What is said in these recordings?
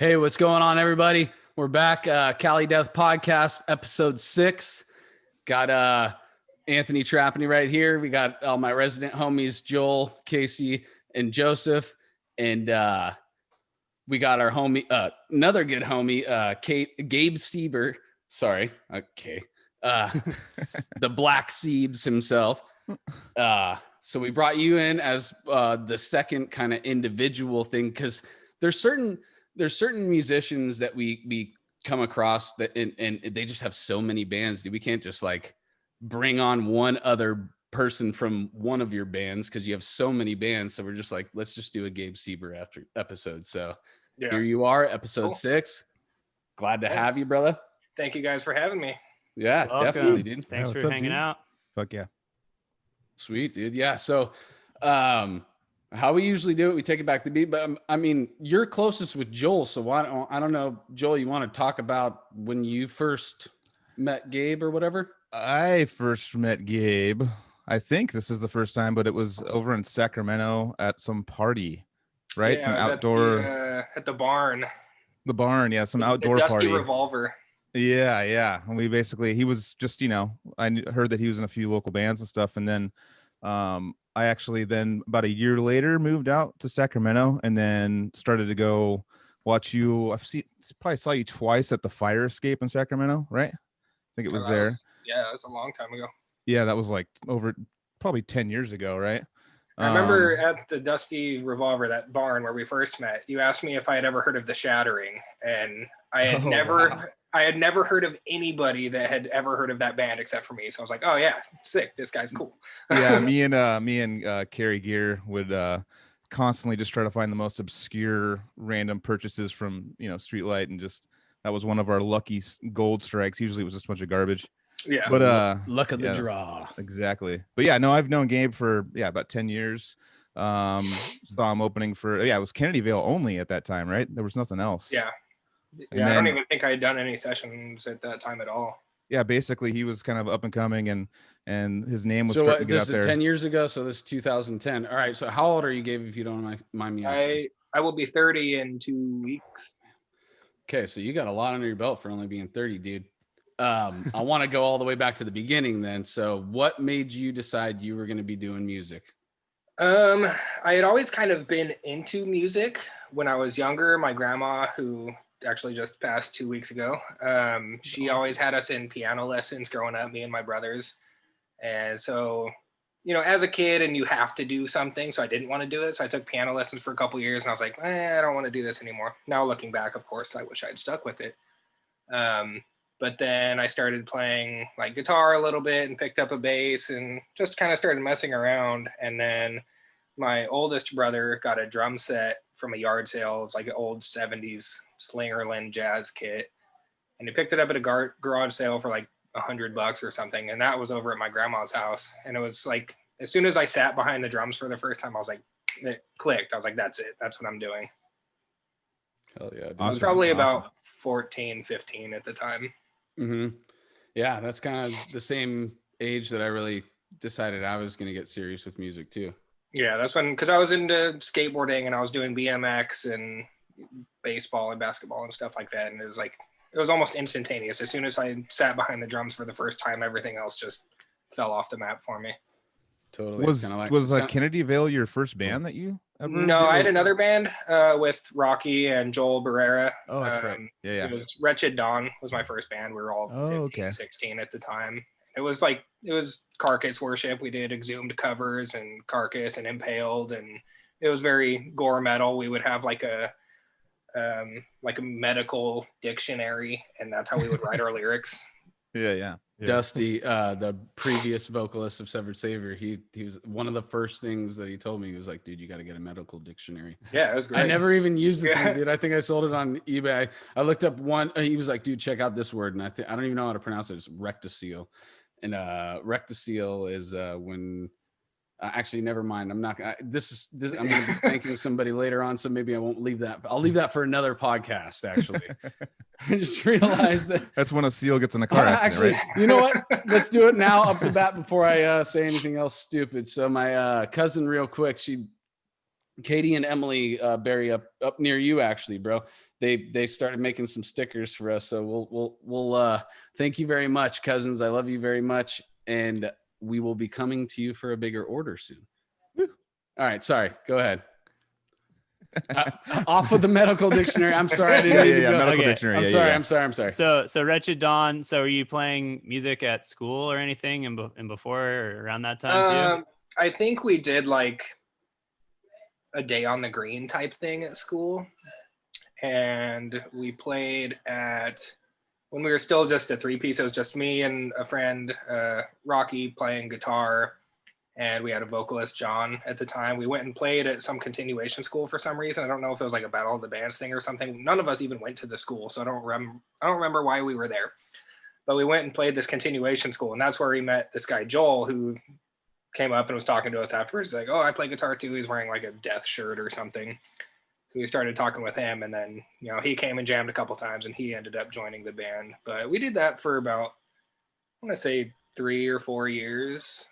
Hey, what's going on, everybody? We're back. Cali Death Podcast, episode 6. Got Anthony Trapani right here. We got all my resident homies, Joel, Casey, and Joseph. And we got our homie, another good homie, Gabe Seeber. Sorry. Okay. The Black Seebs himself. So we brought you in as the second kind of individual thing, because there's certain musicians that we come across that and they just have so many bands, dude. We can't just like bring on one other person from one of your bands because you have so many bands. So we're just like, let's just do a Gabe Seeber after episode. So Here you are, episode 6. Glad to have you, brother. Thank you guys for having me. Yeah, definitely, dude. Thanks for hanging out. Fuck yeah. Sweet, dude. Yeah. So how we usually do it, we take it back to beat, but I mean, you're closest with Joel. So I don't know, Joel, you want to talk about when you first met Gabe or whatever? I first met Gabe. I think this is the first time, but it was over in Sacramento at some party, right? Yeah, some outdoor at the barn. The barn, yeah, some outdoor the Dusty party. Revolver. Yeah. And we basically, he was just, I heard that he was in a few local bands and stuff. And then I actually then about a year later moved out to Sacramento and then started to go watch you. Probably saw you twice at the Fire Escape in Sacramento, right? I think it was there. That was a long time ago. Yeah, that was like over probably 10 years ago, right? I remember at the Dusty Revolver, that barn where we first met, you asked me if I had ever heard of The Shattering, and I had never heard of anybody that had ever heard of that band except for me. So I was like, oh yeah, sick. This guy's cool. Yeah, me and Carrie Gear would constantly just try to find the most obscure random purchases from, Streetlight, and just that was one of our lucky gold strikes. Usually it was just a bunch of garbage. Yeah. But luck of the draw. Exactly. But yeah, no, I've known Gabe for about 10 years. Saw him opening for it was Kennedyville only at that time, right? There was nothing else. Yeah. Yeah, I don't even think I had done any sessions at that time at all. Yeah, basically he was kind of up and coming, and his name was starting to get out there. 10 years ago, so this is 2010. All right, so how old are you, Gabe, if you don't mind me asking? I will be 30 in 2 weeks. Okay, so you got a lot under your belt for only being 30, dude. I want to go all the way back to the beginning then. So what made you decide you were going to be doing music? I had always kind of been into music when I was younger. My grandma, who actually just passed 2 weeks ago, she always had us in piano lessons growing up, me and my brothers. And so, as a kid, and you have to do something, so I didn't want to do it. So I took piano lessons for a couple years, and I was like, I don't want to do this anymore. Now looking back, of course, I wish I'd stuck with it. But then I started playing like guitar a little bit and picked up a bass and just kind of started messing around. And then my oldest brother got a drum set from a yard sale. It was like an old 70s Slingerland jazz kit. And he picked it up at a garage sale for like $100 or something. And that was over at my grandma's house. And it was like, as soon as I sat behind the drums for the first time, I was like, it clicked. I was like, that's it. That's what I'm doing. Hell yeah. I was probably about 14, 15 at the time. Mm-hmm. Yeah, that's kind of the same age that I really decided I was going to get serious with music too. Yeah, that's when, because I was into skateboarding and I was doing BMX and baseball and basketball and stuff like that. And it was almost instantaneous. As soon as I sat behind the drums for the first time, everything else just fell off the map for me. Totally. Was Kennedyville your first band that you ever? No, I had another band with Rocky and Joel Barrera. Oh, that's right. Yeah. It was Wretched Dawn was my first band. We were all 16 at the time. It was Carcass worship. We did Exhumed covers and Carcass and Impaled, and it was very gore metal. We would have like a medical dictionary, and that's how we would write our lyrics. Yeah. Dusty, the previous vocalist of Severed Savior, he was one of the first things that he told me. He was like, dude, you got to get a medical dictionary. Yeah, it was great. I never even used the thing, dude. I think I sold it on eBay. I looked up one. He was like, dude, check out this word. And I don't even know how to pronounce it. It's rectocele. And rectocele is when actually, never mind. I'm not. I'm going to be thanking somebody later on, so maybe I won't leave that. I'll leave that for another podcast. Actually, I just realized that's when a seal gets in a car accident. Actually, right? You know what? Let's do it now, up the bat, before I say anything else stupid. So my cousin, real quick, she Katie and Emily Berry up near you, actually, bro. They started making some stickers for us. So we'll thank you very much, cousins. I love you very much, and we will be coming to you for a bigger order soon. Woo. All right, sorry. Go ahead. Off of the medical dictionary. I'm sorry. I didn't mean to go. Medical dictionary. I'm sorry. So Wretched Dawn. So are you playing music at school or anything, and before or around that time too? I think we did like a day on the green type thing at school, and we played at, when we were still just a 3-piece, it was just me and a friend, Rocky, playing guitar, and we had a vocalist, John, at the time. We went and played at some continuation school for some reason. I don't know if it was like a Battle of the Bands thing or something. None of us even went to the school, so I don't remember why we were there. But we went and played this continuation school, and that's where we met this guy Joel, who came up and was talking to us afterwards. He's like, oh, I play guitar too. He's wearing like a Death shirt or something. So we started talking with him, and then, you know, he came and jammed a couple times, and he ended up joining the band. But we did that for about, I want to say 3 or 4 years.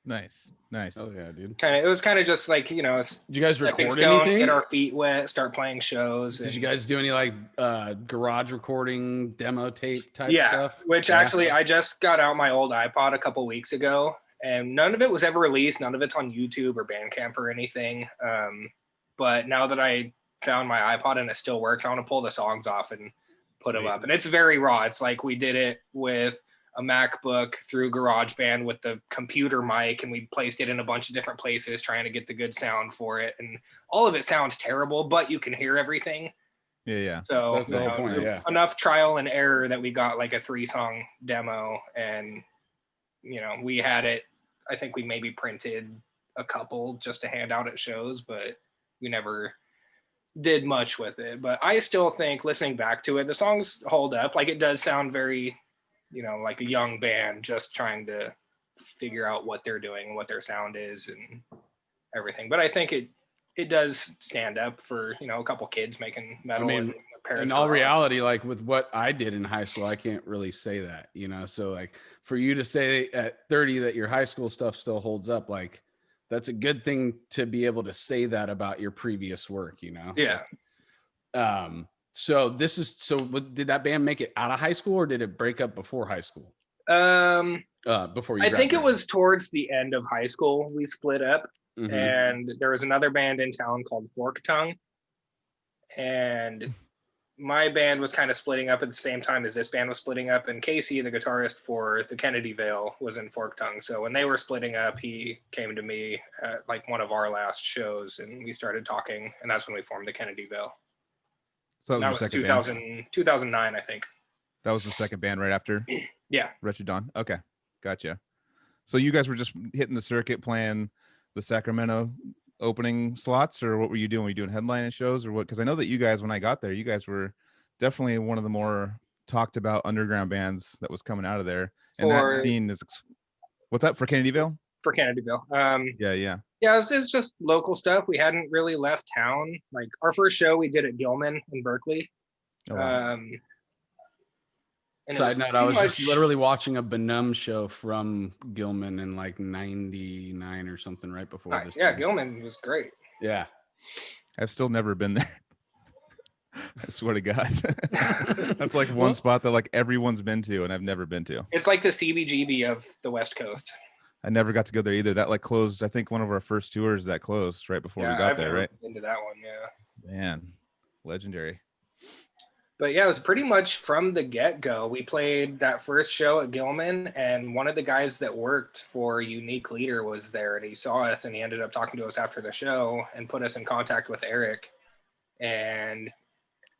Nice. Oh yeah, dude. It was kind of just like, you know, did you guys record stone, anything? get our feet wet, start playing shows. Did you guys do any like garage recording, demo tape type stuff? Which actually, I just got out my old iPod a couple weeks ago, and none of it was ever released. None of it's on YouTube or Bandcamp or anything. But now that I found my iPod and it still works, I want to pull the songs off and put them up. And it's very raw. It's like we did it with a MacBook through GarageBand with the computer mic, and we placed it in a bunch of different places trying to get the good sound for it. And all of it sounds terrible, but you can hear everything. Yeah. So that's the whole point. Yeah. Enough trial and error that we got like a 3-song demo, and, you know, we had it. I think we maybe printed a couple just to hand out at shows, but we never did much with it. But I still think, listening back to it, the songs hold up. Like, it does sound very, you know, like a young band just trying to figure out what they're doing, what their sound is and everything. But I think it does stand up for, you know, a couple kids making metal. I mean, in all reality, like with what I did in high school, I can't really say that, you know? So like for you to say at 30 that your high school stuff still holds up, like that's a good thing to be able to say that about your previous work, you know? Yeah. So did that band make it out of high school, or did it break up before high school? Before you I think it was towards the end of high school we split up. Mm-hmm. And there was another band in town called Fork Tongue, and my band was kind of splitting up at the same time as this band was splitting up, and Casey, the guitarist for the Kennedy Vale, was in Fork Tongue. So when they were splitting up, he came to me at like one of our last shows, and we started talking, and that's when we formed the Kennedy Vale. So that was, 2009, I think. That was the second band right after? Yeah. Wretched Dawn. Okay. Gotcha. So you guys were just hitting the circuit, playing the Sacramento opening slots, or what were you doing? Were you doing headlining shows or what? Because I know that you guys, when I got there, you guys were definitely one of the more talked about underground bands that was coming out of there. And that scene is, what's that for Kennedyville? For Kennedyville. Yeah, it's just local stuff. We hadn't really left town. Like our first show we did at Gilman in Berkeley. Oh, wow. Side note, I was just literally watching a Benum show from Gilman in like 99 or something right before. Nice. Yeah, Gilman was great. Yeah. I've still never been there. I swear to God. That's like one spot that like everyone's been to and I've never been to. It's like the CBGB of the West Coast. I never got to go there either. That like closed, I think one of our first tours that closed right before we got there, right? Into that one, yeah. Man, legendary. But yeah, it was pretty much from the get-go. We played that first show at Gilman, and one of the guys that worked for Unique Leader was there, and he saw us, and he ended up talking to us after the show and put us in contact with Eric. And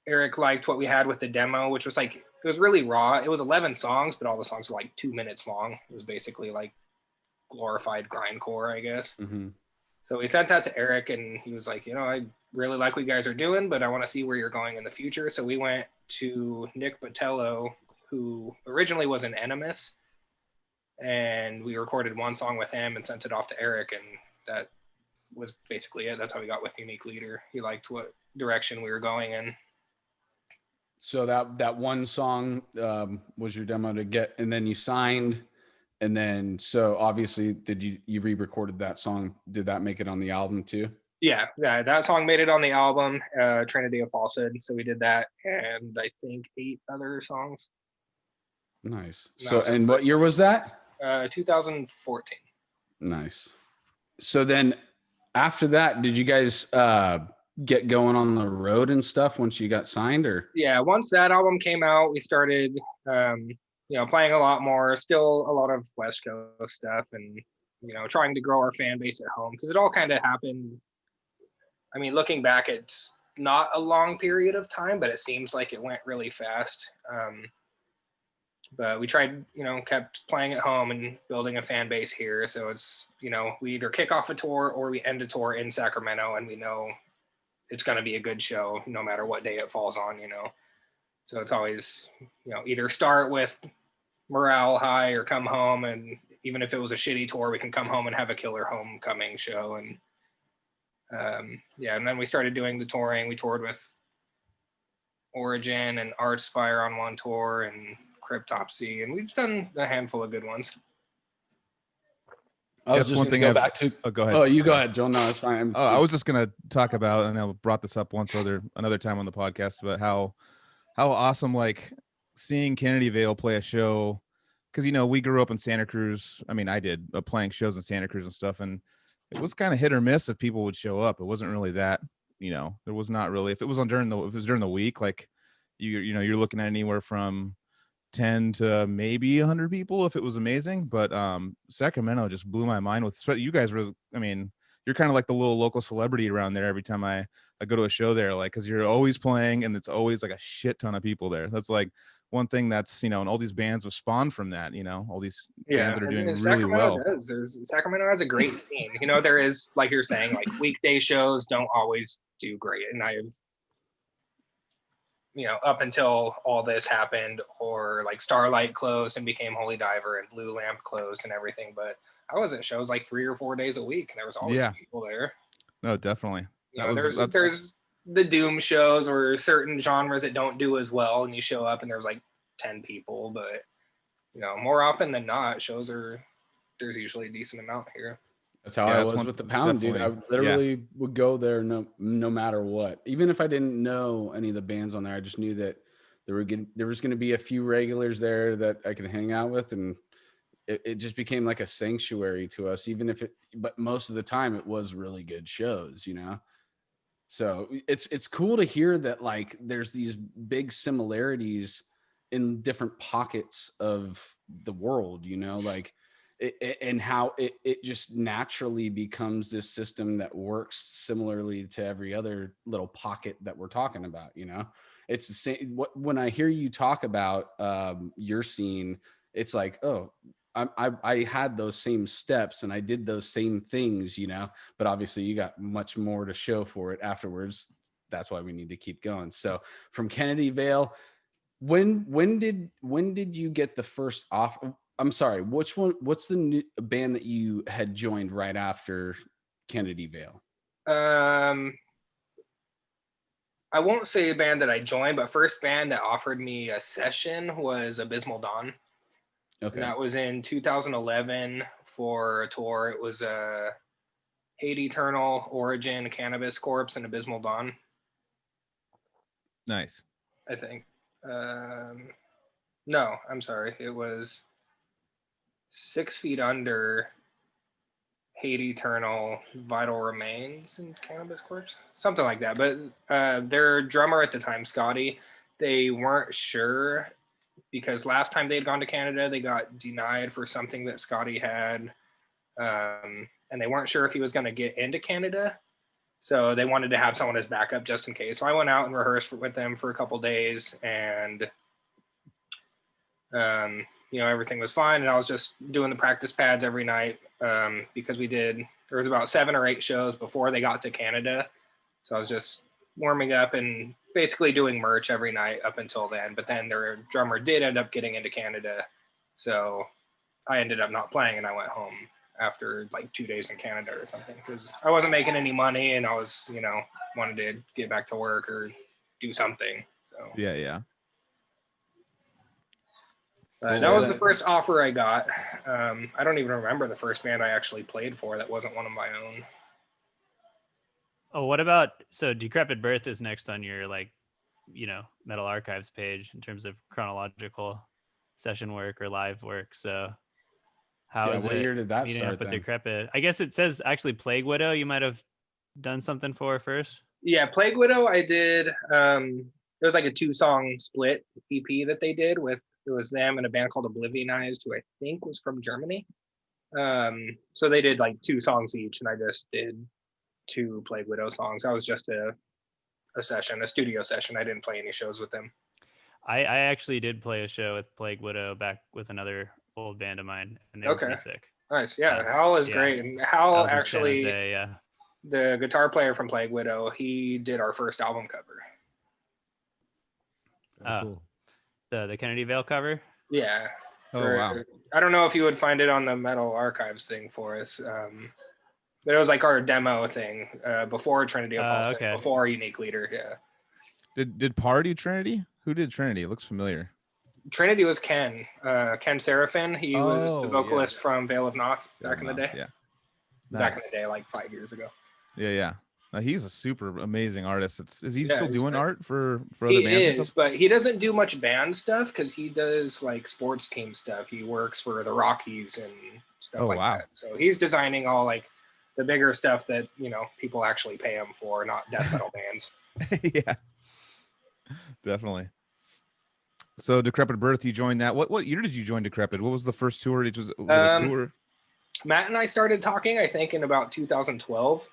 Eric liked what we had with the demo, which was like, it was really raw. It was 11 songs, but all the songs were like 2 minutes long. It was basically like glorified grindcore, I guess. Mm-hmm. So we sent that to Eric, and he was like, you know, I really like what you guys are doing, but I want to see where you're going in the future. So we went to Nick Botello, who originally was an Animus, and we recorded one song with him and sent it off to Eric, and that was basically it. That's how we got with Unique Leader. He liked what direction we were going in. So that one song was your demo to get, and then you signed And then, so obviously, did you re-recorded that song? Did that make it on the album too? Yeah, that song made it on the album, Trinity of Falsehood. So we did that, and I think 8 other songs. Nice. No, So, and what year was that? 2014. Nice. So then, after that, did you guys get going on the road and stuff once you got signed, or? Yeah, once that album came out, we started, playing a lot more. Still a lot of West Coast stuff, and trying to grow our fan base at home, because it all kind of happened. I mean, looking back, it's not a long period of time, but it seems like it went really fast. But we tried, kept playing at home and building a fan base here. So it's, we either kick off a tour or we end a tour in Sacramento, and we know it's going to be a good show no matter what day it falls on, So it's always, either start with morale high or come home. And even if it was a shitty tour, we can come home and have a killer homecoming show. And and then we started doing the touring. We toured with Origin and Archspire on one tour, and Cryptopsy, and we've done a handful of good ones. I was just one gonna thing go back to. Oh, go ahead. Oh, you go ahead, Joel. No, it's fine. I was just gonna talk about, and I brought this up another time on the podcast, about how awesome, like, seeing Kennedy Vale play a show, because we grew up in Santa Cruz. I mean, I did playing shows in Santa Cruz and stuff, and it was kind of hit or miss if people would show up. It wasn't really that, there was not really, if it was during the week, like you're looking at anywhere from 10 to maybe 100 people if it was amazing. But Sacramento just blew my mind with, you guys were, I mean, you're kind of like the little local celebrity around there every time I go to a show there, like, because you're always playing and it's always like a shit ton of people there. That's like one thing that's, and all these bands have spawned from that, all these bands that are doing really well. Sacramento has a great scene. There is, like you're saying, like, weekday shows don't always do great. And I've, up until all this happened, or like Starlight closed and became Holy Diver, and Blue Lamp closed and everything, but I was at shows like 3 or 4 days a week, and there was always people there. No, definitely. There's the doom shows or certain genres that don't do as well, and you show up and there's like 10 people, but more often than not, there's usually a decent amount here. That's how I was with the Pound, dude. I literally would go there no matter what. Even if I didn't know any of the bands on there, I just knew that there was going to be a few regulars there that I could hang out with, and it just became like a sanctuary to us. But most of the time, it was really good shows, So it's cool to hear that, like, there's these big similarities in different pockets of the world, like. And how it just naturally becomes this system that works similarly to every other little pocket that we're talking about. It's the same. When I hear you talk about your scene, it's like, oh, I had those same steps and I did those same things, but obviously you got much more to show for it afterwards. That's why we need to keep going. So from Kennedy Vale, when did you get the first offer? I'm sorry, what's the new band that you had joined right after Kennedy Vale? I won't say a band that I joined, but first band that offered me a session was Abysmal Dawn. Okay. And that was in 2011 for a tour. It was Hate Eternal, Origin, Cannabis Corpse, and Abysmal Dawn. Nice. I think. No, I'm sorry. It was 6 Feet Under, Hate Eternal, Vital Remains, and Cannabis Corpse, something like that. But their drummer at the time, Scotty, they weren't sure, because last time they'd gone to Canada, they got denied for something that Scotty had, and they weren't sure if he was going to get into Canada. So they wanted to have someone as backup just in case. So I went out and rehearsed with them for a couple days, and everything was fine. And I was just doing the practice pads every night, because there was about 7 or 8 shows before they got to Canada. So I was just warming up and basically doing merch every night up until then. But then their drummer did end up getting into Canada. So I ended up not playing, and I went home after like 2 days in Canada or something, because I wasn't making any money, and I was, wanted to get back to work or do something. So yeah. That was the first offer I got. I don't even remember the first band I actually played for that wasn't one of my own. Oh, what about, so Decrepit Birth is next on your, like, you know, Metal Archives page in terms of chronological session work or live work. So how is what it year did that meeting start up with then? Decrepit? I guess it says actually Plague Widow you might have done something for first. Yeah, Plague Widow I did. It was like a 2-song split EP that they did with, it was them and a band called Oblivionized, who I think was from Germany. So they did like 2 songs each, and I just did 2 Plague Widow songs. That was just a session, a studio session. I didn't play any shows with them. I actually did play a show with Plague Widow back with another old band of mine, and they were pretty sick. Nice. Yeah, Hal is great. And Hal actually, Jose, yeah. The guitar player from Plague Widow, he did our first album cover. Cool. The Kennedy Vale cover. Yeah. Wow. I don't know if you would find it on the Metal Archives thing for us. But it was like our demo thing before Trinity of False, before Unique Leader. Yeah. Did Parr do Trinity? Who did Trinity? It looks familiar. Trinity was Ken Seraphin. He was the vocalist from Veil of Noth back in the day. Yeah. Back in the day, like 5 years ago. Yeah. He's a super amazing artist. Is he still doing art for other bands? He and is, stuff? but he doesn't do much band stuff because he does like sports team stuff. He works for the Rockies and stuff that. So he's designing all like the bigger stuff that, you know, people actually pay him for, not death metal bands. Yeah, definitely. So Decrepit Birth, you joined that. What year did you join Decrepit? What was the first tour? Was it a tour? Matt and I started talking, I think, in about 2012.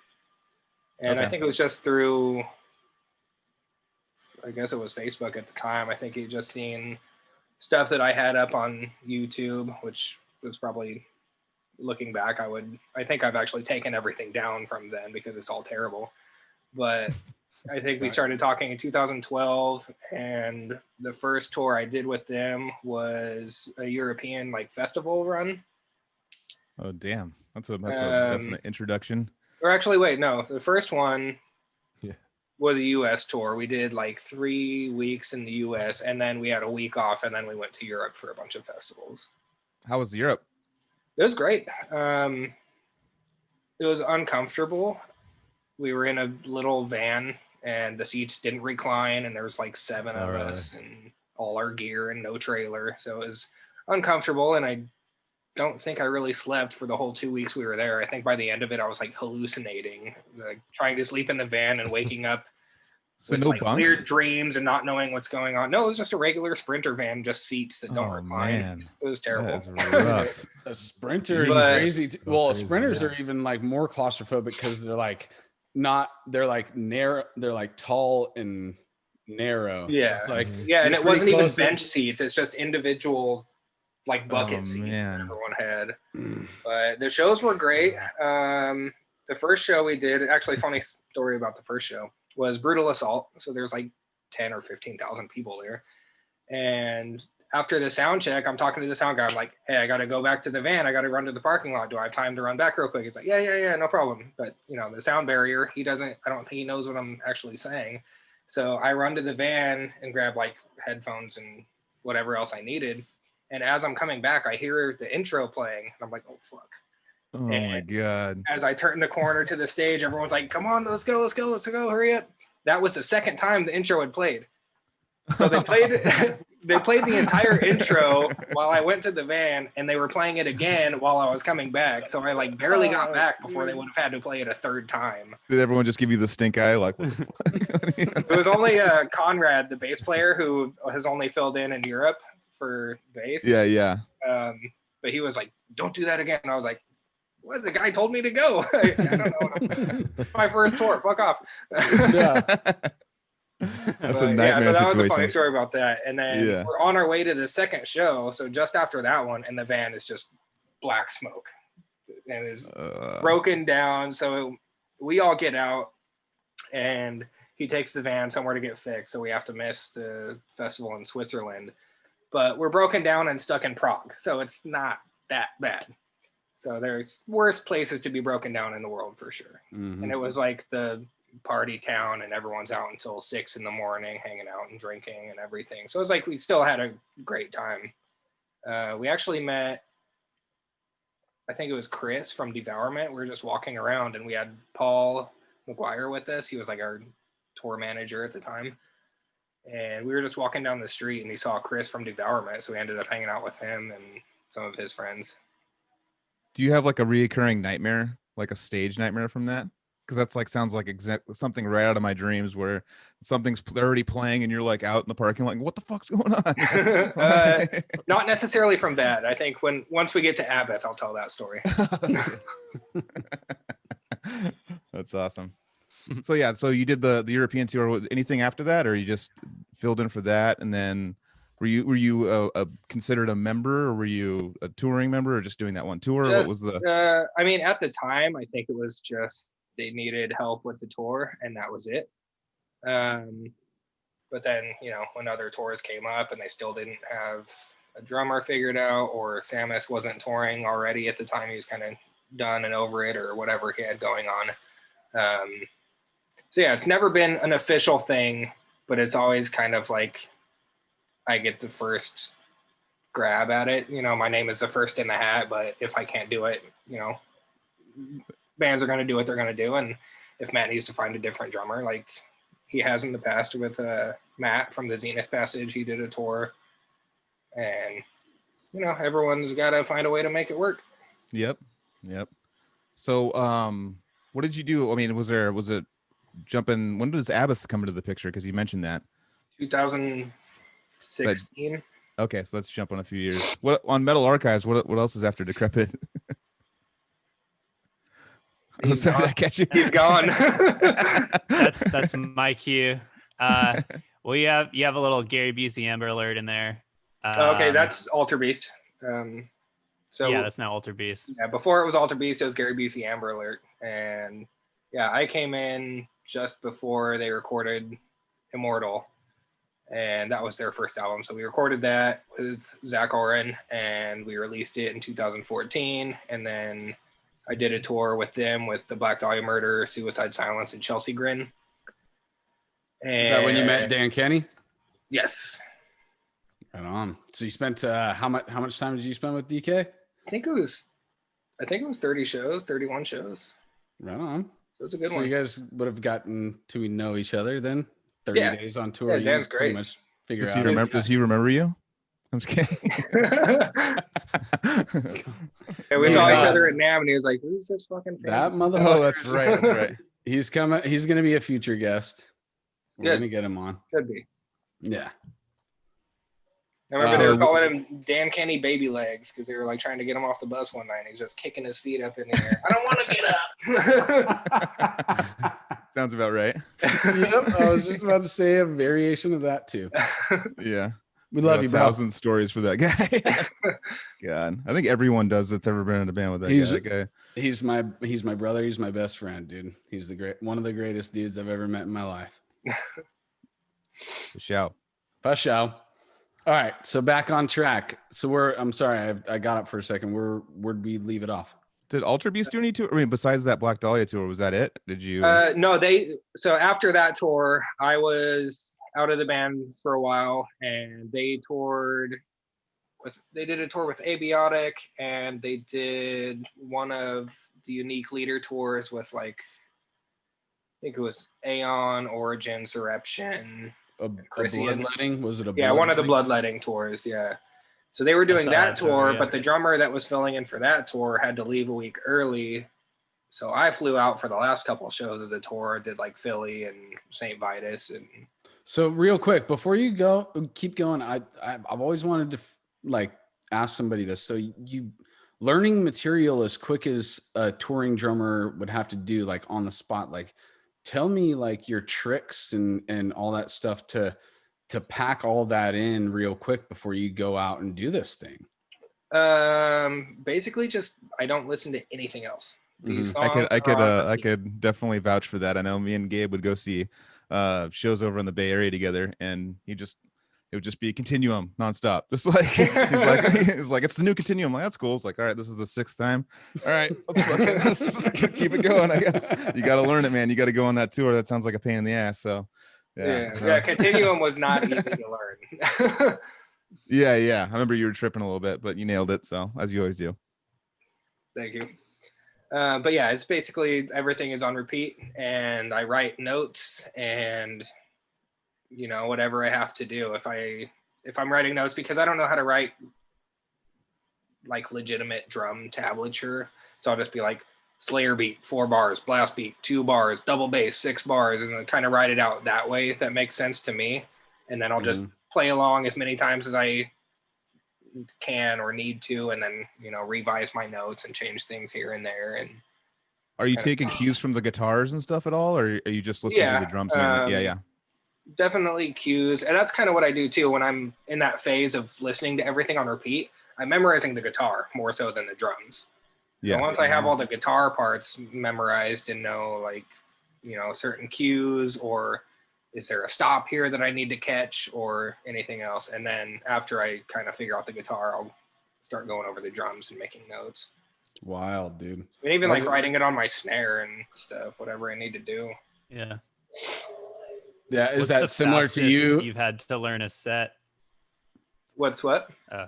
And I think it was just through, I guess it was Facebook at the time. I think he just seen stuff that I had up on YouTube, which was probably, looking back, I think I've actually taken everything down from then because it's all terrible. But I think we started talking in 2012, and the first tour I did with them was a European like festival run. Oh, damn. That's a definite introduction. Or actually, wait, no. The first one was a U.S. tour. We did like 3 weeks in the U.S., and then we had a week off, and then we went to Europe for a bunch of festivals. How was Europe? It was great. It was uncomfortable. We were in a little van, and the seats didn't recline, and there was like 7 of us, and all our gear and no trailer. So it was uncomfortable, and I don't think I really slept for the whole 2 weeks we were there. I think by the end of it, I was like hallucinating, like trying to sleep in the van and waking up with no like bunks? weird dreams and not knowing what's going on. No, it was just a regular Sprinter van, just seats that don't recline. Man. It was terrible. That is rough. A Sprinter is crazy. Well, Sprinters are even like more claustrophobic because they're like narrow, they're like tall and narrow. Yeah. So it's like, and it wasn't even bench seats. It's just individual like bucket seats man. that everyone had. But the shows were great. The first show we did, actually funny story about the first show, was Brutal Assault. So there's like 10 or 15,000 people there. And after the sound check, I'm talking to the sound guy. I'm like, hey, I got to go back to the van. I got to run to the parking lot. Do I have time to run back real quick? He's like, yeah, no problem. But you know, the sound barrier, I don't think he knows what I'm actually saying. So I run to the van and grab like headphones and whatever else I needed. And as I'm coming back, I hear the intro playing. And I'm like, oh, fuck. Oh, my God. As I turn the corner to the stage, everyone's like, come on, let's go, hurry up. That was the second time the intro had played. So they played the entire intro while I went to the van, and they were playing it again while I was coming back. So I like barely got back before they would have had to play it a third time. Did everyone just give you the stink eye? Like, what the fuck? It was only Conrad, the bass player, who has only filled in Europe for bass. Yeah. But he was like, don't do that again. And I was like, what? The guy told me to go. I don't know. My first tour. Fuck off. yeah. That's a nightmare so that situation. was a funny story about that. And then we're on our way to the second show. So just after that one, and the van is just black smoke. And it's broken down. So we all get out, and he takes the van somewhere to get fixed. So we have to miss the festival in Switzerland. But we're broken down and stuck in Prague. So it's not that bad. So there's worse places to be broken down in the world for sure. Mm-hmm. And it was like the party town, and everyone's out until 6 a.m. hanging out and drinking and everything. So it was like we still had a great time. We actually met, I think it was Chris from Devourment. We were just walking around and we had Paul McGuire with us. He was like our tour manager at the time. And we were just walking down the street and he saw Chris from Devourment. So we ended up hanging out with him and some of his friends. Do you have like a reoccurring nightmare, like a stage nightmare from that? Because that's like sounds like something right out of my dreams where something's already playing and you're like out in the parking lot, like, what the fuck's going on? Not necessarily from that. I think once we get to Abbott, I'll tell that story. That's awesome. So yeah, so you did the European tour. Anything after that, or you just filled in for that? And then were you considered a member, or were you a touring member, or just doing that one tour? What was the? I mean, at the time, I think it was just they needed help with the tour, and that was it. But then, you know, when other tours came up and they still didn't have a drummer figured out, or Samus wasn't touring already at the time, he was kind of done and over it, or whatever he had going on. So yeah, it's never been an official thing, but it's always kind of like I get the first grab at it. You know, my name is the first in the hat, but if I can't do it, you know, bands are going to do what they're going to do. And if Matt needs to find a different drummer, like he has in the past with Matt from the Zenith Passage, he did a tour, and you know, everyone's got to find a way to make it work. Yep. So what did you do? I mean, was it jumping, when does Abbott come into the picture? Because you mentioned that 2016. Okay, so let's jump on a few years. What on Metal Archives? What else is after Decrepit? I'm sorry, did I catch you? He's gone. That's my cue. Well, you have a little Gary Busey Amber Alert in there. Okay, that's Alter Beast. So yeah, that's now Alter Beast. Yeah, before it was Alter Beast, it was Gary Busey Amber Alert, and yeah, I came in just before they recorded Immortal, and that was their first album. So we recorded that with Zach Oren, and we released it in 2014, and then I did a tour with them with the Black Dahlia Murder, Suicide Silence, and Chelsea Grin. And Is that when you met Dan Kenny? Yes. Right on. So you spent how much time did you spend with DK? I think it was 30 shows, 31 shows. Right on. So it's a good so one. You guys would have gotten to know each other then. 30 days on tour. Yeah, Dan's great. Much figure Does out. Does he remember you? I'm just kidding. And we saw each other at NAMM, and he was like, "Who's this fucking fan?" That motherfucker. Oh, that's right. He's coming. He's going to be a future guest. We're Good. going to get him on. Could be. Yeah. I remember they were calling him Dan Kenny Baby Legs because they were like trying to get him off the bus one night. And he's just kicking his feet up in the air. I don't want to get up. Sounds about right. Yep. I was just about to say a variation of that too. Yeah. We love you, bro. 1,000 stories for that guy. God, I think everyone does that's ever been in a band with that guy. He's my brother. He's my best friend, dude. He's one of the greatest dudes I've ever met in my life. Shout. All right, so back on track. So I'm sorry, I got up for a second. Where'd we leave it off? Did Ultra Beast do any tour? I mean, besides that Black Dahlia tour, was that it? Did you? No, so after that tour, I was out of the band for a while, and they did a tour with Abiotic, and they did one of the Unique Leader tours with like, I think it was Aeon, Origin, Surreption, a bloodletting? Was it a one of the bloodletting tours? Yeah. So they were doing that tour, but the drummer that was filling in for that tour had to leave a week early. So I flew out for the last couple of shows of the tour, did like Philly and St. Vitus. And so real quick, before you keep going, I've always wanted to ask somebody this. So you learning material as quick as a touring drummer would have to do, like on the spot, like tell me like your tricks and all that stuff to pack all that in real quick before you go out and do this thing. Basically just, I don't listen to anything else. These songs I could definitely vouch for that. I know me and Gabe would go see shows over in the Bay Area together, and it would just be a continuum nonstop. Just like he's like it's the new continuum. I'm like, that's cool. It's like, all right, this is the 6th time. All right, let's just keep it going. I guess you got to learn it, man. You got to go on that tour. That sounds like a pain in the ass. So yeah. Continuum was not easy to learn. Yeah. I remember you were tripping a little bit, but you nailed it. So as you always do. Thank you. But yeah, it's basically everything is on repeat, and I write notes and whatever I have to do. If I'm writing notes, because I don't know how to write like legitimate drum tablature, so I'll just be like Slayer beat 4 bars, blast beat 2 bars, double bass 6 bars, and then kind of write it out that way, if that makes sense to me. And then I'll just play along as many times as I can or need to, and then revise my notes and change things here and there. And are you taking cues from the guitars and stuff at all, or are you just listening to the drums mainly? Yeah. Definitely cues, and that's kind of what I do too when I'm in that phase of listening to everything on repeat. I'm memorizing the guitar more so than the drums. So once I have all the guitar parts memorized and know like certain cues, or is there a stop here that I need to catch, or anything else, and then after I kind of figure out the guitar, I'll start going over the drums and making notes. Wild, dude. And even like writing it on my snare and stuff, whatever I need to do. Yeah. Is that similar to you? You've had to learn a set. What's what? Oh,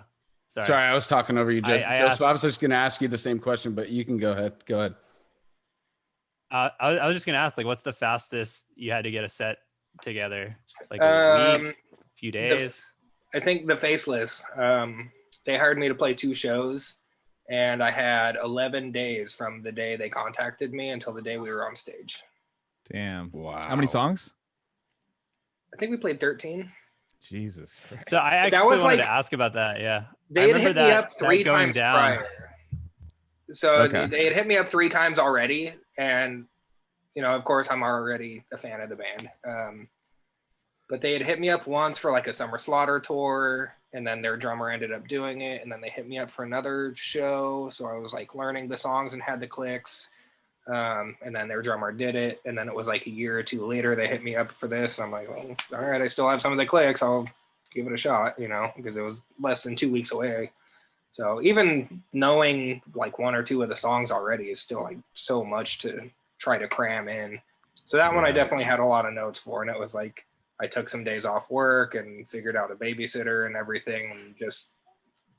sorry. Sorry, I was talking over you, Joseph. I was just going to ask you the same question, but you can go ahead. Go ahead. I was just going to ask, like, what's the fastest you had to get a set together? Like a week, a few days? I think the Faceless. They hired me to play 2 shows, and I had 11 days from the day they contacted me until the day we were on stage. Damn. Wow. How many songs? I think we played 13. Jesus Christ. So I actually wanted to ask about that. Yeah. They had hit me up 3 times prior. So they had hit me up 3 times already. And, of course, I'm already a fan of the band. But they had hit me up once for like a Summer Slaughter tour. And then their drummer ended up doing it. And then they hit me up for another show. So I was like learning the songs and had the clicks. And then their drummer did it, and then it was like a year or 2 later they hit me up for this, and I'm like, well, all right, I still have some of the clicks, I'll give it a shot, because it was less than 2 weeks away. So even knowing like 1 or 2 of the songs already is still like so much to try to cram in. So that one I definitely had a lot of notes for, and it was like I took some days off work and figured out a babysitter and everything, and just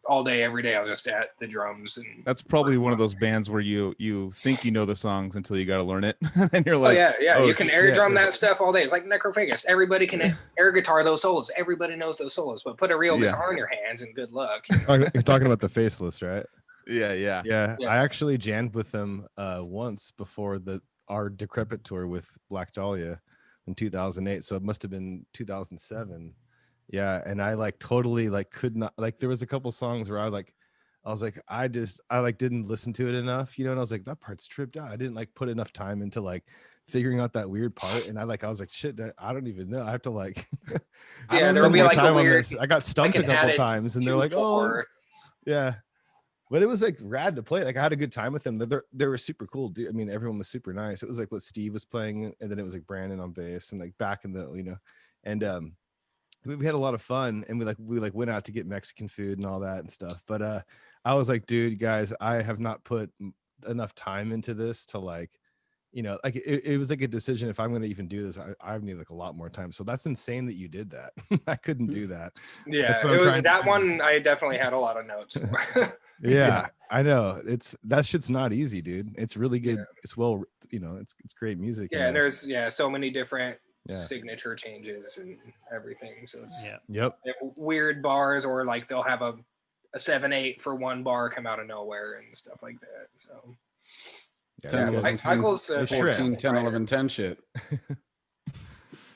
all day, every day, I was just at the drums. And that's probably one of those bands where you think you know the songs until you got to learn it, and you're like, you can air drum that stuff all day. It's like Necrophagus. Everybody can air guitar those solos. Everybody knows those solos, but put a real guitar in your hands and good luck. You're talking about the Faceless, right? Yeah. I actually jammed with them once before our Decrepit tour with Black Dahlia in 2008. So it must have been 2007. Yeah, and I like totally like could not, like there was a couple songs where I was like I didn't listen to it enough, and I was like, that part's tripped out. I didn't like put enough time into like figuring out that weird part, and I was like, shit, I don't even know. I have to like there will be like time a weird, on this. I got stumped a couple times, and they're like, oh, yeah. But it was like rad to play. Like I had a good time with them. They were super cool, dude. I mean, everyone was super nice. It was like what Steve was playing, and then it was like Brandon on bass, and like back in the and we had a lot of fun, and we went out to get Mexican food and all that and stuff. But I was like, dude, guys, I have not put enough time into this to like, like it was like a decision. If I'm going to even do this, I need like a lot more time. So that's insane that you did that. I couldn't do that. Yeah, that one I definitely had a lot of notes for. Yeah, I know. That shit's not easy, dude. It's really good. Yeah. It's well, it's great music. Yeah, there's so many different signature changes and everything. So it's they have weird bars, or like they'll have a 7/8 for one bar come out of nowhere and stuff like that. So 14, 10, 11, 10 shit.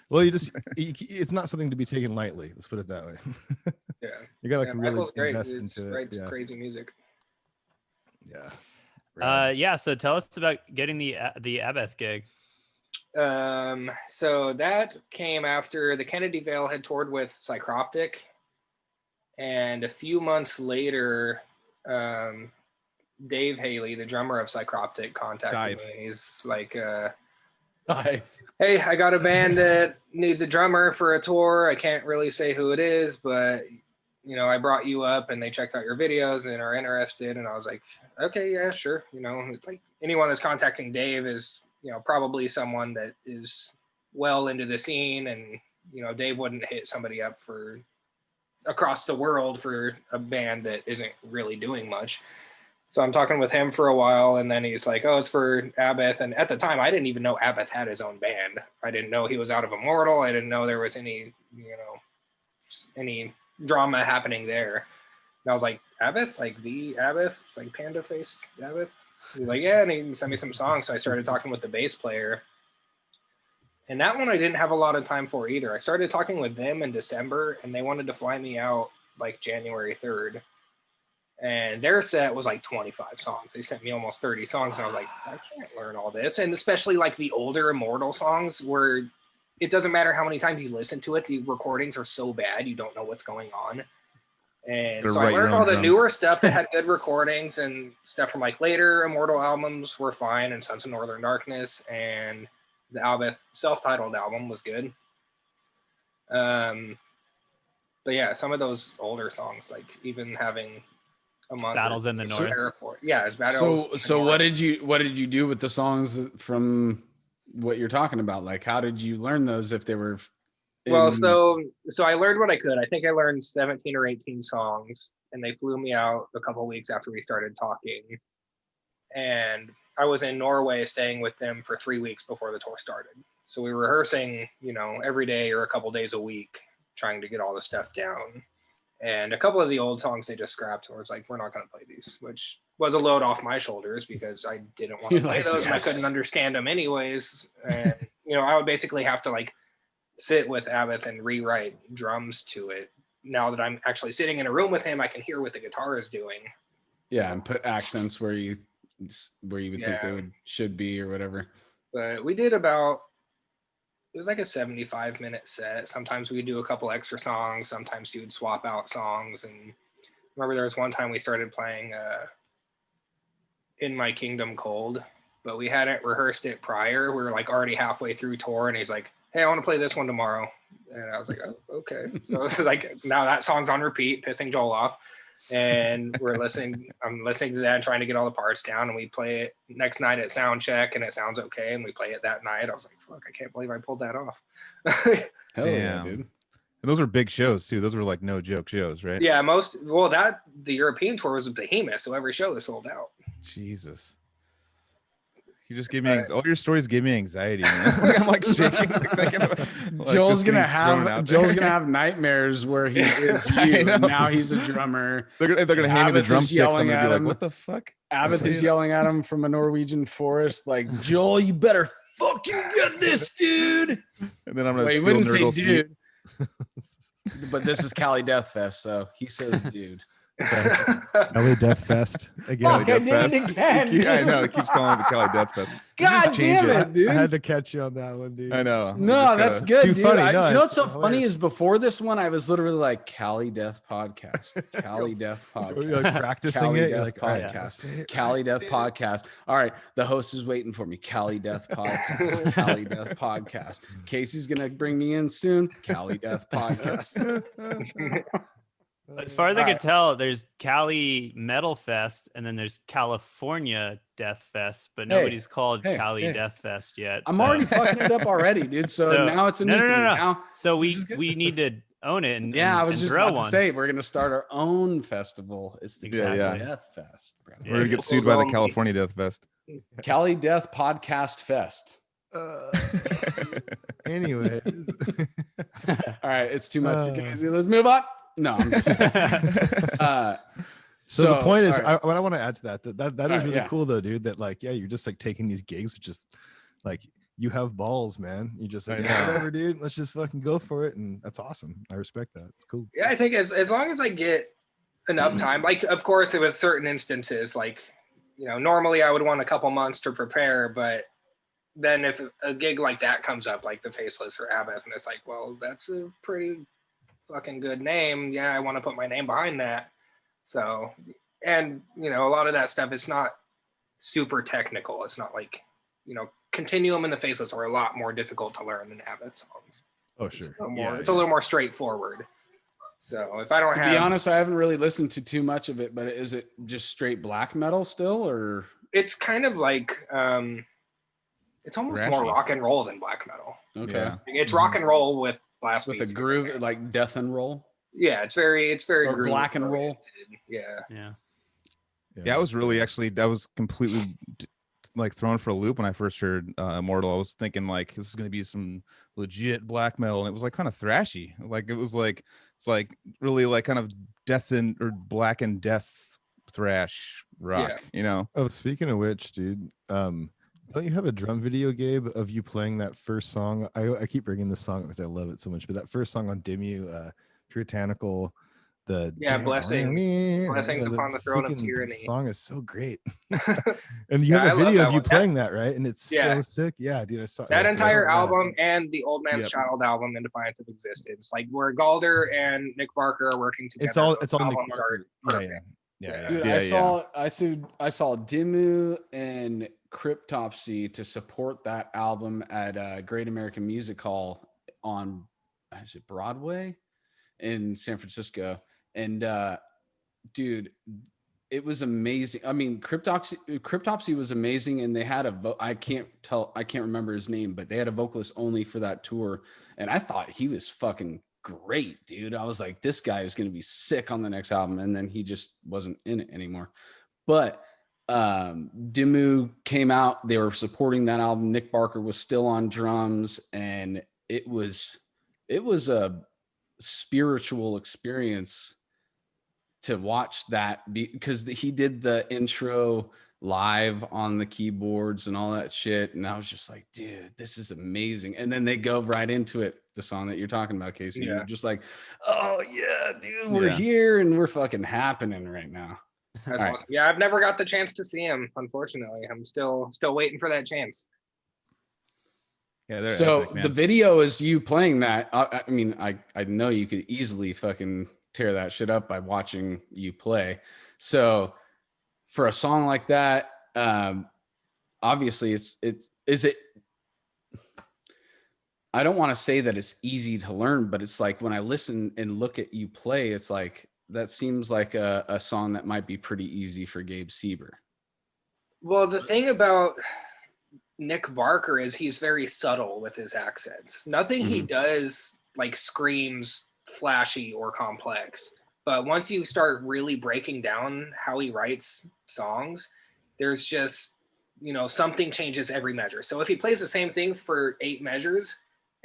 Well, it's not something to be taken lightly. Let's put it that way. Yeah, you got to really invest into it. It's crazy music. Yeah. So tell us about getting the Abeth gig. So that came after the Kennedy Vale had toured with Decrypted, and a few months later, Dave Haley, the drummer of Decrypted, contacted me. He's like, hey, I got a band that needs a drummer for a tour. I can't really say who it is, but I brought you up, and they checked out your videos and are interested. And I was like, okay, yeah, sure. Like anyone that's contacting Dave is probably someone that is well into the scene, and Dave wouldn't hit somebody up for across the world for a band that isn't really doing much. So I'm talking with him for a while, and then he's like, oh, it's for Abath. And at the time, I didn't even know Abath had his own band. I didn't know he was out of Immortal. I didn't know there was any drama happening there. And I was like, Abath? Like the Abath? Like Panda Faced Abath? He's like, yeah, and he sent me some songs. So I started talking with the bass player. And that one I didn't have a lot of time for either. I started talking with them in December, and they wanted to fly me out like January 3rd. And their set was like 25 songs. They sent me almost 30 songs. And I was like, I can't learn all this. And especially like the older Immortal songs where it doesn't matter how many times you listen to it. The recordings are so bad. You don't know what's going on. And so I learned all the newer stuff that had good recordings, and stuff from like later Immortal albums were fine, and Sons of Northern Darkness, and the Abath self-titled album was good. But yeah, some of those older songs, like even having a month Battles in the North. Yeah, it's Battles. So what did you do with the songs from what you're talking about? Like, how did you learn those if they were well, so I learned what I could. I think I learned 17 or 18 songs, and they flew me out a couple of weeks after we started talking. And I was in Norway staying with them for 3 weeks before the tour started. So we were rehearsing, every day or a couple days a week, trying to get all the stuff down. And a couple of the old songs they just scrapped, or was like, we're not going to play these, which was a load off my shoulders because I didn't want to play those. Yes. And I couldn't understand them anyways. And, I would basically have to like sit with Abath and rewrite drums to it. Now that I'm actually sitting in a room with him, I can hear what the guitar is doing. Yeah, and put accents where you would think they should be or whatever. But we did it was like a 75-minute set. Sometimes we would do a couple extra songs. Sometimes you would swap out songs. And remember there was one time we started playing In My Kingdom Cold, but we hadn't rehearsed it prior. We were like already halfway through tour, and he's like, hey, I want to play this one tomorrow. And I was like, oh, okay. So it's like, now that song's on repeat, pissing Joel off. And I'm listening to that and trying to get all the parts down. And we play it next night at sound check, and it sounds okay. And we play it that night. I was like, fuck, I can't believe I pulled that off. Hell yeah, dude. And those were big shows too. Those were like no joke shows, right? Yeah, the European tour was a behemoth. So every show was sold out. Jesus. You just gave me all your stories gave me anxiety, man. Like, I'm like shaking. Joel's gonna have nightmares where he is you. And now he's a drummer. They're gonna hand me the drumsticks. I'm gonna be like, what the fuck? Abath is yelling at him from a Norwegian forest, like, Joel, you better fucking get this, dude. And then I'm gonna wouldn't say dude. But this is Cali Death Fest, so he says dude. Cali Death Fest again. Fuck, I did it again. I know. It keeps calling it the Cali Death Fest. God damn it, dude. I had to catch you on that one, dude. I know. No, that's good, too dude. funny. You No, know what's so hilarious. funny is before this one, I was literally like Cali Death Podcast. Cali Death Podcast. You're like practicing Cali it. Death You're like, Podcast. Cali Death Podcast. All right, the host is waiting for me. Cali Death Podcast. Cali Death Podcast. Casey's gonna bring me in soon. Cali Death Podcast. As far as I could tell, there's Cali Metal Fest, and then there's California Death Fest, but nobody's called Cali Death Fest yet. I'm already fucking it up already, dude. So now it's a new thing. Now, so we need to own it. And I was and just about to say we're gonna start our own festival. It's the Cali Death Fest. We're gonna get sued by the California Death Fest. Cali Death Podcast Fest. Anyway. All right, it's too much for Casey. Let's move on. No. So the point is, right. What I want to add to that is really cool though, dude. That like, you're just like taking these gigs, just like you have balls, man. You just like, whatever, dude. Let's just fucking go for it, and that's awesome. I respect that. It's cool. Yeah, I think as long as I get enough time, like of course with certain instances, like normally I would want a couple months to prepare, but then if a gig like that comes up, like the Faceless or Abath, and it's like, well, that's a pretty fucking good name. Yeah, I want to put my name behind that. So, and a lot of that stuff, it's not super technical. It's not like, Continuum and the Faceless are a lot more difficult to learn than Abath songs. Oh, sure. It's a little more straightforward. So if I don't to be honest, I haven't really listened to too much of it, but is it just straight black metal still, or? It's kind of like, it's almost more rock and roll than black metal. Okay. Yeah. It's rock and roll with blast with beats a groove, like death and roll. Yeah, it's very or groove black and roll. oriented. Yeah. Yeah, I was really I was completely like thrown for a loop when I first heard Immortal. I was thinking like this is gonna be some legit black metal, and it was like kind of thrashy. Like it was like it's like really like kind of death and or black and death thrash rock, you know. Oh, speaking of which, dude, don't you have a drum video, Gabe, of you playing that first song? I keep bringing this song because I love it so much, but that first song on Dimmu, Puritanical, blessings upon the throne of tyranny. Song is so great. And you have a video of you playing that, right? And it's so sick. Yeah, dude, I saw that entire album and the Old Man's Child album, In Defiance of Existence, like where Galder and Nick Barker are working together. It's all Nick Barker. Yeah. Dude, I saw Dimmu and Cryptopsy to support that album at Great American Music Hall on, is it Broadway in San Francisco? And dude, it was amazing. I mean, Cryptopsy was amazing, and they had I can't remember his name, but they had a vocalist only for that tour, and I thought he was fucking great, dude. I was like, this guy is going to be sick on the next album, and then he just wasn't in it anymore. But Dimmu came out, they were supporting that album. Nick Barker was still on drums, and it was a spiritual experience to watch that, because he did the intro live on the keyboards and all that shit, and I was just like, dude, this is amazing. And then they go right into it, the song that you're talking about, Casey. You're just like, oh yeah, dude, we're here and we're fucking happening right now. That's awesome. Yeah, I've never got the chance to see him, unfortunately. I'm still waiting for that chance. Yeah, so epic, the video is you playing that. I mean, I know you could easily fucking tear that shit up by watching you play. So for a song like that, obviously I don't want to say that it's easy to learn, but it's like when I listen and look at you play, it's like that seems like a song that might be pretty easy for Gabe Seeber. Well, the thing about Nick Barker is he's very subtle with his accents. Nothing he does like screams flashy or complex, but once you start really breaking down how he writes songs, there's just, something changes every measure. So if he plays the same thing for 8 measures,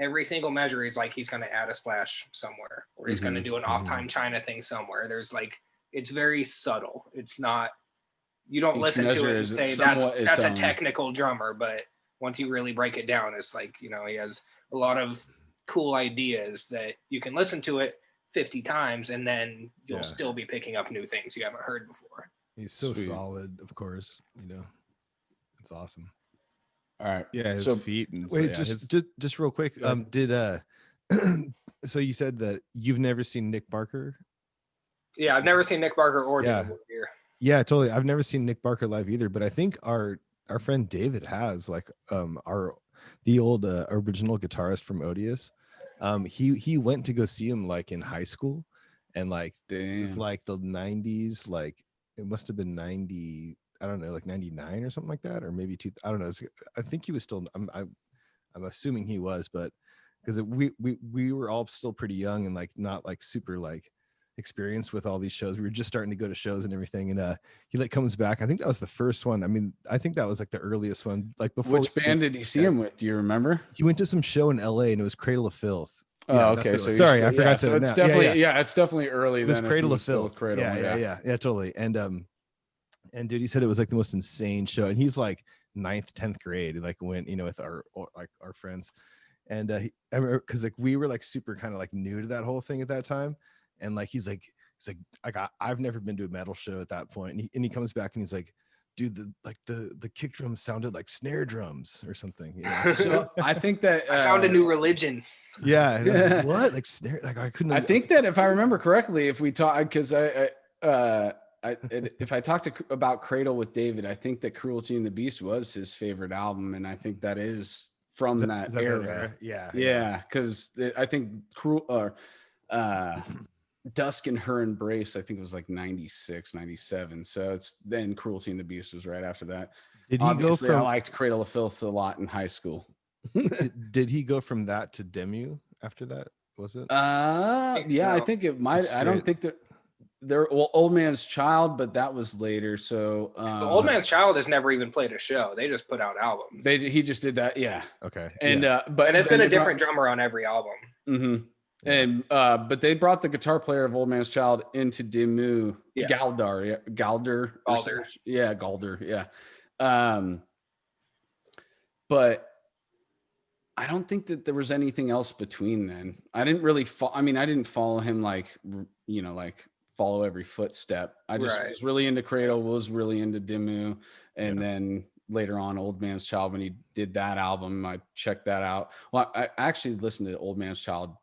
every single measure is like he's going to add a splash somewhere, or he's going to do an off-time China thing somewhere. There's like, it's very subtle. It's not, you don't listen to it and say that's a technical drummer, but once you really break it down, it's like, he has a lot of cool ideas that you can listen to it 50 times and then you'll still be picking up new things you haven't heard before. He's so solid, of course, it's awesome. All right. Yeah, his feet. And wait, just real quick. So you said that you've never seen Nick Barker? Yeah, I've never seen Nick Barker or David here. Yeah, totally. I've never seen Nick Barker live either, but I think our friend David has, like, the old original guitarist from Odious. He went to go see him like in high school, and like it's like the 90s, like it must have been 90, I don't know, like 99 or something like that, or maybe I don't know. I think he was still, I'm assuming he was, but because we were all still pretty young and like not like super like experienced with all these shows. We were just starting to go to shows and everything, and he like comes back. I think that was the first one. I mean, I think that was like the earliest one, like before. Which band did he see him with? Do you remember? He went to some show in LA and it was Cradle of Filth. Oh, okay. So sorry, I forgot to. So it's definitely it's definitely early. It was Cradle of Filth. Yeah, totally. And dude, he said it was like the most insane show, and he's like 9th, 10th grade, and like went, with our friends, and I remember because like we were like super kind of like new to that whole thing at that time, and like he's like I've never been to a metal show at that point, and he comes back and he's like, dude, the kick drums sounded like snare drums or something. So I think that I found a new religion. Yeah, and I was like, what? Like snare? Like I couldn't. I think that if I remember correctly, if we talk, because if I talked about Cradle with David, I think that Cruelty and the Beast was his favorite album, and I think that is from that era. Yeah, because I think Dusk in Her Embrace, I think it was like 96, 97. So it's then Cruelty and the Beast was right after that. Did he go from? I liked Cradle of Filth a lot in high school. did he go from that to Dimmu after that? Was it? Yeah, I think it might. I don't think that they're Old Man's Child, but that was later. So Old Man's Child has never even played a show. They just put out albums. He just did that. Yeah. Okay. And yeah. but it's been a different drummer on every album. Mm-hmm. Yeah. And but they brought the guitar player of Old Man's Child into Dimmu. Yeah. Galder. Yeah, Galder. Yeah. But I don't think that there was anything else between then. I didn't really I didn't follow him like follow every footstep. I just was really into Cradle, was really into Dimmu, and then later on Old Man's Child, when he did that album, I checked that out. Well, I actually listened to Old Man's Child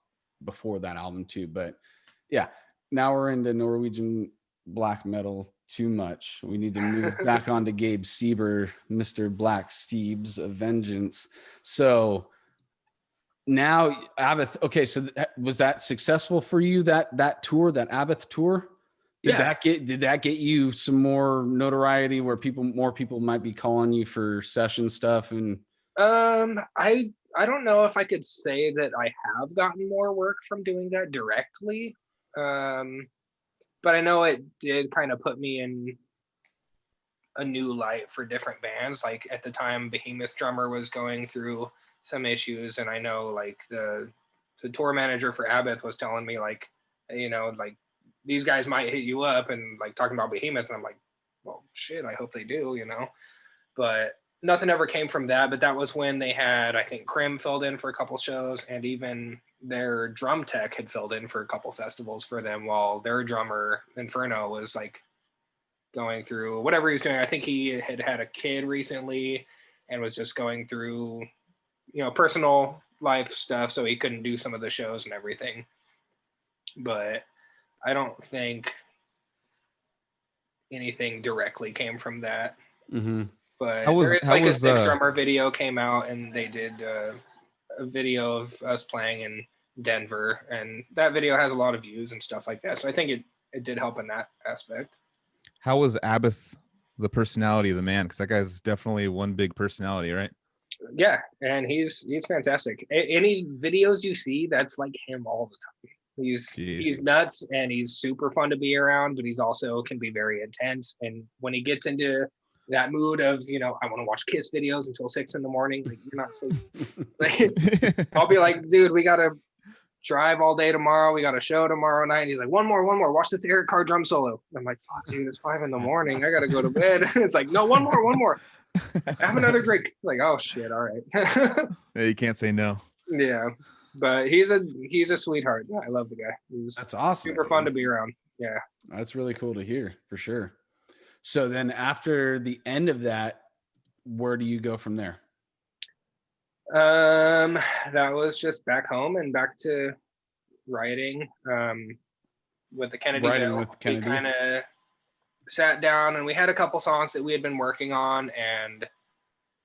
before that album too, but yeah, now we're into Norwegian black metal too much. We need to move back on to Gabe Seeber, Mr. Black Steebs of Vengeance. So now Abath, okay, so was that successful for you, that tour, that Abath tour? Did that get you some more notoriety where more people might be calling you for session stuff? And I don't know if I could say that I have gotten more work from doing that directly. But I know it did kind of put me in a new light for different bands. Like at the time, Behemoth drummer was going through some issues, and I know like the tour manager for Abath was telling me like, like these guys might hit you up and like talking about Behemoth, and I'm like, well, shit, I hope they do, but nothing ever came from that. But that was when they had, I think Krim filled in for a couple shows, and even their drum tech had filled in for a couple festivals for them while their drummer Inferno was like going through whatever he was doing. I think he had a kid recently and was just going through personal life stuff, so he couldn't do some of the shows and everything. But I don't think anything directly came from that. Mm-hmm. But a Sick Drummer video came out, and they did a video of us playing in Denver, and that video has a lot of views and stuff like that. So I think it did help in that aspect. How was Abath the personality of the man? Because that guy's definitely one big personality, right? Yeah, and he's fantastic. Any videos you see, that's like him all the time. He's nuts, and he's super fun to be around, but he's also can be very intense. And when he gets into that mood of, I want to watch Kiss videos until 6 a.m, like you're not sleeping. Like, I'll be like, dude, we gotta drive all day tomorrow. We got a show tomorrow night. And he's like, one more. Watch this Eric Carr drum solo. I'm like, fuck, dude, it's 5 a.m. I gotta go to bed. It's like, no, one more. Have another drink. Like, oh shit, all right. Yeah, you can't say no. Yeah, but he's a sweetheart. I love the guy. That's awesome. Super fun to be around. Yeah, that's really cool to hear for sure. So then after the end of that, where do you go from there? That was just back home and back to writing. With the Kennedy Bill, we kind of sat down and we had a couple songs that we had been working on, and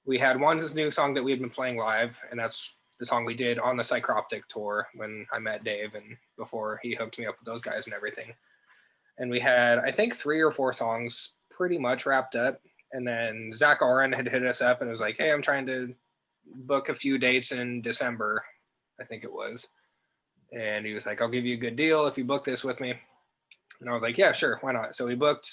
we had one new song that we had been playing live, and that's the song we did on the Psychroptic tour when I met Dave and before he hooked me up with those guys and everything. And we had, I think, 3 or 4 songs pretty much wrapped up. And then Zach Oren had hit us up and was like, hey, I'm trying to book a few dates in December, I think it was. And he was like, I'll give you a good deal if you book this with me. And I was like, yeah, sure, why not? So we booked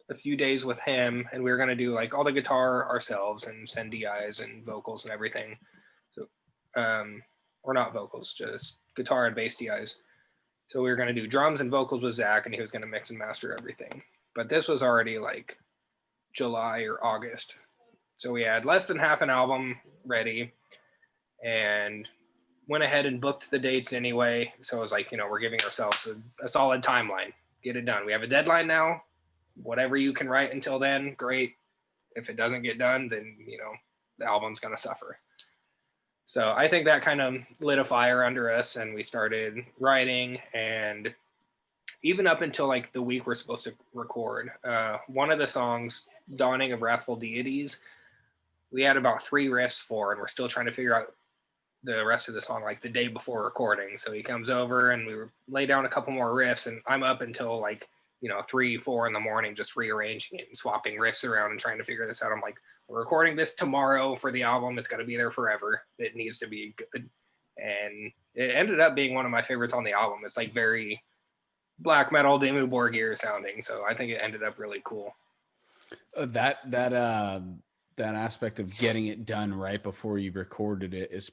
a few days with him, and we were going to do like all the guitar ourselves and send DIs and vocals and everything. So, or not vocals, just guitar and bass DIs. So we were going to do drums and vocals with Zach, and he was going to mix and master everything. But this was already like July or August. So we had less than half an album ready and went ahead and booked the dates anyway. So it was like, we're giving ourselves a solid timeline. Get it done. We have a deadline now. Whatever you can write until then, great. If it doesn't get done, then, the album's going to suffer. So I think that kind of lit a fire under us, and we started writing. And even up until like the week we're supposed to record, one of the songs, Dawning of Wrathful Deities, we had about 3 riffs for, and we're still trying to figure out the rest of the song like the day before recording. So he comes over and we lay down a couple more riffs, and I'm up until like 3-4 in the morning just rearranging it and swapping riffs around and trying to figure this out. I'm like, we're recording this tomorrow for the album. It's got to be there forever. It needs to be good. and it ended up being one of my favorites on the album. It's like very black metal, Dimmu Borgir sounding, so I think it ended up really cool. That aspect of getting it done right before you recorded it is,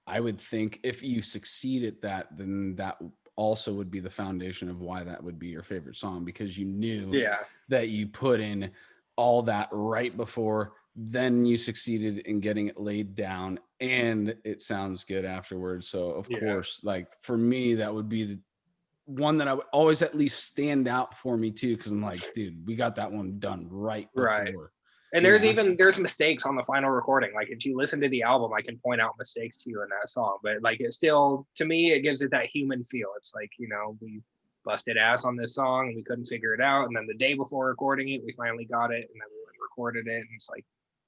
I would think, if you succeed at that, then that also would be the foundation of why that would be your favorite song, because you knew that you put in all that right before, then you succeeded in getting it laid down and it sounds good afterwards. So of course, like for me, that would be the one that I would always at least stand out for me too, because I'm like, dude, we got that one done right before. And there's mistakes on the final recording. Like if you listen to the album, I can point out mistakes to you in that song, but like it still, to me, it gives it that human feel. It's like, you know, we busted ass on this song and we couldn't figure it out, and then the day before recording it, we finally got it, and then we recorded it, and it's like,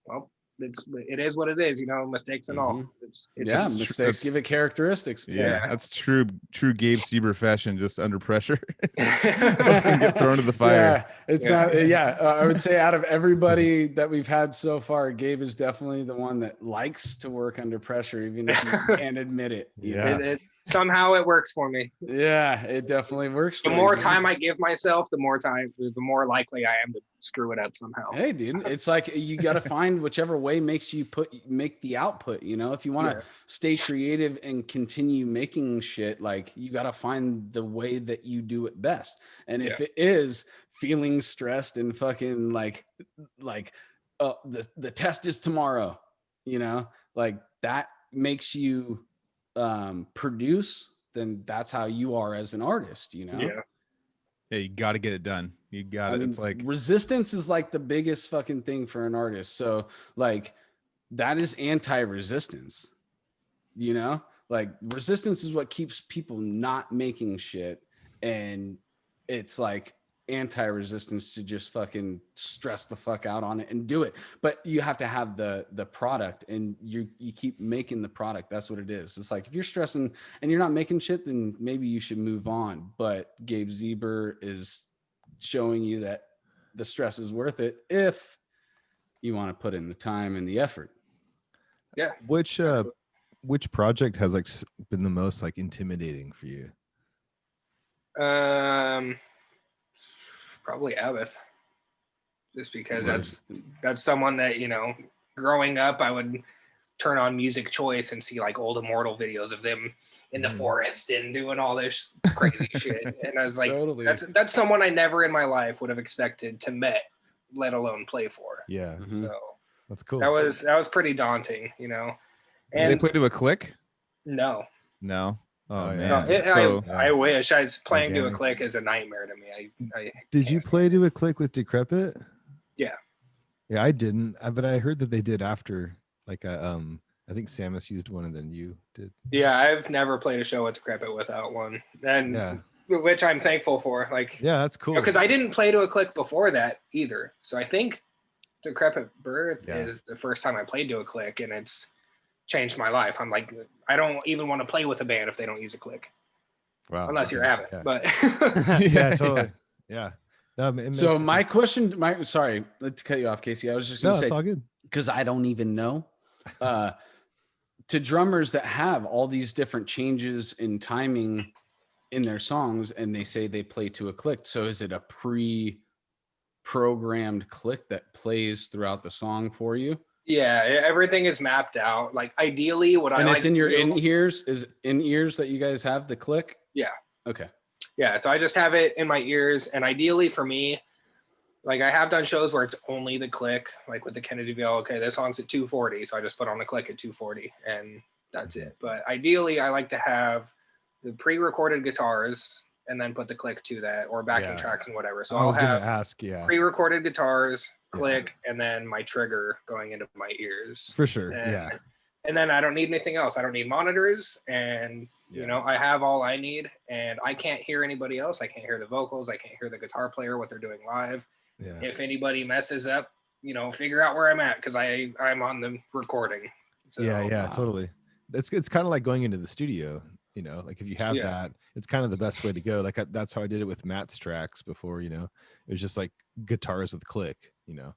well, it is what it is, you know, mistakes and all. It's mistakes give it characteristics. That's true Gabe Seeber fashion, just under pressure. Get thrown to the fire. I would say out of everybody that we've had so far, Gabe is definitely the one that likes to work under pressure, even if you can't admit it. Somehow it works for me. Yeah, it definitely works. The more time I give myself, the more likely I am to screw it up somehow. Hey, dude, it's like you got to find whichever way makes you make the output. You know, if you want to stay creative and continue making shit, like you got to find the way that you do it best. And if it is feeling stressed and fucking like the test is tomorrow, you know, like that makes you produce, then that's how you are as an artist, you know. You got to get it done. You got it. It's like resistance is like the biggest fucking thing for an artist. So like that is anti-resistance, you know, like resistance is what keeps people not making shit, and it's like anti-resistance to just fucking stress the fuck out on it and do it. But you have to have the product, and you keep making the product. That's what it is. It's like if you're stressing and you're not making shit, then maybe you should move on. But Gabe Seeber is showing you that the stress is worth it if you want to put in the time and the effort. Which project has like been the most like intimidating for you? Probably Abbott, just because that's someone that, you know, growing up I would turn on Music Choice and see like old Immortal videos of them in the forest and doing all this crazy shit, and I was like, that's someone I never in my life would have expected to met, let alone play for. So that's cool. That was pretty daunting, you know. And did they play to a click? No. Oh man! No, I wish. I was playing to a click is a nightmare to me. Did you play to a click with Decrepit? Yeah, I didn't, but I heard that they did after. Like, I think Samus used one, and then you did. Yeah, I've never played a show with Decrepit without one, and which I'm thankful for. Like, that's cool. Because I didn't play to a click before that either, so I think Decrepit Birth is the first time I played to a click, and it's changed my life. I'm like, I don't even want to play with a band if they don't use a click. Wow. Unless you're Abbott, but totally. So my question, sorry to cut you off, Casey. I was just gonna say, it's all good, because I don't even know. To drummers that have all these different changes in timing in their songs, and they say they play to a click. So is it a pre-programmed click that plays throughout the song for you? Yeah, everything is mapped out. Like ideally, it's in your in-ears. Is in-ears that you guys have the click? Yeah. Okay. Yeah, so I just have it in my ears, and ideally for me, like I have done shows where it's only the click, like with the Kennedy VL. Okay, this song's at 240, so I just put on the click at 240, and that's it. But ideally, I like to have the pre-recorded guitars and then put the click to that, or backing tracks and whatever. So I'll have pre-recorded guitars, click, and then my trigger going into my ears. For sure. And then I don't need anything else. I don't need monitors, and you know, I have all I need, and I can't hear anybody else. I can't hear the vocals. I can't hear the guitar player, what they're doing live. If anybody messes up, you know, figure out where I'm at, because I'm on the recording. So, totally. It's kind of like going into the studio, you know, like if you have that, it's kind of the best way to go. Like that's how I did it with Matt's tracks before, you know. It was just like guitars with click, you know.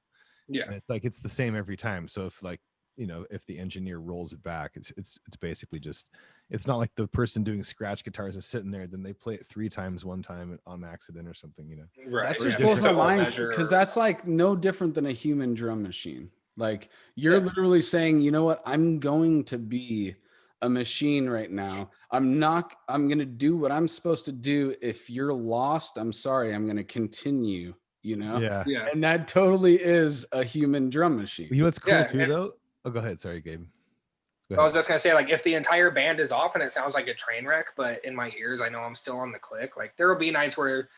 And it's like it's the same every time. So if like if the engineer rolls it back, it's basically just, it's not like the person doing scratch guitars is sitting there, then they play it 3 times one time on accident or something, Right. That Or just different blows my mind measure because or that's like no different than a human drum machine. Like you're Yeah. literally saying, you know what, I'm going to be a machine right now. I'm going to do what I'm supposed to do. If you're lost, I'm sorry, I'm going to continue, Yeah. Yeah. And that totally is a human drum machine. You know what's cool Yeah, too and- though? Oh, go ahead. Sorry, Gabe. Go I was ahead. just gonna say, like, if the entire band is off and it sounds like a train wreck, but in my ears, I know I'm still on the click. Like, there will be nights where,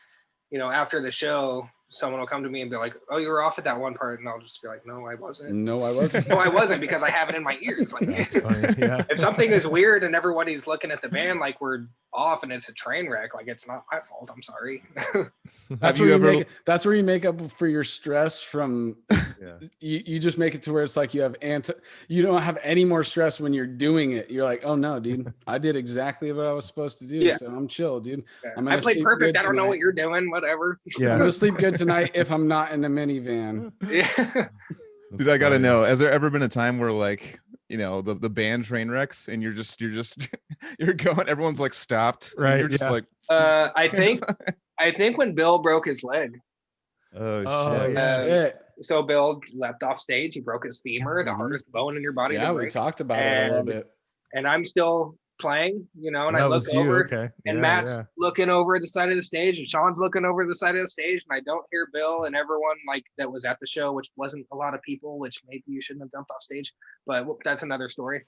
after the show, someone will come to me and be like, "Oh, you were off at that one part," and I'll just be like, "No, I wasn't." No, I wasn't. No, I wasn't, because I have it in my ears. Like, That's funny. Yeah. if something is weird and everybody's looking at the band like we're off and it's a train wreck, like, it's not my fault. I'm sorry. That's Have where you you ever- make that's where you make up for your stress from Yeah. you just make it to where it's like you don't have any more stress when you're doing it. You're like, oh no, dude, I did exactly what I was supposed to do. Yeah. So I'm chill, dude. I'm I gonna played sleep perfect. good I don't know tonight. what you're doing. Whatever. I'm Yeah. gonna sleep good tonight if I'm not in the minivan. Yeah. Dude, I gotta know, has there ever been a time where like, the band train wrecks and you're going, everyone's like stopped. and Right, You're just yeah. like, I think when Bill broke his leg. oh, Oh, shit. yeah. Shit. So Bill leapt off stage. He broke his femur, the Mhm. hardest bone in your body. Yeah, to we break. talked about it a little And- bit. And I'm still playing, and I That look was you. over, Okay. and Yeah, Matt's yeah. looking over the side of the stage, and Sean's looking over the side of the stage, and I don't hear Bill and everyone like that was at the show, which wasn't a lot of people, which maybe you shouldn't have jumped off stage, but that's another story.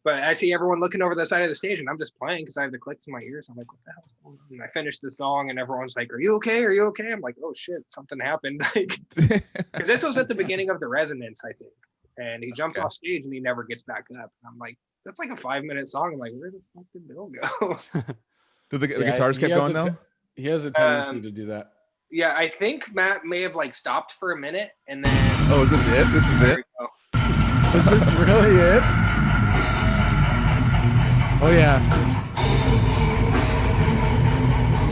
But I see everyone looking over the side of the stage, and I'm just playing because I have the clicks in my ears. I'm like, what the hell's going on? And I finished the song, and everyone's like, "Are you okay? Are you okay?" I'm like, "Oh shit, something happened." Like, because this was at the beginning of the Resonance, I think. And he jumps Okay. off stage and he never gets back up. And I'm like, that's like a 5-minute song. I'm like, where the fuck did Bill go? Did the Yeah, guitars he kept has going a though? He has a tendency Um, to do that. Yeah, I think Matt may have like stopped for a minute and then. Oh, is this it? This is There it? we go. Is this really it? Oh yeah.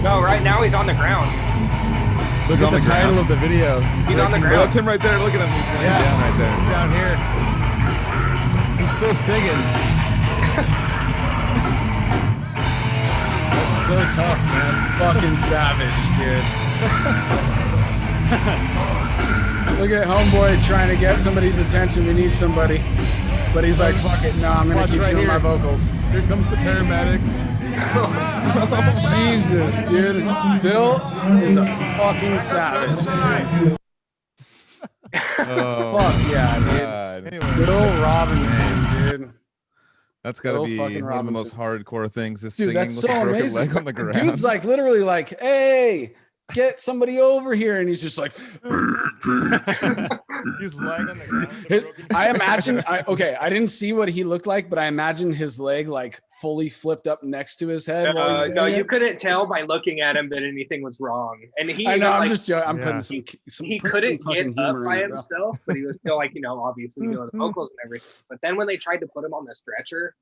No, right now he's on the ground. Look He's at on the the title ground. of the video. He's on the Oh, ground. that's him right there. Look at him. He's laying Yeah. down right there. Down here. He's still singing. That's so tough, man. Fucking savage, dude. Look at homeboy trying to get somebody's attention. We need somebody. But he's like, fuck it. No, I'm going Watch to keep right doing my here. vocals. Here comes the paramedics. Jesus, dude. Bill is a fucking savage. Oh, Fuck yeah, dude. God. Anyway. Bill Robinson, dude. That's got to Bill be fucking one of the most Robinson. hardcore things, is Dude, singing that's with so a broken amazing. leg on the ground. Dude's like literally like, hey, get somebody over here. And he's just like, He's lying on the ground. with a his, broken I foot. imagine, I didn't see what he looked like, but I imagine his leg like fully flipped up next to his head. while he's doing No, it. you couldn't tell by looking at him that anything was wrong. And he I know, even, I'm like, just joking. I'm Yeah. putting some he putting some couldn't get fucking up humor by in it, bro. himself, but he was still like, obviously doing the vocals and everything. But then when they tried to put him on the stretcher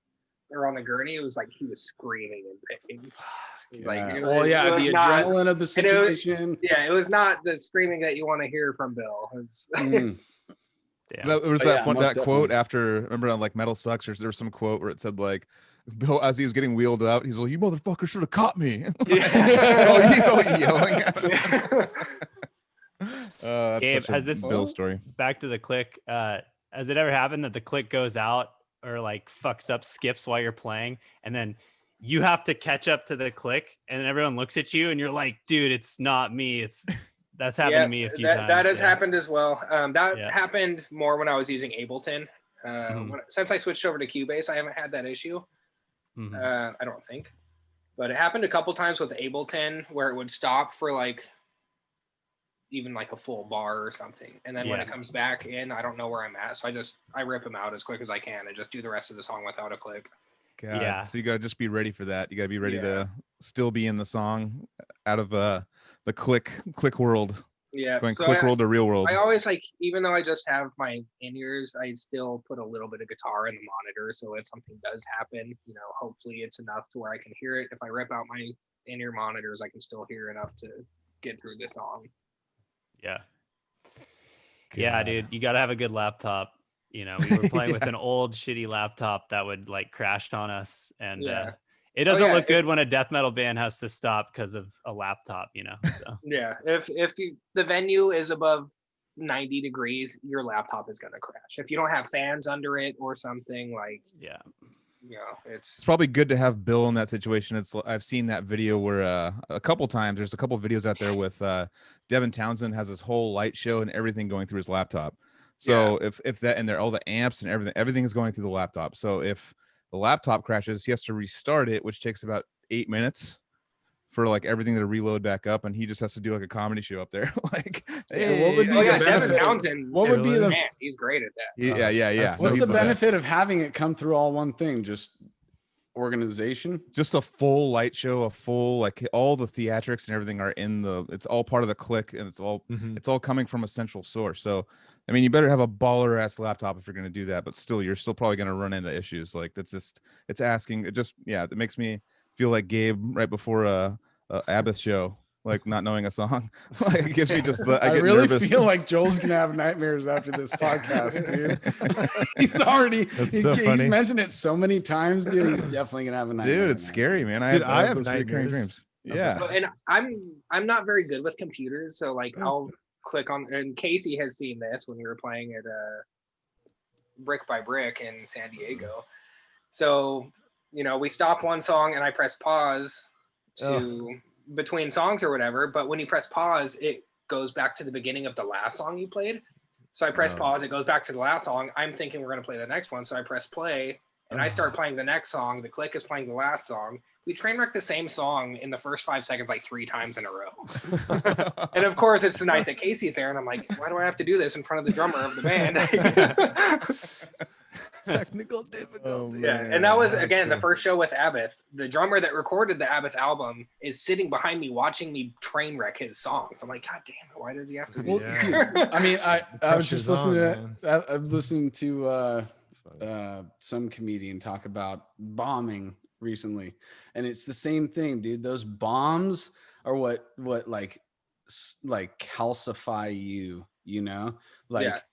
or on the gurney, it was like he was screaming and pain. Like, Yeah. it Well, was- yeah, it was the not- adrenaline of the and it was- situation. Yeah, it was not the screaming that you want to hear from Bill. It was- Mm. Damn. There was Oh, that yeah, fun, most that quote definitely. after, remember on like Metal Sucks, there was some quote where it said like, Bill, as he was getting wheeled out, he's like, "You motherfucker should have caught me." Oh, he's all yelling at him. That's Gabe, such a has this- Bill story. Back to the click. Has it ever happened that the click goes out or like fucks up, skips while you're playing, and then you have to catch up to the click, and then everyone looks at you, and you're like, "Dude, it's not me. That's happened Yeah, to me a few that, times." That has yeah. happened as well. That Yeah. happened more when I was using Ableton. Mhm. Since I switched over to Cubase, I haven't had that issue. Mhm. I don't think, but it happened a couple times with Ableton where it would stop for like even like a full bar or something, and then when Yeah. it comes back in, I don't know where I'm at, so I rip them out as quick as I can and just do the rest of the song without a click. God. Yeah. So you gotta just be ready for that. You gotta be ready Yeah. to still be in the song, out of the click world, Yeah, going so click world to real world. I always like, even though I just have my in-ears, I still put a little bit of guitar in the monitor. So if something does happen, hopefully it's enough to where I can hear it. If I rip out my in-ear monitors, I can still hear enough to get through the song. Yeah. Yeah, God. dude, you got to have a good laptop. You know, we were playing with an old shitty laptop that would like crash on us, and Yeah. it doesn't yeah, look good when a death metal band has to stop because of a laptop. You know, so Yeah, if the venue is above 90 degrees, your laptop is going to crash. If you don't have fans under it or something, like, yeah. you know, It's probably good to have Bill in that situation. I've seen that video where a couple times there's a couple videos out there with Devin Townsend has his whole light show and everything going through his laptop. So if that, and they're all the amps and everything is going through the laptop. So if the laptop crashes, he has to restart it, which takes about 8 minutes for like everything to reload back up, and he just has to do like a comedy show up there. Like, So what would be oh the yeah, Devin benefit? Townsend. What would be the man? He's great at that. yeah. That's What's so the fun. benefit of having it come through all one thing? Just organization? Just a full light show, a full, like, all the theatrics and everything are in the, it's all part of the click, and it's all it's all coming from a central source. So I mean, you better have a baller ass laptop if you're going to do that, but still you're still probably going to run into issues. Like, that's just, it's asking, it just, yeah, it makes me feel like Gabe right before a Abbott show, like not knowing a song. Like, it gives me just the, I get really nervous. feel like Joel's gonna have nightmares after this podcast, dude. He's already That's so he's funny. mentioned it so many times, dude. He's definitely gonna have a nightmare. Dude, it's scary, man. Dude, I have those recurring nightmares. Yeah. But, and I'm not very good with computers, so like I'll click on, and Casey has seen this when we were playing at Brick by Brick in San Diego. So, you know, we stop one song and I press pause to between songs or whatever, but when you press pause, it goes back to the beginning of the last song you played. So I press pause, it goes back to the last song. I'm thinking we're going to play the next one, so I press play and I start playing the next song. The click is playing the last song. We train wrecked the same song in the first 5 seconds like 3 times in a row. And of course, it's the night that Casey's there, and I'm like, why do I have to do this in front of the drummer of the band? Technical difficulty. Yeah, and that was, again, the first show with Abbott. The drummer that recorded the Abbott album is sitting behind me watching me train wreck his songs. I'm like, God damn it, why does he have to do Well, dude, I mean, I was just listening I'm listening to some comedian talk about bombing recently, and it's the same thing, dude. Those bombs are what like calcify you, you know, like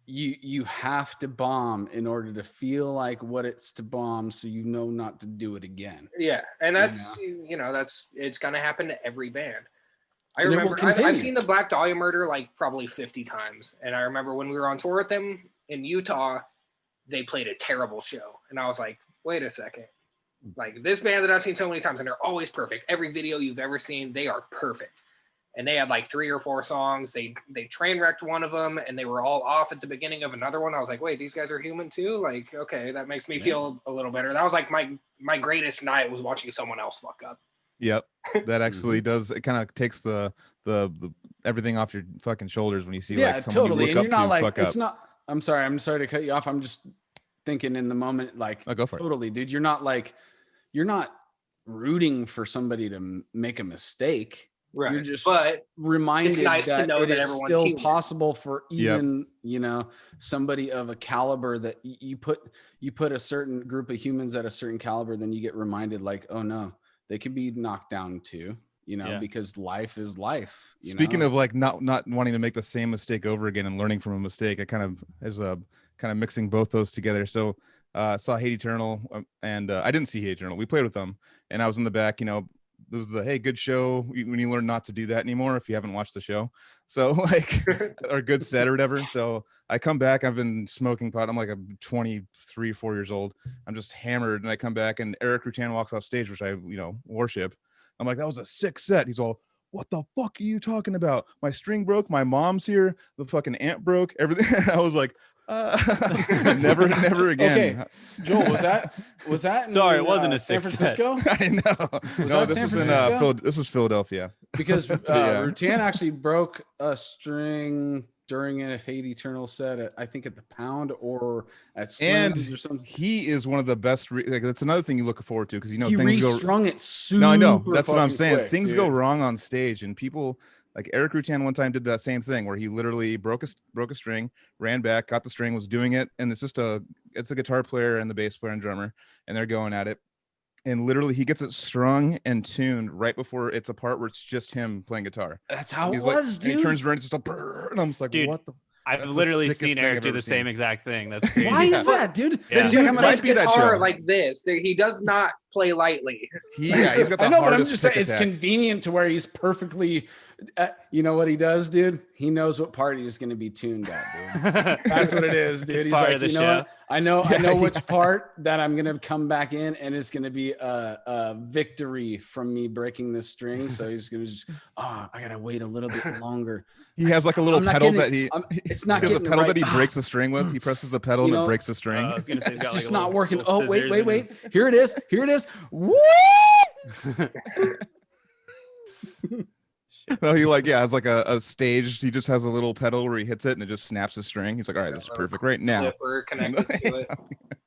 you have to bomb in order to feel like what it's to bomb, so you know not to do it again. Yeah, and that's you know that's it's gonna happen to every band. I remember I've seen the Black Dahlia Murder like probably 50 times, and I remember when we were on tour with them in Utah, they played a terrible show, and I was like, wait a second, like this band that I've seen so many times, and they're always perfect. Every video you've ever seen, they are perfect. And they had like 3 or 4 songs. They train wrecked one of them, and they were all off at the beginning of another one. I was like, wait, these guys are human too? Like, okay, that makes me feel a little better. That was like my greatest night was watching someone else fuck up. Yep. That actually does, it kind of takes the everything off your fucking shoulders when you see like someone you look up to fuck up. It's not, I'm sorry to cut you off. I'm just thinking in the moment, like, go for totally, it. Dude. You're not rooting for somebody to make a mistake. Right. You're just but reminded nice that it is still human. possible for even, you know, somebody of a caliber that you put a certain group of humans at a certain caliber, then you get reminded like, oh no, they could be knocked down too, you know, because life is life. Speaking of like not wanting to make the same mistake over again and learning from a mistake, I kind of mixing both those together. So saw Hate Eternal, and I didn't see Hate Eternal. We played with them, and I was in the back, you know. It was the, hey, good show when you learn not to do that anymore if you haven't watched the show. So like, or good set or whatever. So I come back, I've been smoking pot. I'm like, I'm 23, 4 years old. I'm just hammered. And I come back and Eric Rutan walks off stage, which I, you know, worship. I'm like, that was a sick set. He's all, what the fuck are you talking about? My string broke. My mom's here. The fucking amp broke. Everything. I was like, never again. Okay, Joel, was that? Sorry, in, it wasn't a San sick Francisco. I know. No, this was in this was Philadelphia. Because Rutan actually broke a string during a Hate Eternal set I think at the Pound or at Slim's or something. He is one of the best. Like, that's another thing you look forward to, because you know he things restrung it super. No, I know. That's what I'm saying. Quick, things go wrong on stage, and people like Eric Rutan one time did that same thing where he literally broke a string, ran back, got the string, was doing it, and it's a guitar player and the bass player and drummer, and they're going at it. And literally he gets it strung and tuned right before it's a part where it's just him playing guitar. That's how He's it was, like, dude. And he turns around and just and I'm just like, dude, what the? I've That's the literally sickest seen thing Eric I've do ever the same seen. exact thing. That's crazy. Why is that, dude? Yeah. The dude I'm plays might be that guitar show. like this. He does not play lightly. He's got the I know, but I'm hardest just pick saying it's attack. convenient to where he's perfectly. You know what he does, dude? He knows what part he's going to be tuned at, dude. That's what it is, dude. It's He's part like, of the you know show. what? I know Yeah, which part that I'm going to come back in, and it's going to be a victory from me breaking this string. So he's going to just, I got to wait a little bit longer. He has like a little I'm not pedal getting- that he. It's not He has a getting the pedal right- that he breaks the string with. He presses the pedal You and know- it breaks the string. I was gonna say he's It's got like just a not little- working. little Oh, wait. scissors in his- Here it is. Here it is. Woo! No, he has like a stage. He just has a little pedal where he hits it and it just snaps the string. He's like, all right, this is perfect right now. Clipper connected to it.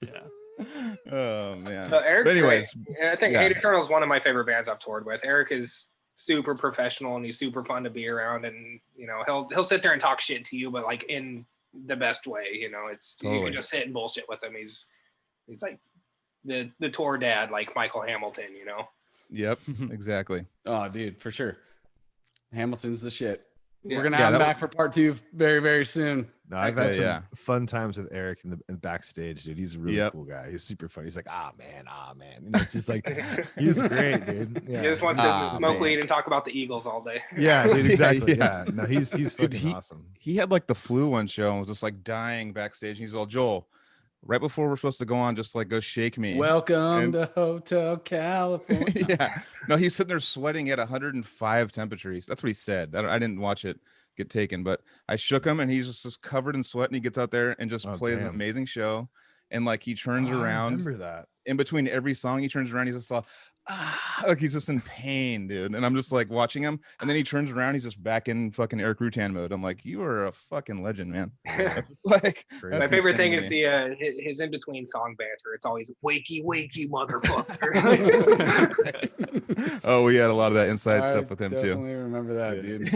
Yeah. Oh man. So Eric's But anyways, great. I think yeah. Hate Eternal is one of my favorite bands I've toured with. Eric is super professional and he's super fun to be around, and he'll sit there and talk shit to you, but like in the best way. It's you Totally. can just sit and bullshit with him. He's like the tour dad, like Michael Hamilton. Yep, exactly. Oh, dude, for sure. Hamilton's the shit. Yeah. We're gonna Yeah, have him that back was- for part 2 very, very soon. No, I've I'd had say, some yeah. fun times with Eric in backstage, dude. He's a really Yep. cool guy. He's super funny. He's like, man. Just like he's great, dude. He Yeah, just wants Ah, to smoke man. weed and talk about the Eagles all day. yeah, dude, exactly. Yeah. Yeah, no, he's fucking he- awesome. He had like the flu one show and was just like dying backstage. And he's all, Joel, right before we're supposed to go on, just like go shake me. Welcome And- to Hotel California. Yeah. No, he's sitting there sweating at 105 temperatures. That's what he said. I didn't watch it get taken, but I shook him and he's just covered in sweat, and he gets out there and just Oh, plays an damn. amazing show. And like he turns Oh, I around remember that. in between every song, he turns around, he's just like he's just in pain, dude. And I'm just like watching him, and then he turns around, he's just back in fucking Eric Rutan mode. I'm like, you are a fucking legend, man. That's just like Crazy. My that's favorite thing insane is to me. his in between song banter. It's always wakey motherfucker. Oh, we had a lot of that inside I stuff with him too. definitely remember that, dude.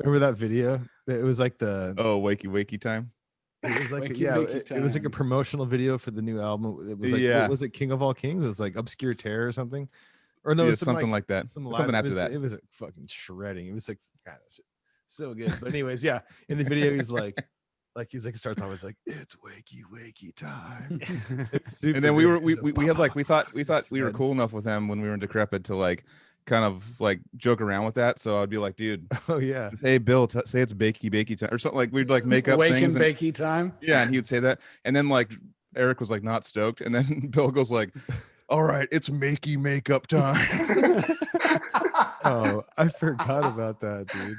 Remember that video? It was like Oh, wakey time. it was like Wakey, yeah, wakey it was like a time. promotional video for the new album. It was like Yeah. what was it, King of All Kings? It was like Obscure Terror or something. Or no, it Yeah, was something like that. some Something live- after it was, that. It was like fucking shredding. It was like kind of so good. But anyways, yeah. In the video, he's like starts off. It's like it's wakey time. It's super And then we good. were we He's like, we had like we thought we were Good. cool enough with him when we were in Decrepit to like kind of like joke around with that. So I'd be like, dude, oh yeah. just, hey Bill, say it's bakey time or something. Like we'd like make up Wake things. and And, bakey time. yeah, and he would say that, and then like Eric was like not stoked, and then Bill goes like, all right, it's makeup time. Oh, I forgot about that, dude.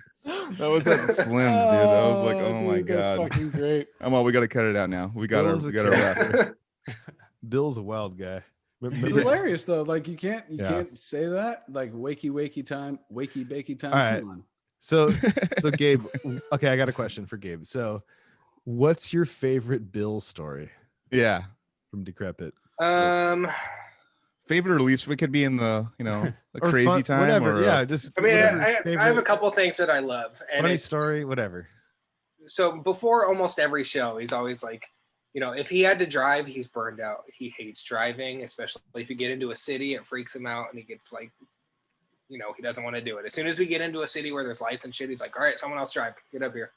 That was at Slim's, dude. I was like, oh my dude, that's god. fucking great. I'm all, we got to cut it out now. We got Bill's a our character. Bill's a wild guy. It's Maybe- hilarious though. Like you Yeah. can't say that. Like wakey time, wakey bakey time. All right. Come on. So Gabe, okay, I got a question for Gabe. So what's your favorite Bill story Yeah. from Decrepit? Favorite or least? We could be in the the Or crazy fun- time. whatever. Or, Yeah, just I mean, whatever I have favorite a couple things that I love, and funny it's, story, whatever. so before almost every show, he's always like, if he had to drive, he's burned out. He hates driving, especially if you get into a city, it freaks him out, and he gets like, he doesn't want to do it. As soon as we get into a city where there's lights and shit, he's like, all right, someone else drive, get up here.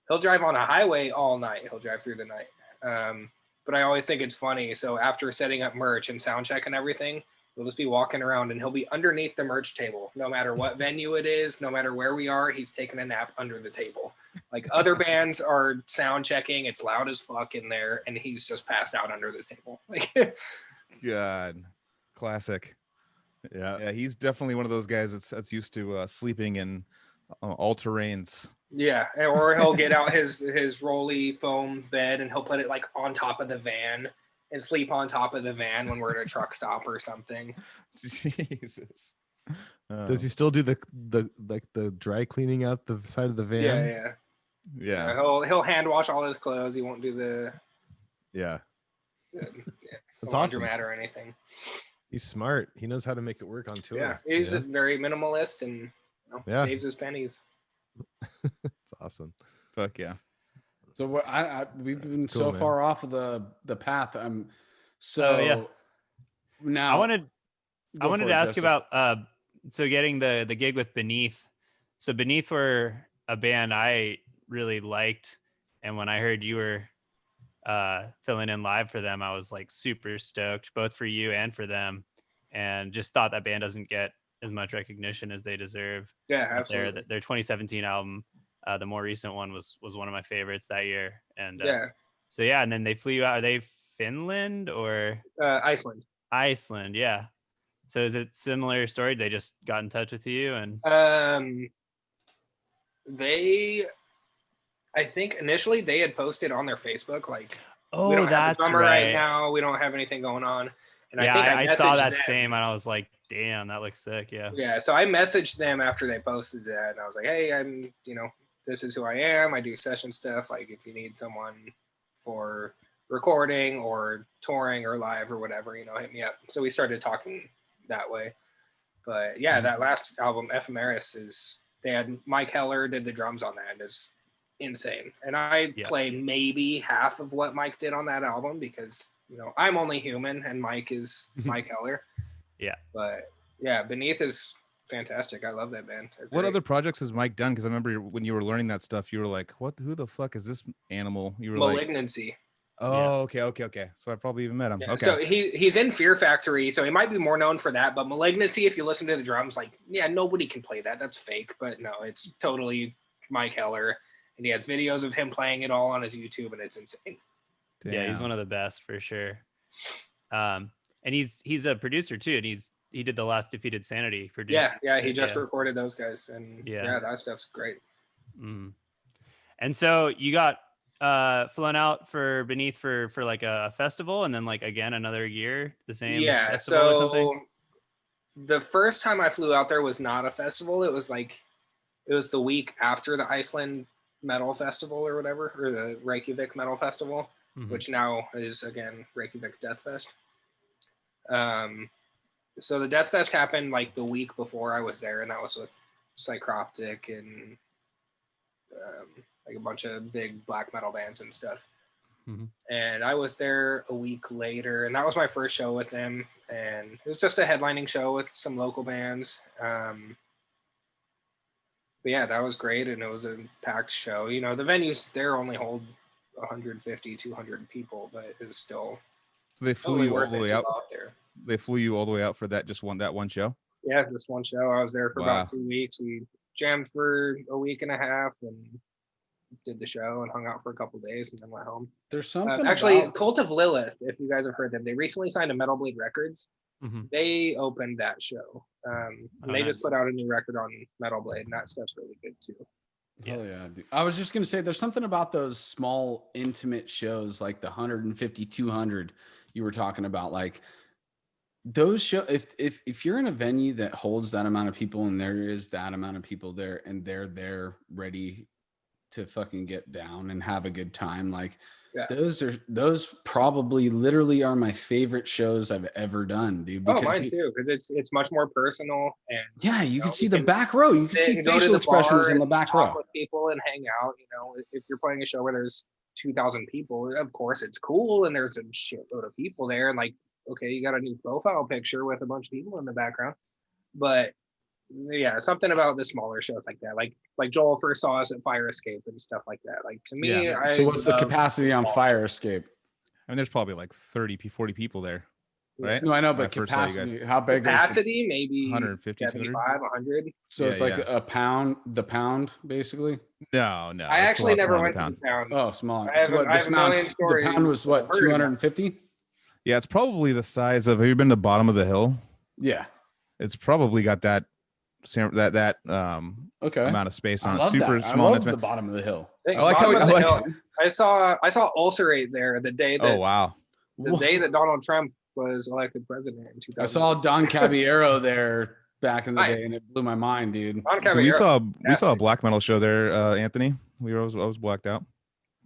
He'll drive on a highway all night. He'll drive through the night. But I always think it's funny. So after setting up merch and sound check and everything, he'll just be walking around and he'll be underneath the merch table. No matter what venue it is, no matter where we are, he's taking a nap under the table. Like other bands are sound checking, it's loud as fuck in there, and he's just passed out under the table. Like, God, classic. Yeah. Yeah, he's definitely one of those guys that's used to sleeping in all terrains. yeah, or he'll get out his rolly foam bed and he'll put it like on top of the van and sleep on top of the van when we're at a truck stop or something. Jesus. Does he still do the dry cleaning out the side of the van? Yeah. Yeah. He'll hand wash all his clothes. He won't do the Yeah. the That's laundromat awesome. or anything. He's smart. He knows how to make it work on tour. Yeah, he's yeah. very minimalist and Yeah. saves his pennies. It's awesome. Fuck yeah. So what we've been Cool, so man. far off of the path. So yeah. now I wanted Go for to it, ask Jesse. about so getting the gig with Beneath. So Beneath were a band I really liked, And when I heard you were filling in live for them, I was like super stoked, both for you and for them, and just thought that band doesn't get as much recognition as they deserve. Yeah, absolutely. Their 2017 album, the more recent one, was one of my favorites that year. And yeah. So yeah, and then they flew you out. Are they Finland or Iceland? Iceland, yeah. So is it similar story? They just got in touch with you and I think initially they had posted on their Facebook like, oh, we don't have that's a drummer right now. We don't have anything going on. And yeah, I think I saw that them. same, and I was like, damn, that looks sick. Yeah. Yeah. So I messaged them after they posted that, and I was like, hey, I'm, this is who I am. I do session stuff. Like, if you need someone for recording or touring or live or whatever, hit me up. So we started talking that way. But yeah, that last album, Ephemeris, they had Mike Heller did the drums on that. It's insane. And I play maybe half of what Mike did on that album because, I'm only human and Mike is Mike Heller. Yeah. But yeah, Beneath is fantastic. I love that band. What other projects has Mike done? Because I remember when you were learning that stuff, you were like, who the fuck is this animal? You were Malignancy. Like, oh, yeah. Okay. So I probably even met him. Yeah, okay. So he's in Fear Factory, so he might be more known for that. But Malignancy, if you listen to the drums, nobody can play that. That's fake. But no, it's totally Mike Heller. And he has videos of him playing it all on his YouTube, and it's insane. Damn. Yeah, he's one of the best for sure. And he's a producer too, and he did the last Defeated Sanity produced. Yeah, he just recorded those guys, and yeah, that stuff's great. And so you got flown out for Beneath for like a festival, and then like again another year the same festival or something? The first time I flew out there was not a festival. It was the week after the Iceland Metal Festival or whatever, or the Reykjavik Metal Festival, which now is again Reykjavik Death Fest. So the Death Fest happened like the week before I was there, and that was with Decrypted and like a bunch of big black metal bands and stuff. And I was there a week later, and that was my first show with them, and it was just a headlining show with some local bands. But yeah, that was great, and it was a packed show. The venues there only hold 150, 200 people, but it was still. So they flew you all the way out there. They flew you all the way out for that one show? Yeah, just one show. I was there for about 2 weeks. We jammed for a week and a half and did the show and hung out for a couple of days and then went home. There's something actually Cult of Lilith, if you guys have heard them, they recently signed to Metal Blade Records. They opened that show. And they just put out a new record on Metal Blade, and that stuff's really good too. Oh yeah, dude. I was just gonna say there's something about those small intimate shows like the 150, 200 you were talking about. Like those show, if you're in a venue that holds that amount of people and there is that amount of people there and they're there ready to fucking get down and have a good time, like those probably literally are my favorite shows I've ever done, dude. Oh, mine too, because it's much more personal, and you can see the back row. You can see facial expressions in the back row. With people and hang out. If you're playing a show where there's 2,000 people, of course it's cool, and there's a shitload of people there, and like, okay, you got a new profile picture with a bunch of people in the background, but yeah, something about the smaller shows like that, like Joel first saw us at Fire Escape and stuff like that. Like to me, so what's the capacity on Fire Escape? I mean, there's probably like 30, 40 people there, right? No, I know, but capacity, how big? Capacity, maybe 150, 75, 100. So it's like the pound, basically. No. I actually never went to the pound. Oh, small. I have a million stories. The pound was what, 250? Yeah, it's probably the size of. Have you been to Bottom of the Hill? Yeah, it's probably got that amount of space on it. Super small. I love the Bottom of the Hill. I like how I saw Ulcerate there the day that day that Donald Trump was elected president in 2000. I saw Don Caballero there back in the day, and it blew my mind, dude. We saw a black metal show there, Anthony. I was blacked out.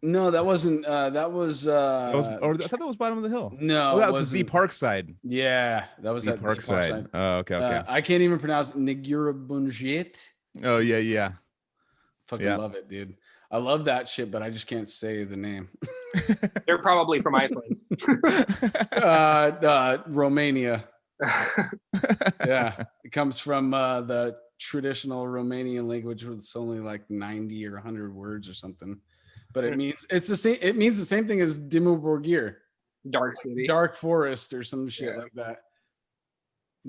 No, that wasn't. That was. I thought that was Bottom of the Hill. No, that was the Parkside. Yeah, that was the Parkside. Oh, okay. I can't even pronounce it. Nigurabunjit. Oh yeah. Fucking love it, dude. I love that shit, but I just can't say the name. They're probably from Iceland. Romania. Yeah, it comes from the traditional Romanian language with only like 90 or 100 words or something. but it means it's the same. It means the same thing as Dimmu Borgir, Dark City, Dark Forest, or some shit like that.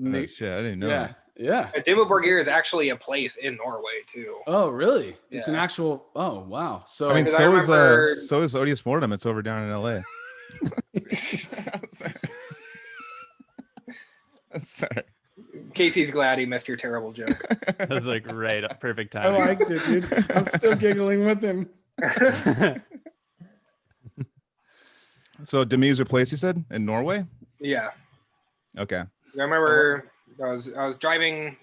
Oh, shit, I didn't know yeah, that. yeah. Dimmu Borgir is actually a place in Norway too. Oh, really? It's an Yeah. actual. Oh, wow. So I mean, 'Cause so remember- is Odious Mortem. It's over down in LA. Sorry. Casey's glad he missed your terrible joke. That was like perfect I timing. liked it, dude. I'm still giggling with him. So Demi's replaced, you said, in Norway? Yeah. Okay. I remember I was driving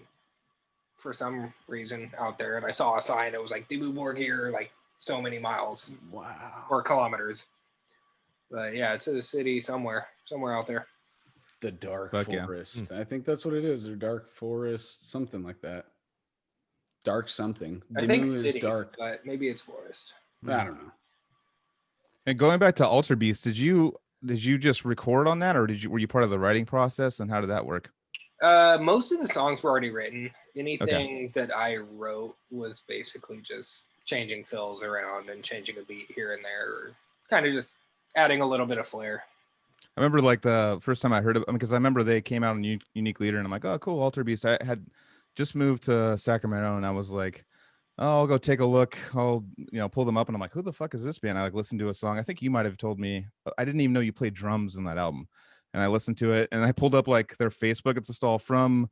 for some reason out there and I saw a sign. It was like Dimmu Borgir, like so many miles Wow. or kilometers. But yeah, it's a city somewhere out there. The Dark Fuck yeah. Forest. I think that's what it is. Or Dark Forest, something like that. Dark something. I think Dimmu is city, dark. but maybe it's forest. I don't know. And going back to Alter Beast, did you just record on that, or were you part of the writing process, and how did that work? Most of the songs were already written. Anything that I wrote was basically just changing fills around and changing a beat here and there, or kind of just adding a little bit of flair. I remember like the first time I heard of them, because I remember they came out on Unique Leader, and I'm like, oh, cool, Alter Beast. I had just moved to Sacramento, and I was like, oh, I'll go take a look. I'll pull them up, and I'm like, who the fuck is this band? I like listened to a song. I think you might have told me. I didn't even know you played drums in that album. And I listened to it, and I pulled up like their Facebook. It's just all from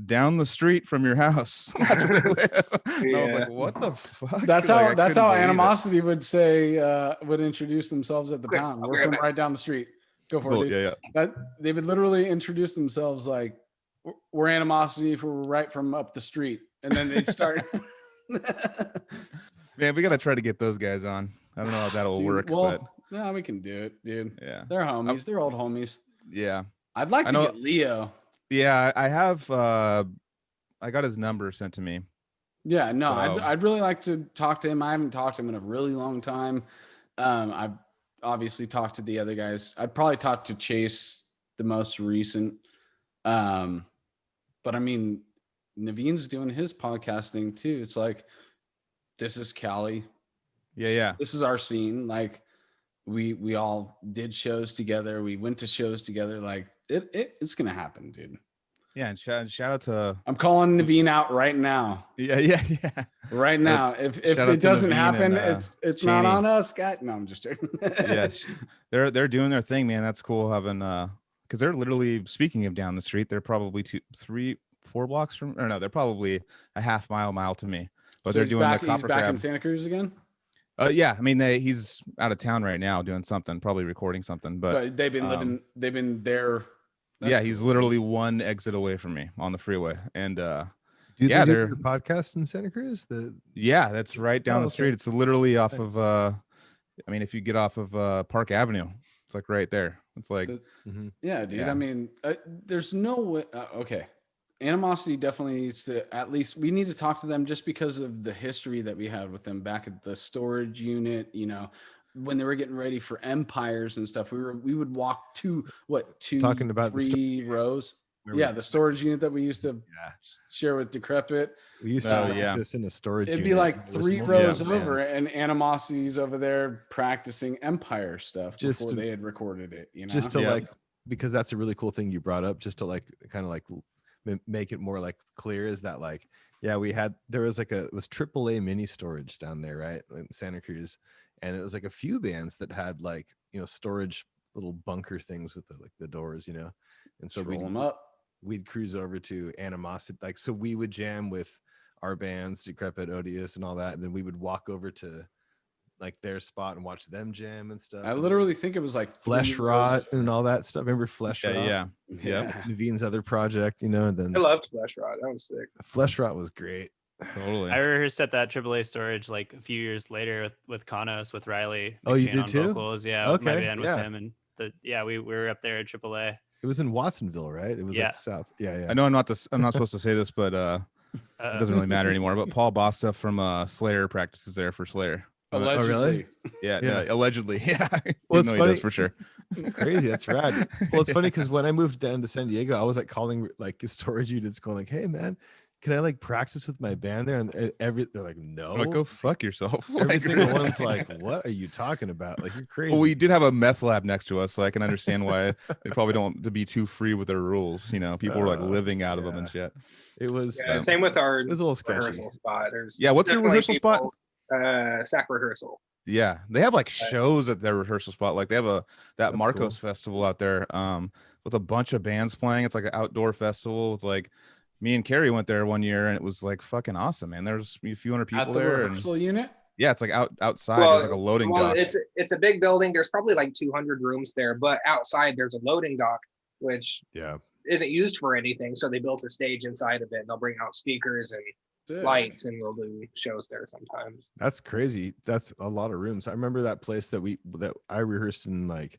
down the street from your house. That's where they live. And I was like, what the fuck? That's Like, how I that's couldn't how believe it. Animosity would say would introduce themselves at the Quick, pound. I'll be We're right from back. right down the street. Go for Cool, it, dude. yeah. That they would literally introduce themselves like we're Animosity if we're right from up the street, and then they'd start. Man, we gotta try to get those guys on. I don't know if that'll Dude, work, well, but yeah, we can do it, dude. yeah, They're homies. They're old homies. yeah. I'd like I to know- get Leo. Yeah, I have. I got his number sent to me. Yeah, no, So- I'd really like to talk to him. I haven't talked to him in a really long time. I've obviously talked to the other guys. I'd probably talked to Chase the most recent. But I mean, Naveen's doing his podcasting too. It's like, this is Cali. Yeah. This is our scene. Like we all did shows together. We went to shows together. Like it's gonna happen, dude. Yeah, and shout out to I'm calling Naveen out right now. yeah. Right now. If shout out it to doesn't Naveen happen, and, it's not Cheney. on us, guy. No, I'm just joking. Yes, they're doing their thing, man. That's cool having because they're literally, speaking of down the street, they're probably 2, 3, 4 blocks from, or no, they're probably a half mile to me. But So they're he's doing back, the he's Copper back in Crab. Santa Cruz again. Yeah, I mean he's out of town right now doing something, probably recording something. But They've been there. yeah, he's literally one exit away from me on the freeway, and Do yeah, they do they're- your podcast in Santa Cruz? yeah, that's right down Oh, the okay. street. It's literally off Thanks. of I mean, if you get off of Park Avenue, it's like right there. It's like Yeah, dude. Yeah. I mean, there's no way. Okay. Animosity definitely needs to, at least we need to talk to them just because of the history that we had with them back at the storage unit, when they were getting ready for empires and stuff. We would walk two, Talking about the 3 rows. Remember- Yeah, the storage unit that we used to Yeah. share with Decrepit. We used to Oh, practice yeah. this in a storage It'd be unit. like There was 3 multiple rows over, bands. and Animosity's over there practicing Empire stuff Just before to- they had recorded it. Just to Yeah. like, because that's a really cool thing you brought up, just to like kind of like make it more like clear, is that like, yeah, there was like it was AAA mini storage down there, right, in Santa Cruz, and it was like a few bands that had like storage little bunker things with the doors, and so roll them up. we'd cruise over to Animosity, like, so we would jam with our bands, Decrepit, Odious, and all that, and then we would walk over to like their spot and watch them jam and stuff. I and it literally was think it was like 3 Flesh rows Rot over. and all that stuff. Remember Flesh Rot? yeah. Yeah. Naveen's other project, and then I loved Flesh Rod. That was sick. Flesh Rot was great. Totally. I rehearsed at that AAA storage like a few years later with Kanos, with Riley. Oh, you McCain did on too? Vocals. Yeah, my Okay, band yeah. with him, and we were up there at AAA. It was in Watsonville, right? It was Yeah. like south. Yeah. I know I'm not supposed to say this, but it doesn't really matter anymore. But Paul Bosta from Slayer practices there for Slayer. Allegedly. really? Yeah, Yeah. no, allegedly. Yeah. Well, Even it's though he funny- does for sure. Crazy. That's rad. Well, it's funny because when I moved down to San Diego, I was like calling like storage units, going like, "Hey, man, can I like practice with my band there? And they're like, no. I'm like, go fuck yourself. Every Like, single one's like, what are you talking about? Like, you're crazy. well, we did have a meth lab next to us, so I can understand why they probably don't want to be too free with their rules. You know, people were like living out of them and shit. It was same with our it was a little sketchy. rehearsal spot. There's What's your definitely rehearsal spot? Sac rehearsal. Yeah, they have like shows at their rehearsal spot. Like they have that That's Marcos cool. festival out there, with a bunch of bands playing. It's like an outdoor festival with like, me and Carrie went there one year and it was like fucking awesome, man. There's a few hundred people at the there. rehearsal unit. Yeah, it's like outside. There's like a loading dock. It's a big building. There's probably like 200 rooms there, but outside there's a loading dock, which isn't used for anything. So they built a stage inside of it. And they'll bring out speakers and lights, and we'll do shows there sometimes. That's crazy. That's a lot of rooms. I remember that place that I rehearsed in, like,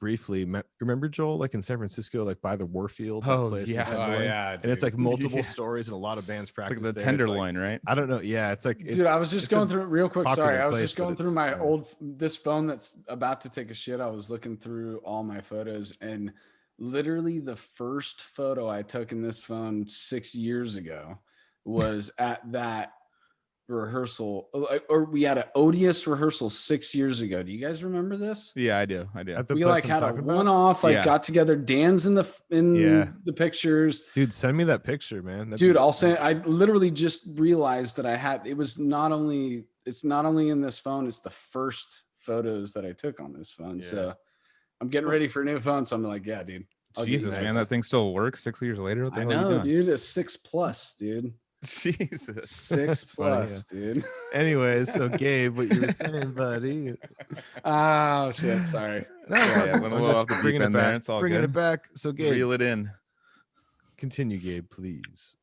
briefly. Remember, Joel, like in San Francisco, like by the Warfield? Place and it's like multiple stories and a lot of bands practice. It's like the there. Tenderloin, right? I don't know. Yeah, it's like, dude, I was just going through real quick. Sorry, I was just going through my this phone that's about to take a shit. I was looking through all my photos, and literally the first photo I took in this phone 6 years ago was at that rehearsal, or we had an Odious rehearsal 6 years ago. Do you guys remember this? Yeah, I do. We like had a one-off, got together. Dan's in the pictures. Dude, send me that picture, man. Dude, I'll say, I literally just realized that it's not only in this phone, it's the first photos that I took on this phone. So I'm getting ready for a new phone. So I'm like, yeah, dude. Jesus, man, that thing still works 6 years later. What the hell are you doing? Dude, a 6+, dude. Jesus, 6+, dude. Anyways, so Gabe, what you were saying, buddy? Oh shit, sorry. Bringing it back. It's all bringing it back. So Gabe, reel it in. Continue, Gabe, please.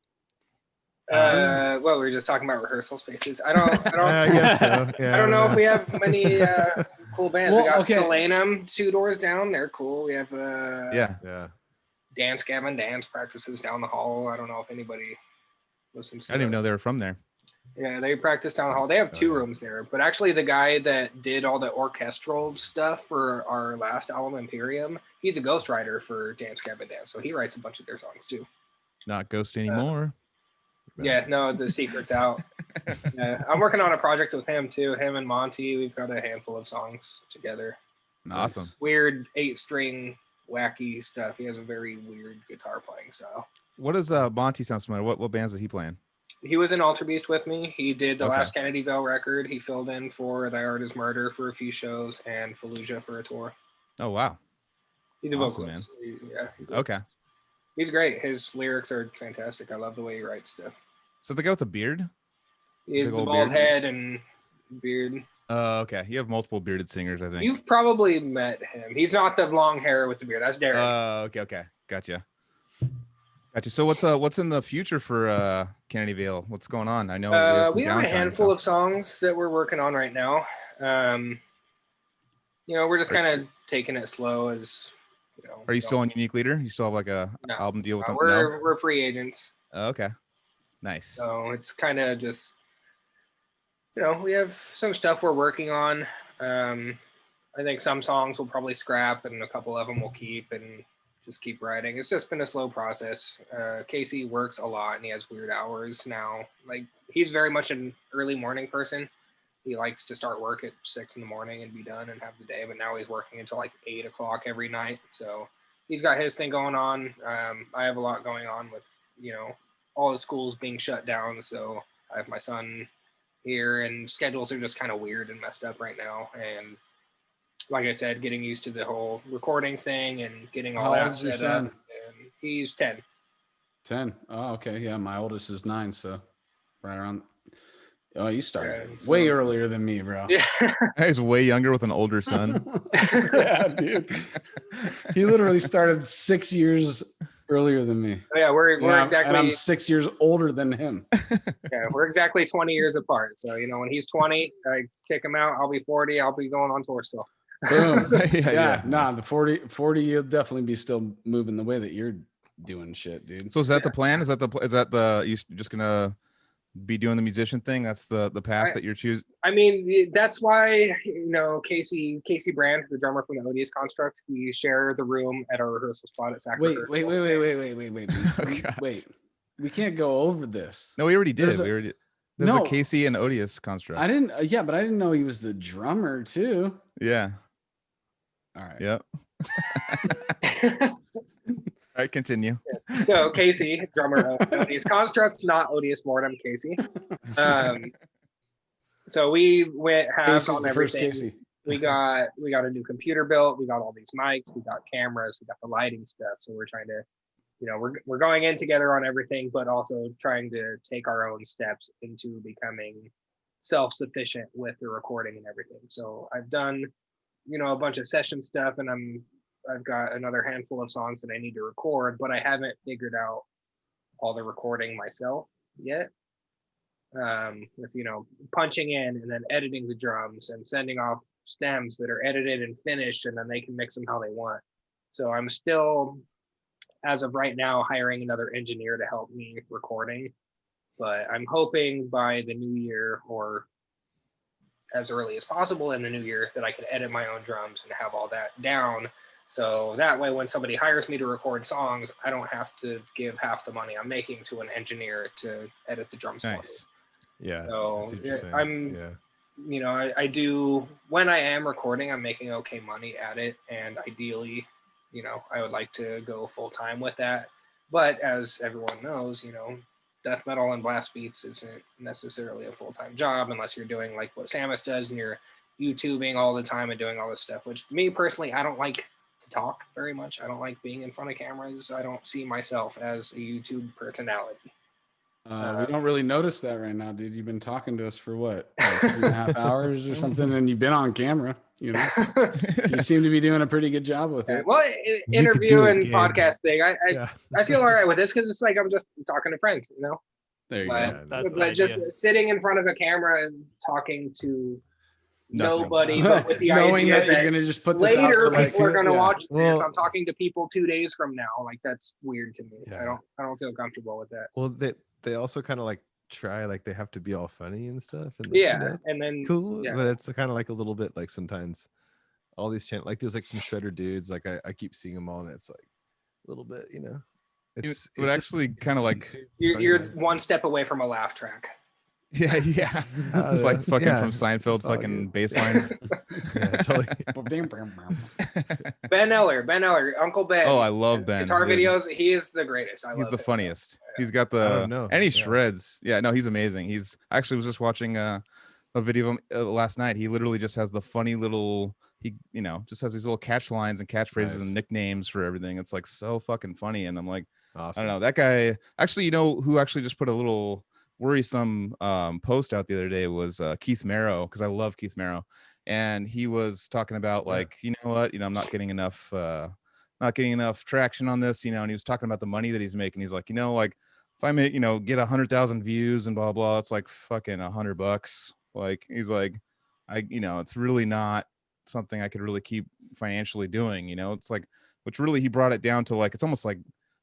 Well, we were just talking about rehearsal spaces. I guess so. I don't know if we have many cool bands. We got Solanum 2 doors down. They're cool. We have Dance Gavin Dance practices down the hall. I don't know if anybody listens to I didn't even know they were from there. Yeah, they practice down the hall. They have 2 rooms there. But actually the guy that did all the orchestral stuff for our last album, Imperium, he's a ghostwriter for Dance Gavin Dance. So he writes a bunch of their songs too. Not Ghost anymore. Yeah, no, the secret's out. I'm working on a project with him too. Him and Monty, we've got a handful of songs together. Awesome. It's weird 8-string wacky stuff. He has a very weird guitar playing style. What does Monty sounds familiar? What bands is he playing? He was in Alter Beast with me. He did the last Kennedyville record. He filled in for Thy Art Is Murder for a few shows and Fallujah for a tour. Oh wow. He's a vocalist. Okay. He's great. His lyrics are fantastic. I love the way he writes stuff. So the guy with the beard? He has the bald head and beard. Okay. You have multiple bearded singers, I think. You've probably met him. He's not the long hair with the beard. That's Derek. Okay. Gotcha. So what's in the future for Kennedyville? What's going on? I know we have a handful of songs that we're working on right now. We're just kind of taking it slow as Are you still on Unique Leader? You still have like a album deal with them? We're free agents. Okay. Nice. So it's kind of just we have some stuff we're working on. I think some songs we'll probably scrap and a couple of them we'll keep and just keep writing. It's just been a slow process. Casey works a lot and he has weird hours now. Like he's very much an early morning person. He likes to start work at 6 a.m. and be done and have the day, but now he's working until like 8 o'clock every night. So he's got his thing going on. I have a lot going on with, all the schools being shut down. So I have my son here and schedules are just kind of weird and messed up right now. And like I said, getting used to the whole recording thing and getting all that set up. And he's 10. 10. Oh, okay. Yeah, my oldest is 9, so right around. Oh, you started way earlier than me, bro. Yeah, he's way younger with an older son. Yeah, dude. He literally started 6 years earlier than me. Yeah, we're exactly. And I'm 6 years older than him. Yeah, we're exactly 20 years apart. So when he's 20, I kick him out. I'll be 40. I'll be going on tour still. Boom. The 40 you'll definitely be still moving the way that you're doing shit, dude. So is that the plan? Is that you just gonna be doing the musician thing? That's the path that you're choosing? I mean, that's why Casey Brand, the drummer from the Odious Construct, we share the room at our rehearsal spot at Sacramento. Wait. We can't go over this. No, we already did. There's There's No. a Casey and Odious construct. I didn't. Yeah, but I didn't know he was the drummer too. Yeah. All right. Yep. All right, continue. Yes. So Casey, drummer of Odious Constructs, not Odious Mortem, Casey. So we went halves Casey's on the first everything. Casey. We got a new computer built. We got all these mics. We got cameras. We got the lighting stuff. So we're trying to, we're going in together on everything, but also trying to take our own steps into becoming self-sufficient with the recording and everything. So I've done, a bunch of session stuff, and I've got another handful of songs that I need to record, but I haven't figured out all the recording myself yet. With punching in and then editing the drums and sending off stems that are edited and finished, and then they can mix them how they want. So I'm still, as of right now, hiring another engineer to help me recording, but I'm hoping by the new year, or as early as possible in the new year, that I can edit my own drums and have all that down. So that way, when somebody hires me to record songs, I don't have to give half the money I'm making to an engineer to edit the drums for me. Yeah. So I'm I do, when I am recording, I'm making okay money at it, and ideally, I would like to go full time with that. But as everyone knows, death metal and blast beats isn't necessarily a full-time job unless you're doing like what Samus does and you're YouTubing all the time and doing all this stuff, which me personally, I don't like to talk very much. I don't like being in front of cameras. I don't see myself as a YouTube personality. We don't really notice that right now, dude. You've been talking to us for what, like 3.5 hours or something, and you've been on camera. You seem to be doing a pretty good job with it. Well, interview and podcast thing, I feel all right with this because it's like I'm just talking to friends, There you go. That's but just sitting in front of a camera and talking to Nothing. Nobody, but with the knowing idea that you're gonna just put this later out to people are gonna watch this. Well, I'm talking to people 2 days from now. Like that's weird to me. Yeah. I don't feel comfortable with that. Well, they also kind of like try, like they have to be all funny and stuff, and and then cool, but it's kind of like a little bit like sometimes all these channels, like there's like some shredder dudes, like I keep seeing them all, and it's like a little bit, it's actually kind of like you're one step away from a laugh track. Yeah. It's like fucking from Seinfeld, fucking baseline. Yeah, totally. Ben Eller, Uncle Ben. Oh, I love Ben. Guitar videos, he is the greatest. He's the funniest. He's got know. and he shreds. Yeah, no, he's amazing. He's actually was just watching a video of him last night. He literally just has the funny little, he just has these little catch lines and catchphrases and nicknames for everything. It's like so fucking funny. And I'm like, awesome. I don't know, that guy actually, who actually just put a little worrisome post out the other day was Keith Merrow, because I love Keith Merrow, and he was talking about like, I'm not getting enough traction on this, and he was talking about the money that he's making. He's like, like if I make, get 100,000 views and blah blah, it's like fucking $100. Like he's like, it's really not something I could really keep financially doing. It's like, which really he brought it down to like, it's almost like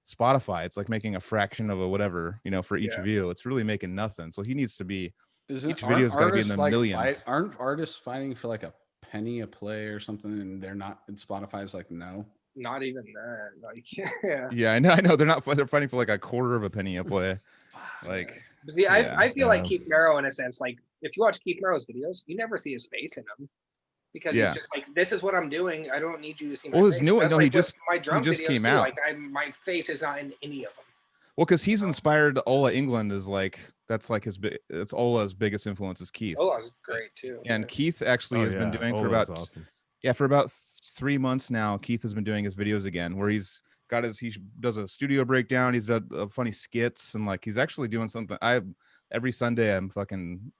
Spotify. It's like making a fraction of a whatever, for each view. It's really making nothing. So he needs to be, each video's got to be in the millions. Aren't artists fighting for like a penny a play or something, and they're not, and Spotify's like, no, not even that. Like, yeah, I know they're fighting for like a quarter of a penny a play. Like, see, I feel like Keith Merrow, in a sense, like if you watch Keith Merrow's videos, you never see his face in them. Because he's just like, this is what I'm doing. I don't need you to see my face. His new one, like he just came out. Like my face is not in any of them. Well, because he's inspired. Ola England is like, that's like it's Ola's biggest influence is Keith. Ola's great too. And Keith actually has been doing for about 3 months now. Keith has been doing his videos again, where he does a studio breakdown. He's done funny skits, and like he's actually doing something. Every Sunday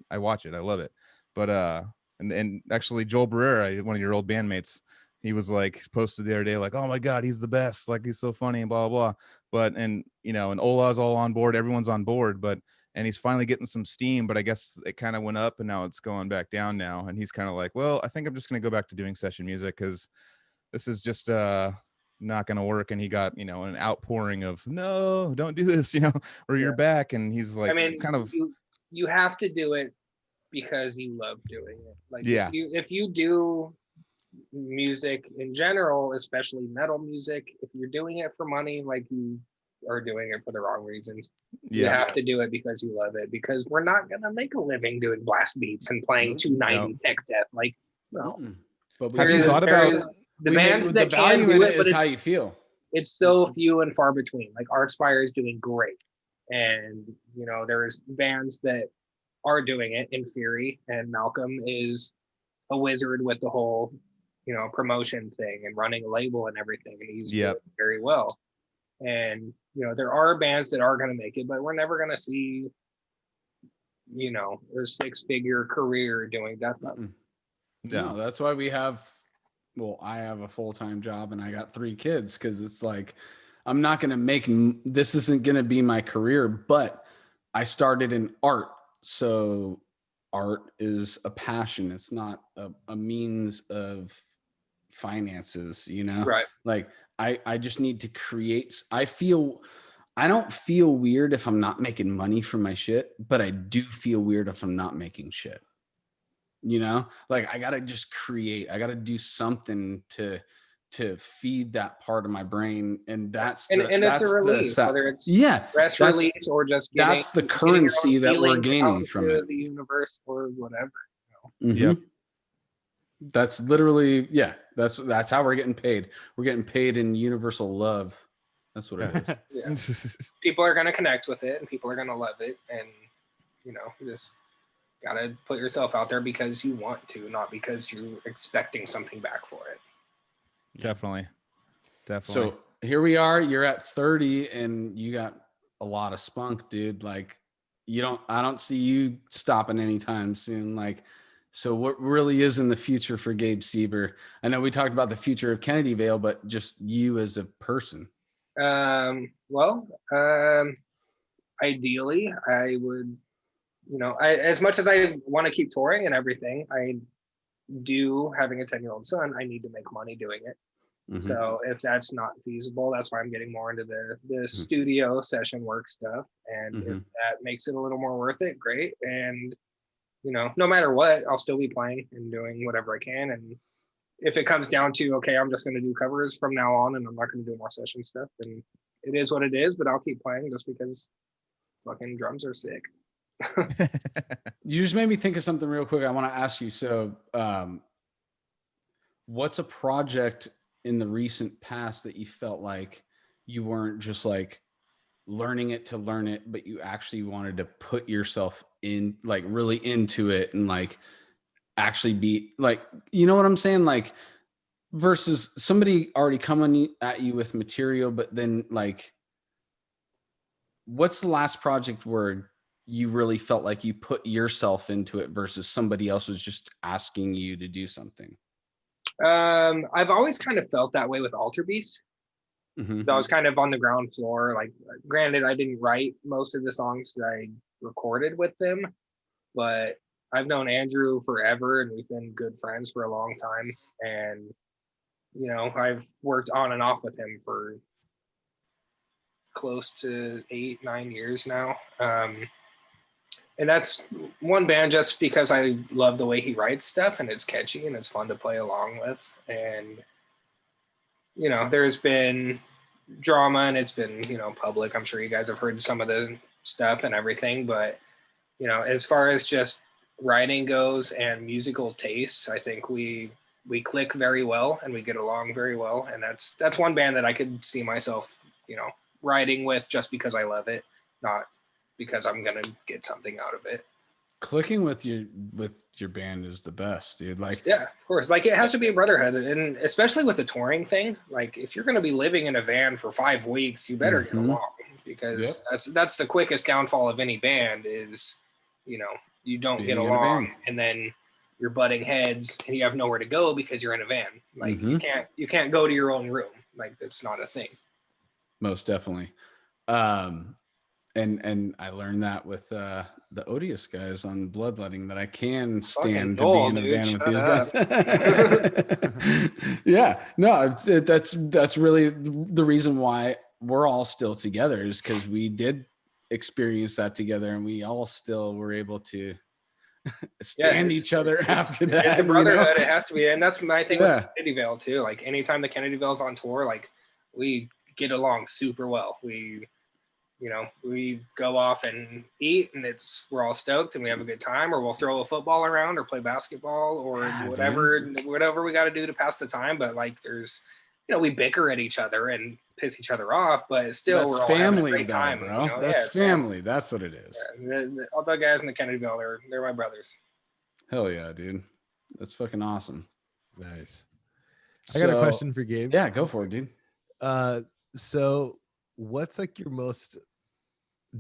I watch it. I love it. But and actually Joel Barrera, one of your old bandmates, he was like posted the other day like, oh my God, he's the best. Like he's so funny and blah, blah, blah. But, and Ola's all on board. Everyone's on board, and he's finally getting some steam, but I guess it kind of went up and now it's going back down now. And he's kind of like, well, I think I'm just going to go back to doing session music, because this is just not going to work. And he got, an outpouring of, no, don't do this, or you're back. And he's like, you have to do it because you love doing it. Like if you do music in general, especially metal music, if you're doing it for money, like you are doing it for the wrong reasons. Yeah. You have to do it because you love it, because we're not going to make a living doing blast beats and playing 290 tech death. Like, no. But Have you thought about the bands that can do it, but is how you feel. It's so few and far between. Like Archspire is doing great. And, you know, there's bands that are doing it in Fury, and Malcolm is a wizard with the whole, you know, promotion thing and running a label and everything. And he's doing it very well. And, you know, there are bands that are going to make it, but we're never going to see, you know, a 6-figure career doing death metal. No, that's why I have a full-time job and I got 3 kids, because it's like, I'm not going to this isn't going to be my career, but I started in art. So art is a passion. It's not a means of finances, you know? Right. Like I just need to create. I don't feel weird if I'm not making money from my shit, but I do feel weird if I'm not making shit. You know, like I gotta just create. I gotta do something to feed that part of my brain, and that's it's a relief, whether it's stress release or just that's the currency that we're gaining from it. The universe or whatever. You know? That's literally that's how we're getting paid. We're getting paid in universal love. That's what it is. People are gonna connect with it, and people are gonna love it, and you know, just gotta put yourself out there because you want to, not because you're expecting something back for it. Definitely. So here we are. You're at 30, and you got a lot of spunk, dude. Like I don't see you stopping anytime soon. Like, so what really is in the future for Gabe Seeber? I know we talked about the future of Kennedy Vale, but just you as a person. Ideally, I would, you know, as much as I want to keep touring and everything, I do, having a 10-year-old son, I need to make money doing it. So if that's not feasible, that's why I'm getting more into the studio session work stuff. And if that makes it a little more worth it, great. And, you know, no matter what, I'll still be playing and doing whatever I can. And if it comes down to, okay, I'm just going to do covers from now on and I'm not going to do more session stuff, then it is what it is, but I'll keep playing just because fucking drums are sick. You just made me think of something real quick. I want to ask you. So, what's a project in the recent past that you felt like you weren't just like learning it to learn it, but you actually wanted to put yourself in, like really into it, and like actually be like, you know what I'm saying? Like, versus somebody already coming at you with material, but then like, what's the last project where you really felt like you put yourself into it versus somebody else was just asking you to do something? I've always kind of felt that way with Alter Beast. So I was kind of on the ground floor. Like, granted, I didn't write most of the songs that I recorded with them, but I've known Andrew forever and we've been good friends for a long time. And, you know, I've worked on and off with him for close to 8-9 years now. And that's one band just because I love the way he writes stuff and it's catchy and it's fun to play along with. And, you know, there's been drama and it's been, you know, public. I'm sure you guys have heard some of the stuff and everything, but, you know, as far as just writing goes and musical tastes, I think we click very well and we get along very well. And that's one band that I could see myself, you know, writing with just because I love it, not because I'm gonna get something out of it. Clicking with your band is the best, dude. Like, yeah, of course. Like, it has to be a brotherhood, and especially with the touring thing. Like, if you're gonna be living in a van for 5 weeks, you better get along, because that's the quickest downfall of any band is, you know, you don't get along, and then you're butting heads, and you have nowhere to go because you're in a van. Like, you can't go to your own room. Like, that's not a thing. Most definitely. And I learned that with the Odious guys on Bloodletting, that I can stand to be in a band with these guys. Yeah, no, that's really the reason why we're all still together, is because we did experience that together, and we all still were able to stand each other after that. It's a brotherhood, you know? It has to be, and that's my thing with Kennedy Vale too. Like, anytime the Kennedy Vale's on tour, like, we get along super well. We go off and eat, and we're all stoked, and we have a good time. Or we'll throw a football around, or play basketball, or whatever we got to do to pass the time. But like, there's, we bicker at each other and piss each other off, but still, That's we're all family, having a great though, time, bro. That's family. That's what it is. Yeah, all the guys in the Kennedyville, they're my brothers. Hell yeah, dude. That's fucking awesome. Nice. I got a question for Gabe. Yeah, go for it, dude. So what's like your most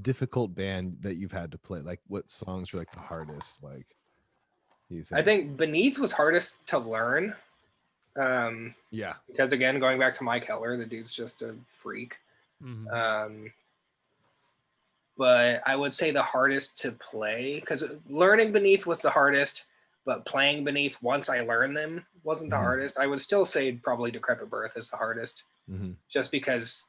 difficult band that you've had to play? Like, what songs were like the hardest? Like, you think? I think Beneath was hardest to learn. Yeah, because again, going back to Mike Heller, the dude's just a freak. Mm-hmm. But I would say the hardest to play, because learning Beneath was the hardest, but playing Beneath once I learned them wasn't the hardest. I would still say probably Decrepit Birth is the hardest, just because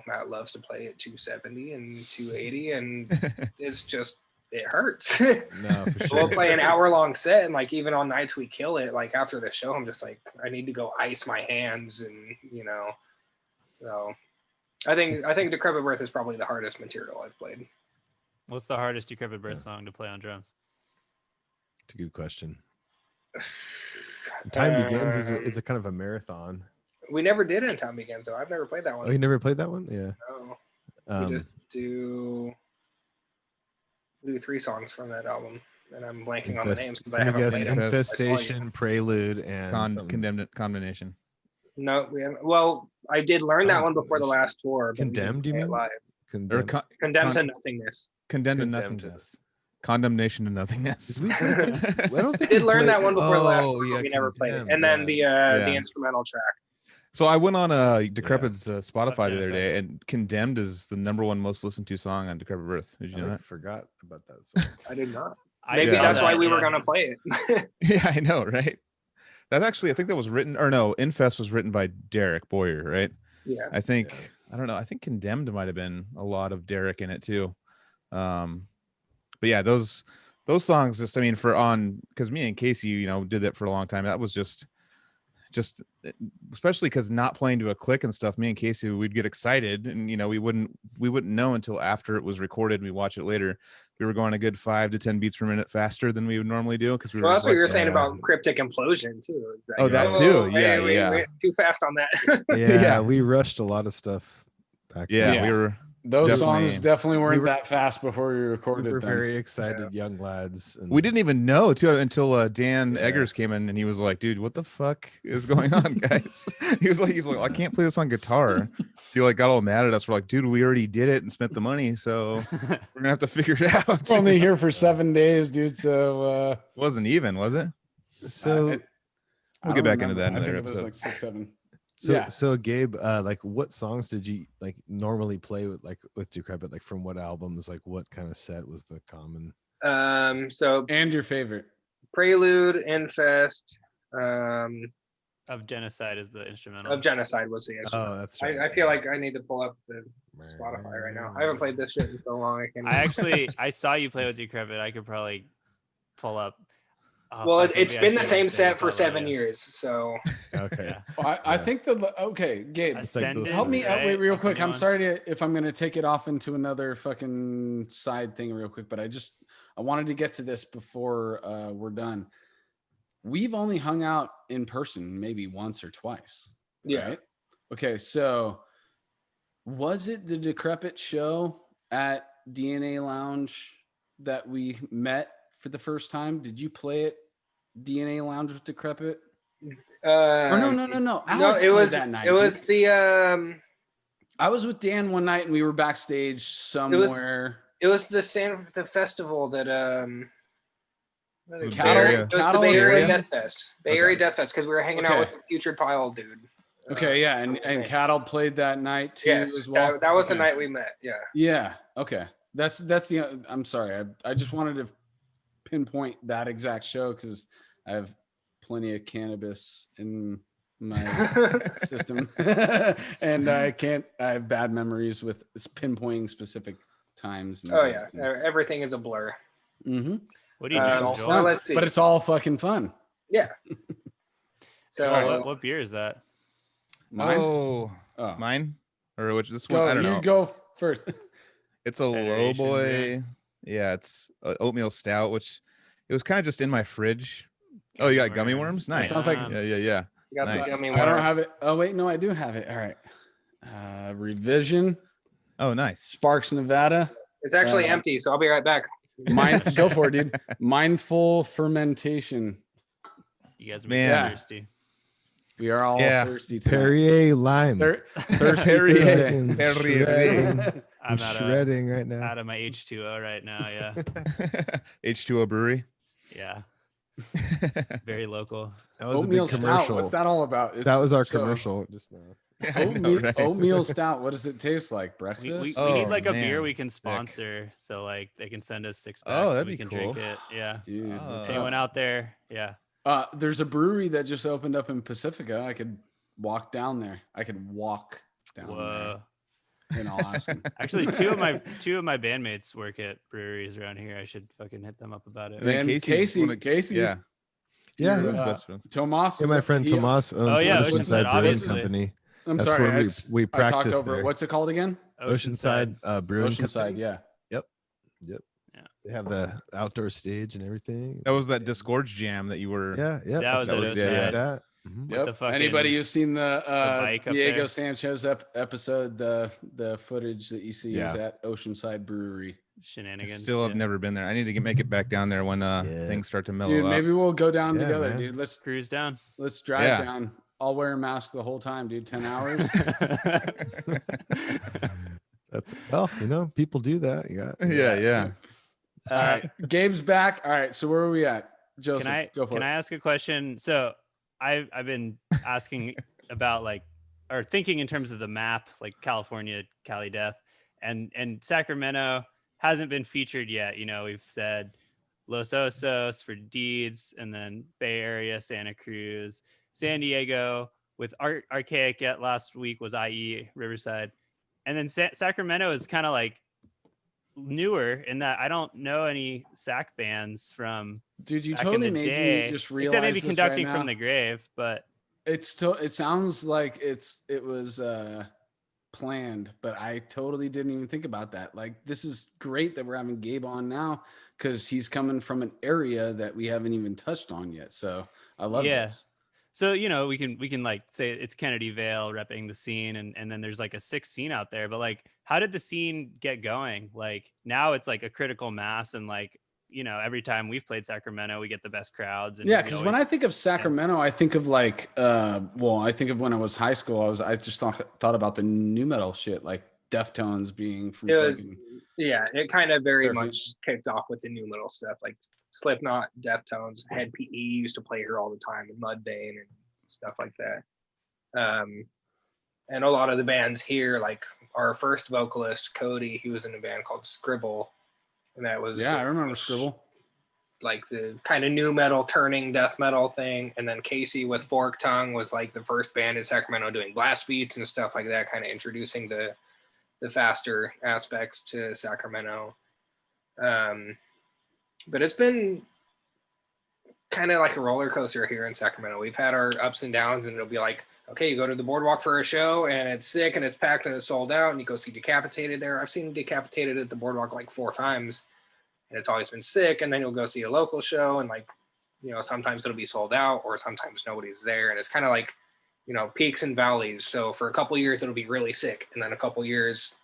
Matt loves to play at 270 and 280, and it hurts. No, for sure. We'll play an hour-long set, and like even on nights we kill it, like after the show, I'm just like, I need to go ice my hands, and so I think Decrepit Birth is probably the hardest material I've played. What's the hardest Decrepit Birth song to play on drums? It's a good question. Time Begins is a kind of a marathon. We never did In Time Begins, though. I've never played that one. Oh, you never played that one? Yeah. No. We just do 3 songs from that album, and I'm blanking on the names because I haven't played it. Infestation, Prelude, and Condemnation. No, we haven't. Well, I did learn that one before the last tour. Condemned, you mean? Live. Condemned To Nothingness. Condemned to Nothingness. Condemnation to Nothingness. I did learn that one before the last tour. Yeah, we never played it. And then the instrumental track. So I went on Decrepit's Spotify the other day, and Condemned is the #1 most listened to song on Decrepit Birth. Did you know that? I forgot about that song. I did not. Maybe that's why we were going to play it. Yeah, I know, right? That's actually, I think that was written, or no, Infest was written by Derek Boyer, right? Yeah. I think, I don't know, I think Condemned might have been a lot of Derek in it too. But yeah, those songs just, I mean, because me and Casey, did that for a long time. That was just especially because not playing to a click and stuff, me and Casey, we'd get excited, and we wouldn't know until after it was recorded and we watch it later. We were going a good 5 to 10 beats per minute faster than we would normally do, because we were. Well, that's what you were saying about Cryptic Implosion too. That too. Yeah, we're too fast on that. Yeah, we rushed a lot of stuff back then. We were. Those songs definitely weren't that fast before we recorded. We were them. very excited, young lads. And we didn't even know too until Dan Eggers came in, and he was like, "Dude, what the fuck is going on, guys?" He's like, "I can't play this on guitar." He got all mad at us. We're like, "Dude, we already did it and spent the money, so we're gonna have to figure it out." We're only here for 7 days, dude. So wasn't even, was it? So we'll get back into that in another episode. It was like 6, 7. So Gabe, what songs did you normally play with Decrepit? From what albums? What kind of set was the common? And your favorite? Prelude, Infest. Of Genocide is the instrumental. Of Genocide was the instrumental. Oh, that's right. I feel like I need to pull up the Spotify right now. I haven't played this shit in so long. I saw you play with Decrepit. I could probably pull up. Well, it's been the same set for 7 years, so. Okay. I think Gabe, help me out. Wait, real quick. I'm sorry if I'm going to take it off into another fucking side thing real quick, but I wanted to get to this before we're done. We've only hung out in person maybe once or twice. Yeah. Right? Okay, so was it the Decrepit show at DNA Lounge that we met for the first time? Did you play it DNA Lounge with Decrepit? Or no. Alex it was that night. It was the I was with Dan one night and we were backstage somewhere. It was the festival that Bay Cattle. It was the Bay Area Death Fest. Bay Area Okay. Death Fest, because we were hanging out with the Putrid Pile dude. Okay, yeah, and Cattle played that night too. Yes, as well. that was the night we met. Yeah. Yeah. Okay. That's the. I'm sorry. I just wanted to pinpoint that exact show because I have plenty of cannabis in my system, and I have bad memories with pinpointing specific times. Oh yeah, everything is a blur. Mm-hmm. What do you It's do, all fun, but it's all fucking fun. Yeah. So what beer is that? Mine? Mine? or which this Go, one? I don't you know. go first. It's a low Federation boy. brand. Yeah, it's oatmeal stout, which it was kind of just in my fridge. Oh, you got gummy worms? Nice. sounds like- yeah. You got Nice. the gummy I don't worm. have it. Oh wait, no, I do have it. All right. Revision. Oh, nice. Sparks, Nevada. It's actually empty, so I'll be right back. Go for it, dude. Mindful fermentation. You guys are Man. thirsty. We are all Yeah. thirsty tonight. Perrier lime. Thirsty Perrier. Thursday. Perrier. Shredding. I'm shredding right now. out of my H2O right now. Yeah. H2O Brewery. Yeah. Very local. That was Oatmeal a big stout. commercial. What's that all about? That was our so- commercial just now. I know, right? Oatmeal stout. What does it taste like? Breakfast? We Oh, need like a beer man, we can sick. sponsor, so like they can send us 6 packs. Oh, so that'd we be can cool. drink it. Yeah. Dude, Oh. what's Anyone up? out there? Yeah. There's a brewery that just opened up in Pacifica. I could walk down there. Whoa. And I'll ask them. Actually, two of my bandmates work at breweries around here. I should fucking hit them up about it. And then And Casey's Casey. Yeah. Yeah, Your, yeah. Best friends. Tomas. Yeah, my friend Tomas owns Oh, yeah, Oceanside Oceanside, Brewing obviously. Company. I'm That's sorry. where we I talked practice over it. there. What's it called again? Oceanside Brewing Oceanside. Company. Yeah. Yep. Yeah. They have the outdoor stage and everything. That was that Disgorge jam that you were. Yeah, yeah. That was at Oceanside. yeah. that. Mhm. With the fucking- Anybody who's seen the bike up Diego there. Sanchez episode, the footage that you see Yeah. is at Oceanside Brewery. I Shenanigans. still have yeah. never been there. I need to make it back down there when things start to mellow Dude, up. maybe we'll go down Yeah, together, man. dude. Let's Cruise down. drive Yeah. down. I'll wear a mask the whole time, dude. 10 hours. That's people do that. yeah. All right. Gabe's back. All right. So where are we at? Joseph, Can I go for can it. I ask a question? So I've been asking about or thinking in terms of the map, like California, Cali Death, and Sacramento hasn't been featured yet. We've said Los Osos for Deeds, and then Bay Area, Santa Cruz, San Diego with Archaic yet last week was IE Riverside, and then Sacramento is kind of like newer in that I don't know any Sac bands from Dude, you back in totally the made day, me just realize except maybe this Conducting right from now. the Grave, but It sounds like it was planned, but I totally didn't even think about that. Like, this is great that we're having Gabe on now because he's coming from an area that we haven't even touched on yet. So I love this. So we can like say it's Kennedy Vale repping the scene, and then there's like a 6 scene out there. But like, how did the scene get going? Like now it's like a critical mass, and like every time we've played Sacramento, we get the best crowds. And Yeah, because when I think of Sacramento, I think of like I think of when I was high school. I just thought about the new metal shit, like Deftones being from. It was, fucking- it kind of very Perfect. much kicked off with the new metal stuff, like Slipknot, Deftones, Head PE used to play here all the time, and Mudvayne and stuff like that. And a lot of the bands here, like our first vocalist Cody, he was in a band called Scribble, and that was I remember Scribble. like the kind of new metal turning death metal thing. And then Casey with Fork Tongue was like the first band in Sacramento doing blast beats and stuff like that, kind of introducing the faster aspects to Sacramento. But it's been kind of like a roller coaster here in Sacramento. We've had our ups and downs, and it'll be like, okay, you go to the boardwalk for a show and it's sick and it's packed and it's sold out, and you go see Decapitated there. I've seen Decapitated at the boardwalk like 4 times, and it's always been sick. And then you'll go see a local show, and like, sometimes it'll be sold out, or sometimes nobody's there. And it's kind of like, peaks and valleys. So for a couple years, it'll be really sick. And then a couple years,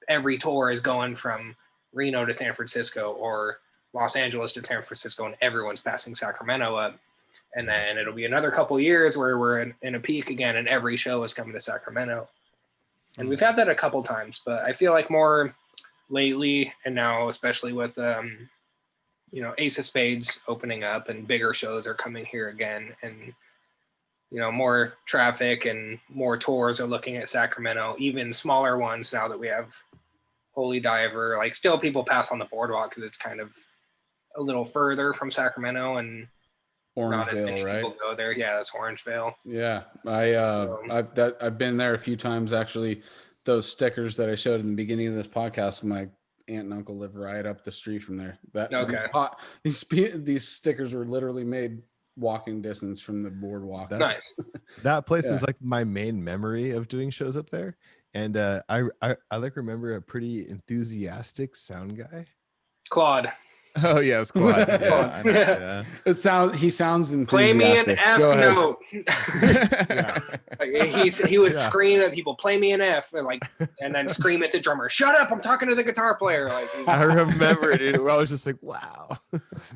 every tour is going from Reno to San Francisco, or Los Angeles to San Francisco, and everyone's passing Sacramento up. And then it'll be another couple years where we're in a peak again, and every show is coming to Sacramento. And we've had that a couple times, but I feel like more lately, and now especially with Ace of Spades opening up and bigger shows are coming here again, and more traffic and more tours are looking at Sacramento, even smaller ones now that we have Holy Diver. Like, still people pass on the boardwalk because it's kind of a little further from Sacramento, and not as many Orangevale, right? people go there. Yeah, that's Orangevale. Yeah, I've been there a few times actually. Those stickers that I showed in the beginning of this podcast, my aunt and uncle live right up the street from there. These stickers were literally made walking distance from the boardwalk. Nice. That place Yeah. is like my main memory of doing shows up there. And I like remember a pretty enthusiastic sound guy. Claude. Oh yeah, it's Claude. Claude. I know, yeah. He sounds Play me an enthusiastic. F Go ahead. note. Like, he would scream at people, play me an F, and then scream at the drummer, shut up, I'm talking to the guitar player. Like, I remember it, dude. I was just like, wow.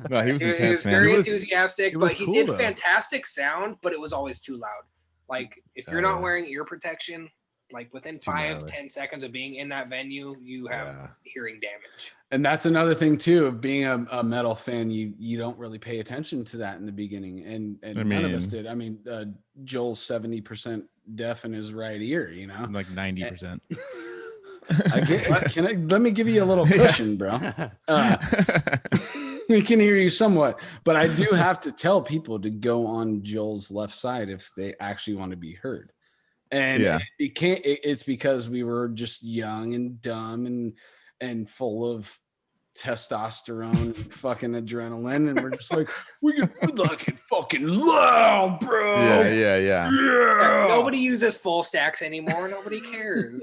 No, he was he intense, was man. very enthusiastic, was but he cool, did though. fantastic sound, but it was always too loud. Like, if you're not Yeah. wearing ear protection, like within It's too 5 gnarly. 10 seconds of being in that venue, you have Yeah. hearing damage. And that's another thing too of being a metal fan. You don't really pay attention to that in the beginning, and none of us did. I mean, Joel's 70% deaf in his right ear. You know, I'm like 90%. Let me give you a little cushion, bro. We can hear you somewhat, but I do have to tell people to go on Joel's left side if they actually want to be heard. And Yeah. it's because we were just young and dumb and full of testosterone and fucking adrenaline, and we're just like, we like it fucking loud, bro. Yeah. Nobody uses full stacks anymore. Nobody cares.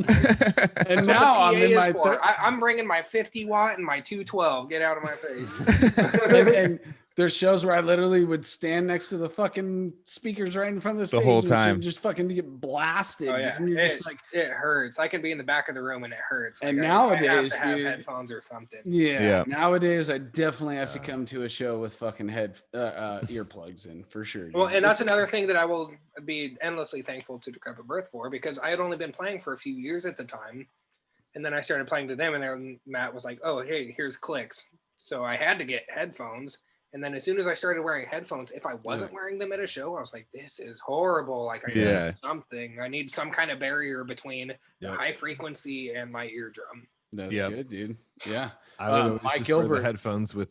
And now I'm in my I'm bringing my 50 watt and my 212. Get out of my face. and there's shows where I literally would stand next to the fucking speakers right in front of the stage whole and time. shit, just fucking to get blasted. Oh yeah, And you're just like, it hurts. I can be in the back of the room and it hurts. And I nowadays, have to have dude, headphones or something. yeah. Nowadays, I definitely have to come to a show with fucking earplugs in for sure. Dude. Well, and that's another thing that I will be endlessly thankful to Decrepit Birth for, because I had only been playing for a few years at the time, and then I started playing to them, and then Matt was like, "Oh, hey, here's clicks." So I had to get headphones. And then as soon as I started wearing headphones, if I wasn't wearing them at a show, I was like, this is horrible. Like, I need something. I need some kind of barrier between the high frequency and my eardrum. That's good, dude. Yeah. I would always Mike just wear the Gilbert headphones with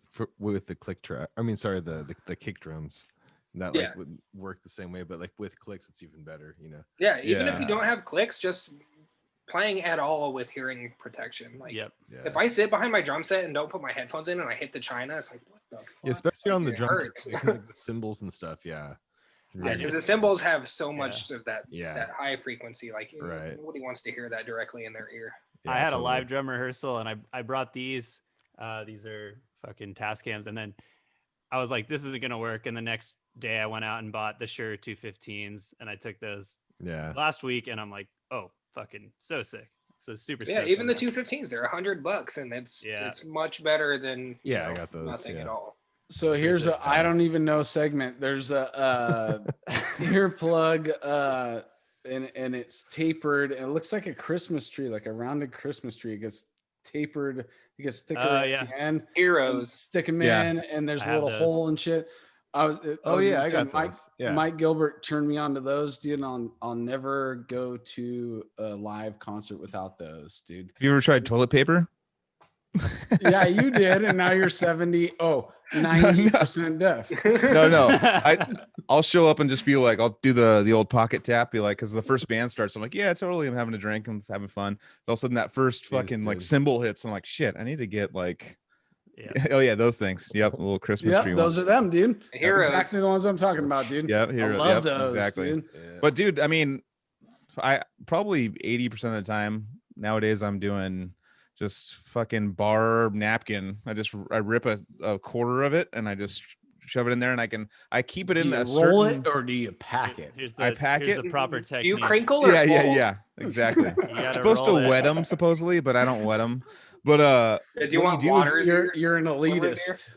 the click track. I mean, sorry, the kick drums. And that like would work the same way, but like with clicks, it's even better, you know? Yeah, even if you don't have clicks, just playing at all with hearing protection. Like, if I sit behind my drum set and don't put my headphones in and I hit the china, it's like, what the fuck? Yeah, especially on the drum hurts. kits, like the cymbals and stuff. Yeah. Yeah, because the cymbals have so much of that Yeah. that high frequency. Like, Right. nobody wants to hear that directly in their ear. Yeah, I had totally. a live drum rehearsal and I brought these. These are fucking Tascams. And then I was like, this isn't going to work. And the next day I went out and bought the Shure 215s and I took those last week and I'm like, oh, fucking so sick. So super Yeah, stoked even on the that. 215s, they're $100 and it's much better than I got those. nothing at all. So here's a I don't even know segment. There's a earplug and it's tapered and it looks like a Christmas tree, like a rounded Christmas tree. It gets tapered, it gets thicker at the end. Heroes. Stick them in and there's a little hole and shit. I got those. Yeah. Mike Gilbert turned me on to those, dude. And I'll never go to a live concert without those, dude. Have you ever tried toilet paper? Yeah, you did, and now you're 90% deaf. No. I'll show up and just be like, I'll do the old pocket tap, be like, because the first band starts, I'm like, yeah, totally, I'm having a drink, I'm just having fun. But all of a sudden that first fucking like cymbal hits, I'm like, shit, I need to get like oh yeah, those things. Yep, a little Christmas tree. Those are them, dude. Heroes. Exactly the ones I'm talking about, dude. Yep, heroes. I love those, exactly. dude. Yeah. But dude, I mean, I probably 80% of the time nowadays I'm doing just fucking bar napkin. I rip a quarter of it and I just shove it in there, and I keep it in that roll it or do you pack it? I pack it. The proper technique. Do you crinkle or Yeah, exactly. Supposed to wet them supposedly, but I don't wet them. But do you want waters? You're an elitist.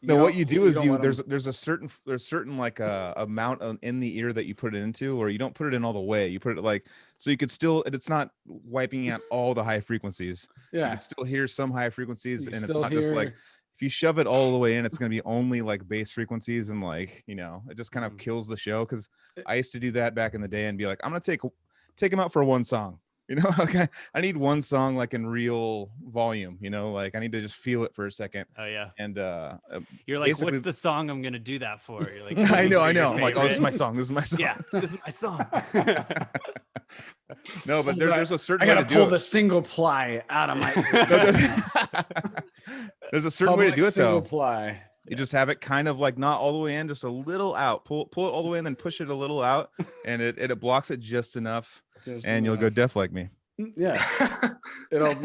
No, what you do is there's a certain like amount in the ear that you put it into, or you don't put it in all the way. You put it like so you could still, it's not wiping out all the high frequencies. Yeah, you can still hear some high frequencies, and it's not just like if you shove it all the way in, it's going to be only like bass frequencies, and like, you know, it just kind of kills the show. Because I used to do that back in the day and be like, I'm gonna take them out for one song. You know, okay, I need one song like in real volume, you know, like I need to just feel it for a second. Oh yeah. And you're like, what's the song I'm gonna do that for? You're like, I know. I'm like, oh, this is my song. Yeah, this is my song. No, but there's a certain I way gotta to do pull it. the single ply out of my There's a certain way to do it though. Ply. You just have it kind of like not all the way in, just a little out. Pull it all the way in, then push it a little out, and it blocks it just enough, and you'll go deaf like me. Yeah, it'll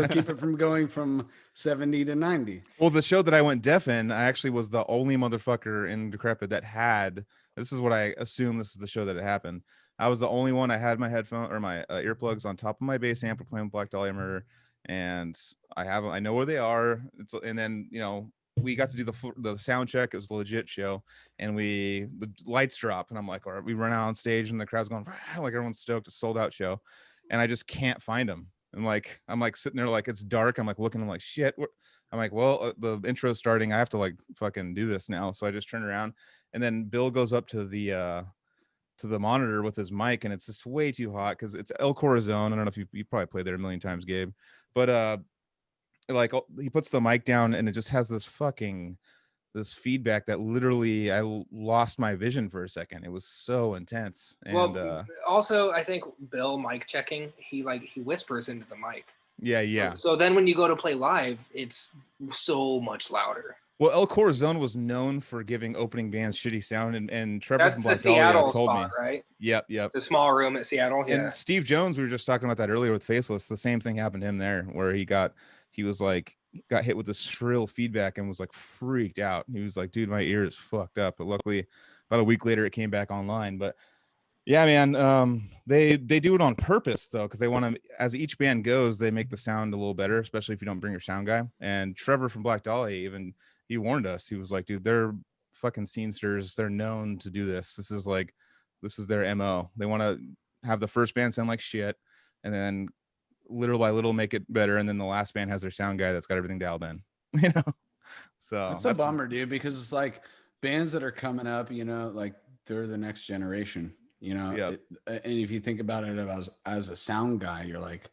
keep it from going from 70 to 90. Well, the show that I went deaf in, I actually was the only motherfucker in Decrepit that had. This is what I assume. This is the show that it happened. I was the only one. I had my headphone or my earplugs on top of my bass amp. We're playing Black Dahlia Murder, and I know where they are. And then we got to do the sound check. It was a legit show, and the lights drop, and I'm like, all right, we run out on stage, and the crowd's going like everyone's stoked. It's a sold out show, and I just can't find them. And I'm like sitting there, like it's dark. I'm like looking. I'm like shit. I'm like, well, the intro's starting. I have to like fucking do this now. So I just turn around, and then Bill goes up to the monitor with his mic, and it's just way too hot because it's El Corazon. I don't know if you probably played there a million times, Gabe, but like he puts the mic down, and it just has this feedback that literally I lost my vision for a second. It was so intense. And well, also I think Bill mic checking, he whispers into the mic. Yeah. So then when you go to play live, it's so much louder. Well, El Corazon was known for giving opening bands shitty sound, and Trevor That's from the Black Seattle Dahlia told spot, me. right? Yep. The small room at Seattle. Yeah. And Steve Jones, we were just talking about that earlier with Faceless. The same thing happened to him there, where he got hit with this shrill feedback and was like freaked out. He was like, dude, my ear is fucked up. But luckily about a week later it came back online. But yeah, man, they do it on purpose though, because they want to, as each band goes, they make the sound a little better, especially if you don't bring your sound guy. And Trevor from Black Dahlia, he warned us. He was like, dude, they're fucking scenesters. They're known to do this. This is their MO. They want to have the first band sound like shit, and then little by little make it better, and then the last band has their sound guy that's got everything dialed in. So that's a bummer, dude, because it's like bands that are coming up, like they're the next generation, Yep. And if you think about it as a sound guy, you're like,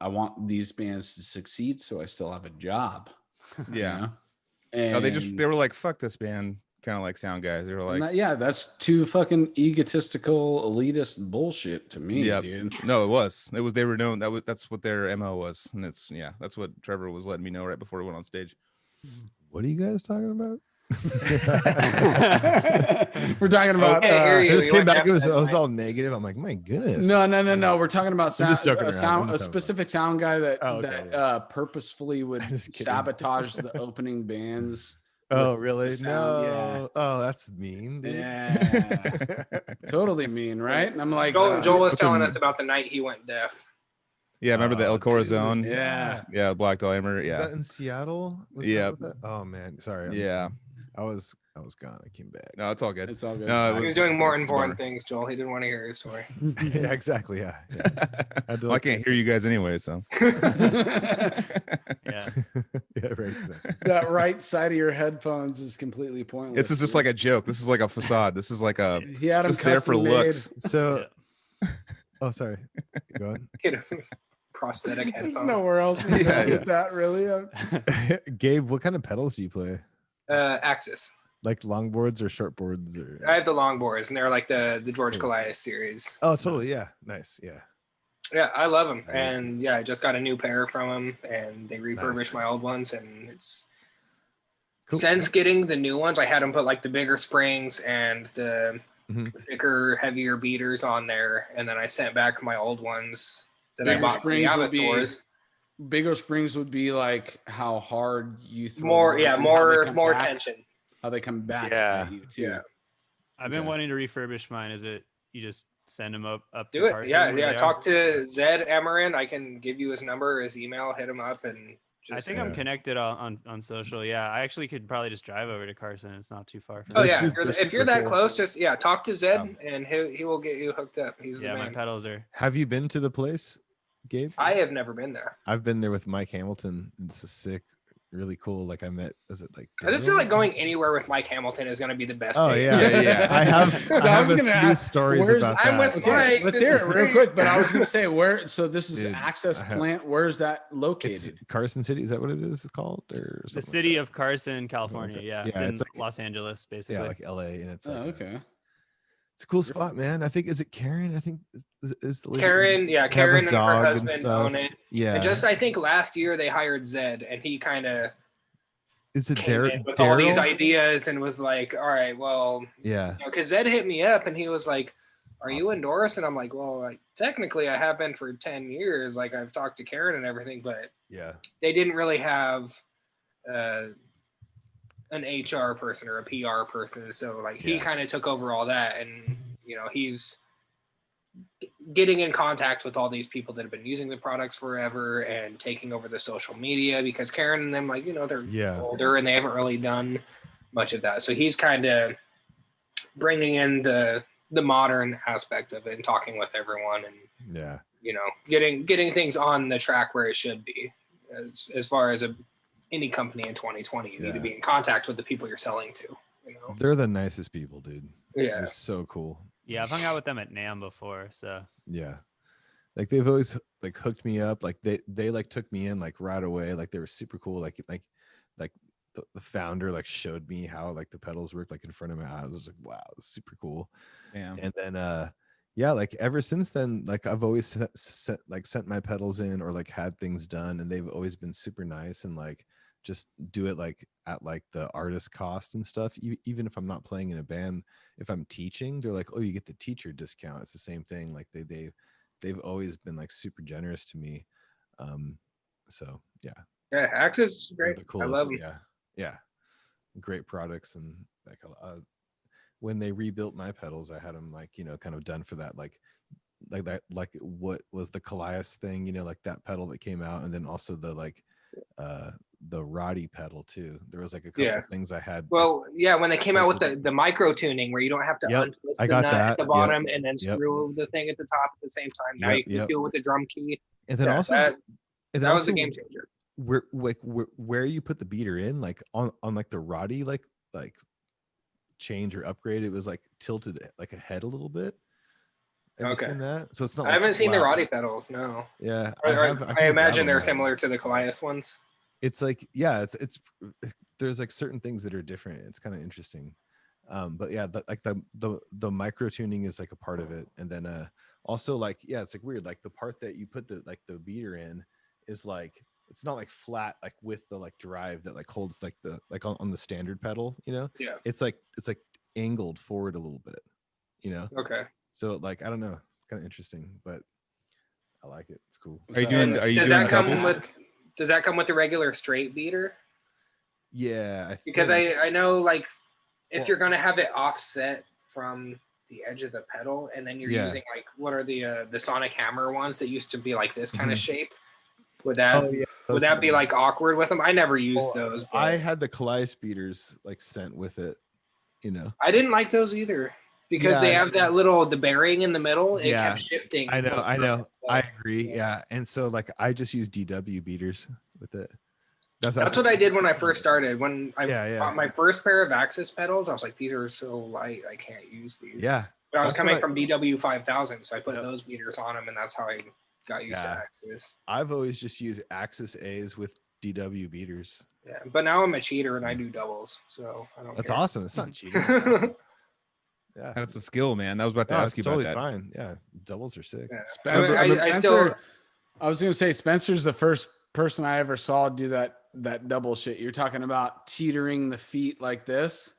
I want these bands to succeed, so I still have a job. Yeah. And No, they were like, fuck this band, kind of like sound guys. They were like, that's too fucking egotistical, elitist bullshit to me, dude. No, it was. They were known. That's what their MO was, and that's what Trevor was letting me know right before we went on stage. What are you guys talking about? We're talking about. I just came back. It was all negative. I'm like, my goodness. No. We're talking about a specific sound guy that purposefully would sabotage the opening bands. Oh, really? No. Yeah. Oh, that's mean, dude. Yeah. Totally mean, right? And I'm like, Joel was telling us about the night he went deaf. Yeah, remember the El Corazon? Yeah, Black Dahlia Murder. Yeah. Was that in Seattle? Yeah. Oh man, sorry. Yeah. I was gone. I came back. No, it's all good. It's all good. No, he was doing more important things, Joel. He didn't want to hear his story. Yeah, exactly. Yeah. Well, I can't hear you guys anyway, so. Yeah. Yeah, right. Exactly. That right side of your headphones is completely pointless. This is just like a joke. This is like a facade. This is like a he had them just there for custom looks. made. So, oh, sorry. Go ahead. Get a prosthetic There's headphone. nowhere else we go with that, really. Gabe, what kind of pedals do you play? Axis. Like longboards or shortboards? Or I have the longboards, and they're like the George Calias series. Oh, totally. Yeah. Nice. Yeah. Yeah, I love them, and I just got a new pair from them, and they refurbished my old ones, and it's cool. Since getting the new ones, I had them put like the bigger springs and the thicker, heavier beaters on there, and then I sent back my old ones that I bought from the Abbott stores. Bigger springs would be like how hard you throw more tension. How they come back at you too. Yeah. I've been wanting to refurbish mine. Is it you just send them up do to it? Carson Yeah. Talk to Zed Emmerin. I can give you his number, his email. Hit him up, and I think I'm connected on social. Yeah, I actually could probably just drive over to Carson. It's not too far from me. me. If you're that close, just talk to Zed, and he will get you hooked up. He's the man. My pedals are. Have you been to the place, Gabe? I have never been there. I've been there with Mike Hamilton. It's a sick, really cool. Like I just feel like going anywhere with Mike Hamilton is going to be the best. Oh yeah. I have a few stories about that. I'm with Mike. Let's hear it real quick. But I was going to say where. So this is Access Plant. Where is that located? It's Carson City. Is that what it is called? Or the city of Carson, California. Yeah, it's in Los Angeles, basically. Yeah, like LA, and it's okay. It's a cool spot, man. I think is it Karen? I think is the lady. Karen, Karen and her husband own it. Yeah. And just I think last year they hired Zed, and he kind of is it with all these ideas and was like, all right, well, yeah, because Zed hit me up and he was like, are you endorsed? And I'm like, well, like technically I have been for 10 years. Like I've talked to Karen and everything, but Yeah. they didn't really have an HR person or a PR person. So like he kind of took over all that, and you know, he's getting in contact with all these people that have been using the products forever and taking over the social media, because Karen and them, like, you know, they're older and they haven't really done much of that. So he's kind of bringing in the modern aspect of it and talking with everyone, and you know, getting things on the track where it should be. As far as any company in 2020, you need to be in contact with the people you're selling to. You know, they're the nicest people, dude. Yeah, they're so cool. Yeah, I've hung out with them at NAMM before, so yeah, like they've always like hooked me up. Like they like took me in like right away. Like they were super cool. Like the founder like showed me how like the pedals work like in front of my eyes. I was like, wow, it's super cool. Damn. And then yeah, like ever since then, like I've always sent my pedals in or like had things done, and they've always been super nice and like just do it like at like the artist cost and stuff. Even if I'm not playing in a band, if I'm teaching, they're like, oh, you get the teacher discount. It's the same thing. Like they've always been like super generous to me. So yeah, Axis is great. I love them. Yeah, great products. And like when they rebuilt my pedals, I had them like, you know, kind of done for that, like that, like what was the Calias thing, you know, like that pedal that came out, and then also the like the Roddy pedal too. There was like a couple of things I had. Well, yeah, when they came out with the micro tuning where you don't have to untwist the nut at the bottom and then screw the thing at the top at the same time. Now you can do it with the drum key. And then that was a game changer. Where you put the beater in, like on like the Roddy like change or upgrade, it was like tilted like ahead a little bit. Have you seen that? So it's not. I haven't seen the Roddy pedals. No. Yeah, I imagine they're similar to the Calias ones. It's like, yeah, it's there's like certain things that are different. It's kind of interesting. But yeah, the micro tuning is like a part of it, and then also like, yeah, it's like weird. Like the part that you put the beater in is like, it's not like flat like with the like drive that like holds like the like on the standard pedal, you know. Yeah, it's like angled forward a little bit, you know. Okay. So like, I don't know, it's kind of interesting, but I like it. It's cool. Are you doing doubles? Does that come with the regular straight beater? Yeah, because I know, like, if you're gonna have it offset from the edge of the pedal, and then you're using like, what are the Sonic Hammer ones that used to be like this kind of shape? Would that be like awkward with them? I never used those. But I had the Calias beaters like sent with it, you know. I didn't like those either, because they have that the bearing in the middle. It kept shifting. I know. I agree. Yeah. And so like I just use DW beaters with it. That's what I did when I first started. When I bought my first pair of Axis pedals, I was like, these are so light, I can't use these. Yeah. But I was coming from DW 5000, so I put those beaters on them, and that's how I got used to Axis. I've always just used Axis A's with DW beaters. Yeah, but now I'm a cheater and I do doubles, so I don't. That's care. awesome. It's not cheating. Yeah, that's a skill, man. I was about to ask you about that. Totally fine. Yeah, doubles are sick. Yeah. Spencer, I was gonna say Spencer's the first person I ever saw do that double shit. You're talking about teetering the feet like this.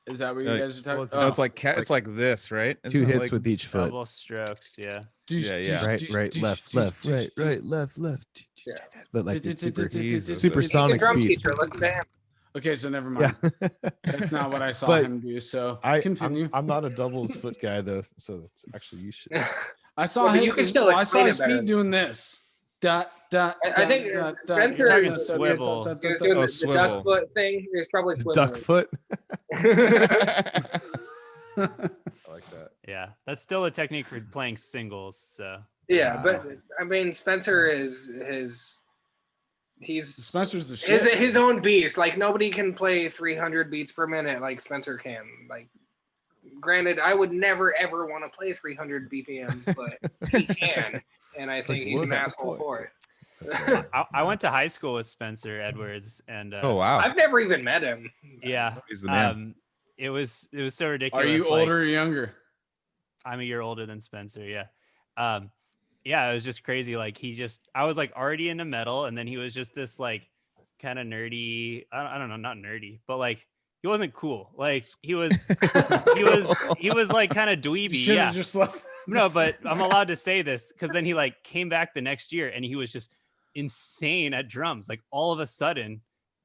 Is that what you guys are talking about? It's like it's like this, right? Two hits with each foot. Double strokes, yeah. Right, left, right, left. Yeah. But like supersonic speeds. Okay, so never mind. Yeah. That's not what I saw him do. So continue. I'm not a doubles foot guy though, so that's actually you should. I saw him. You can still I saw his feet doing this. I think Spencer is swivel. The duck foot thing. There's probably swivel. Duck foot. I like that. Yeah, that's still a technique for playing singles. So yeah, but I mean, Spencer Spencer's the shit. His own beast. Like, nobody can play 300 beats per minute like Spencer can. Like, granted, I would never ever want to play 300 BPM, but he can, and I think he's an asshole for it. I went to high school with Spencer Edwards, and oh wow, I've never even met him. Yeah, he's the man. It was so ridiculous. Are you older or younger? I'm a year older than Spencer. Yeah. Yeah, it was just crazy. Like I was like already into metal, and then he was just this like kind of nerdy. I don't know, not nerdy, but like he wasn't cool. Like he was like kind of dweeby. You Yeah. just left. No, but I'm allowed to say this because then he like came back the next year and he was just insane at drums, like all of a sudden.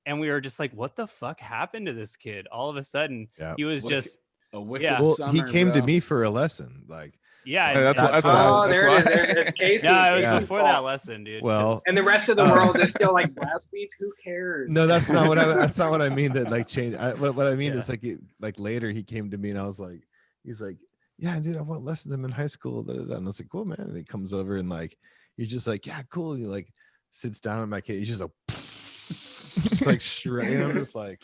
And we were just like, what the fuck happened to this kid? All of a sudden, he was just a wicked yeah. Well, summer, he came to bro. me for a lesson, like. Yeah, So that's Oh, why. there it is. It's Casey. Yeah, it was Yeah. before that lesson, dude. Well, And the rest of the world is still like blast beats. Who cares? no, that's not what that's not what I mean. That like change. What I mean Yeah. is like later he came to me and I was like, he's like, yeah, dude, I want lessons. I'm in high school. Da, da, da. And I was like, cool, man. And he comes over and like, he's just like, yeah, cool. He like sits down on my kid. He's just like, just like shredding. I'm just like,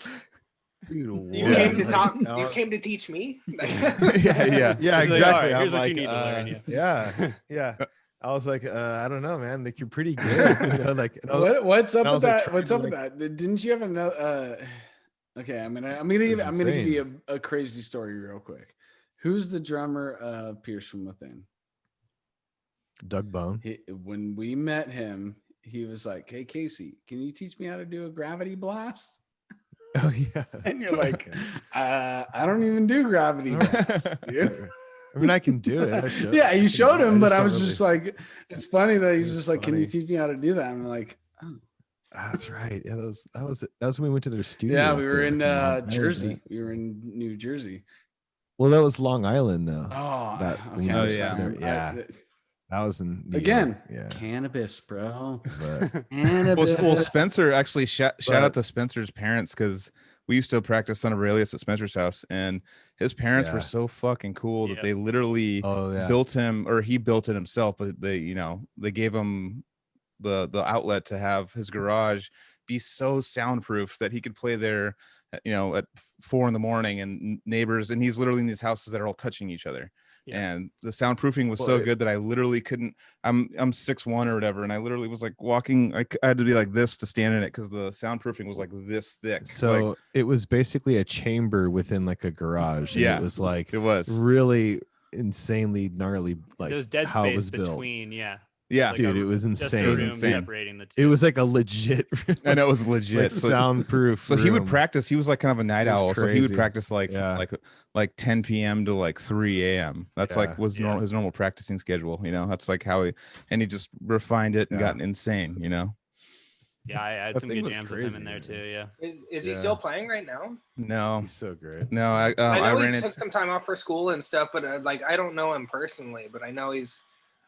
dude, You what? came to Like, talk. I You was- came to teach me. yeah, He's like, exactly. "All right, I'm here's what like, you need to learn." yeah. I was like, I don't know, man. Like you're pretty good. You know, like and I was- What's up and I with was, like, that? trying What's to, up with like- that? Didn't you have another? Okay, I'm gonna It's give you a crazy story real quick. Who's the drummer of Pierce from Within? Doug Bone. When we met him, he was like, "Hey Casey, can you teach me how to do a gravity blast?" Oh yeah. And you're like, Okay. I don't even do gravity blast, dude. I mean, I can do it. I showed, Yeah, I you can showed do it. him, but just I don't was really- just like, it's funny that he It was was just like, "Can you funny. teach me how to do that?" I'm like, "Oh." That's right. Yeah, that was when we went to their studio. Yeah, up we were there in Long Island, Jersey. right? We were in New Jersey. Well, that was Long Island though. Oh, That- okay. Oh, I'm yeah. sorry. Yeah. That was in New Again, York. Yeah. cannabis, bro. But Cannabis. Well, Spencer actually shout out But- to Spencer's parents because we used to practice Son of Aurelius at Spencer's house, and his parents were Yeah. so fucking cool that Yeah. they literally oh yeah. built him, or he built it himself, but they gave him the outlet to have his garage be so soundproof that he could play there at 4 a.m. and neighbors, and he's literally in these houses that are all touching each other. Yeah. And the soundproofing was Well, so it- good that I literally couldn't. I'm 6'1" or whatever, and I literally was like walking. I had to be like this to stand in it because the soundproofing was like this thick. So like, it was basically a chamber within like a garage. And Yeah. It was like it was. really insanely gnarly. Like There was dead how it space was built. between, yeah. Yeah, like Dude, a- it was Just insane. a It was room insane. separating the two. It was like a legit. I know it was legit. Like So- soundproof. So he would room. practice. He was like kind of a night It was owl. So he would crazy. practice like Yeah. like 10 p.m. to like 3 a.m. That's Yeah. like was Yeah. his normal practicing schedule. That's like how he just refined it and Yeah. got insane. Yeah, I had That some thing good was jams with him in crazy, there man. too. Yeah. Is he Yeah. still playing right now? No, He's so great. no. I I know ran he took into. some time off for school and stuff, but I don't know him personally, but I know he's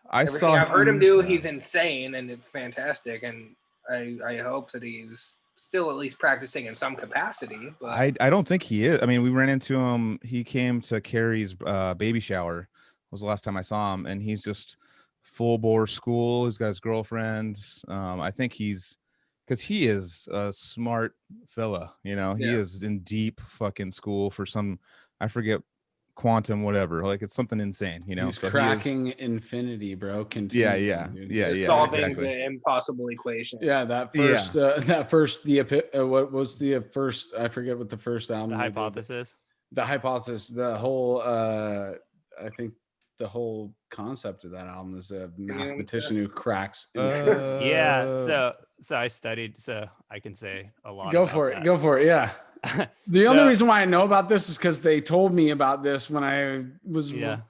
I everything saw. I've heard him do. yeah. He's insane and it's fantastic, and I hope that he's still at least practicing in some capacity. But I don't think he is. I mean, we ran into him. He came to Carrie's baby shower. Was the last time I saw him, and he's just full bore school. He's got his girlfriend. I think he's because he is a smart fella. He Yeah. is in deep fucking school for some. I forget quantum whatever. Like it's something insane. He's So he is- cracking infinity, bro. Yeah, Continuing, yeah, dude. yeah, yeah. solving Exactly. the impossible equation. Yeah, that Yeah. first what was the first? I forget what the first album. The they did. hypothesis. The hypothesis. The whole. I think the whole concept of that album is a mathematician who cracks. Yeah. So I studied, so I can say a lot. Go about for it. that. Go for it. Yeah. The only So- reason why I know about this is because they told me about this when I was Yeah.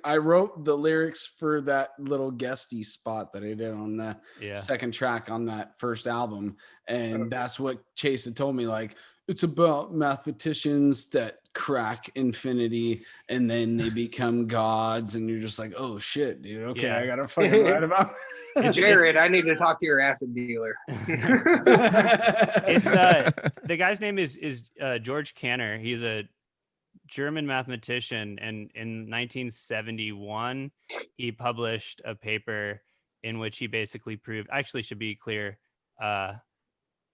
I wrote the lyrics for that little guesty spot that I did on the Yeah. second track on that first album. And that's what Chase had told me. Like, it's about mathematicians that crack infinity and then they become gods. And you're just like, oh shit, dude. Okay, Yeah. I gotta fucking write about Jared, I need to talk to your acid dealer. It's the guy's name is George Canner. He's a German mathematician, and in 1971 he published a paper in which he basically proved. Actually, should be clear.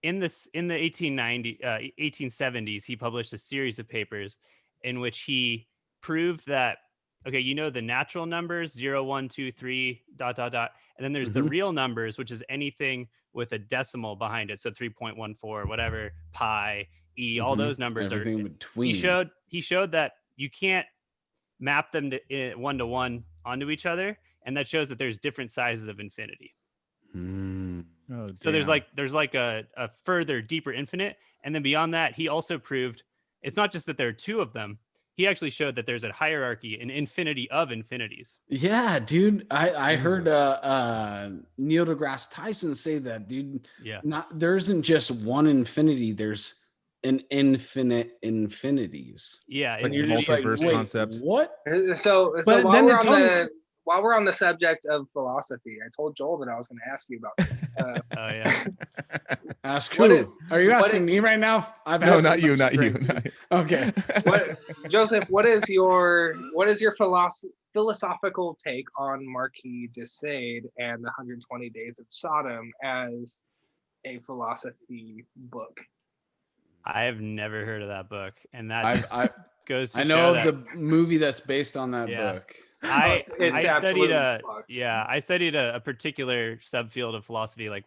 In the 1870s, he published a series of papers in which he proved that the natural numbers 0, 1, 2, 3, ... and then there's the Mhm. real numbers, which is anything with a decimal behind it, so 3.14, whatever, pi, e, all Mhm. those numbers everything are. between. He showed that you can't map them to one-to-one onto each other, and that shows that there's different sizes of infinity. Oh, So there's damn. like a further, deeper infinite. And then beyond that, he also proved it's not just that there are two of them. He actually showed that there's a hierarchy, an infinity of infinities. Yeah, dude. I heard Jesus. Neil deGrasse Tyson say that, dude. Yeah. There isn't just one infinity, there's an infinite infinities. Yeah. It's like And you're just like, multiverse wait, concept. what? So But while then we're it on told me- the while we're on the subject of philosophy, I told Joel that I was going to ask you about this. Oh yeah. Ask What who? it- Are you what asking it- me right now? I've No, had not so you, much not to you. drink, not dude. you. Okay. What, Joseph? What is your philosophical take on Marquis de Sade and the 120 Days of Sodom as a philosophy book? I have never heard of that book, and that I just goes to I show know of that the movie that's based on that Yeah. book. I It's studied absolutely a fucked. I studied a particular subfield of philosophy, like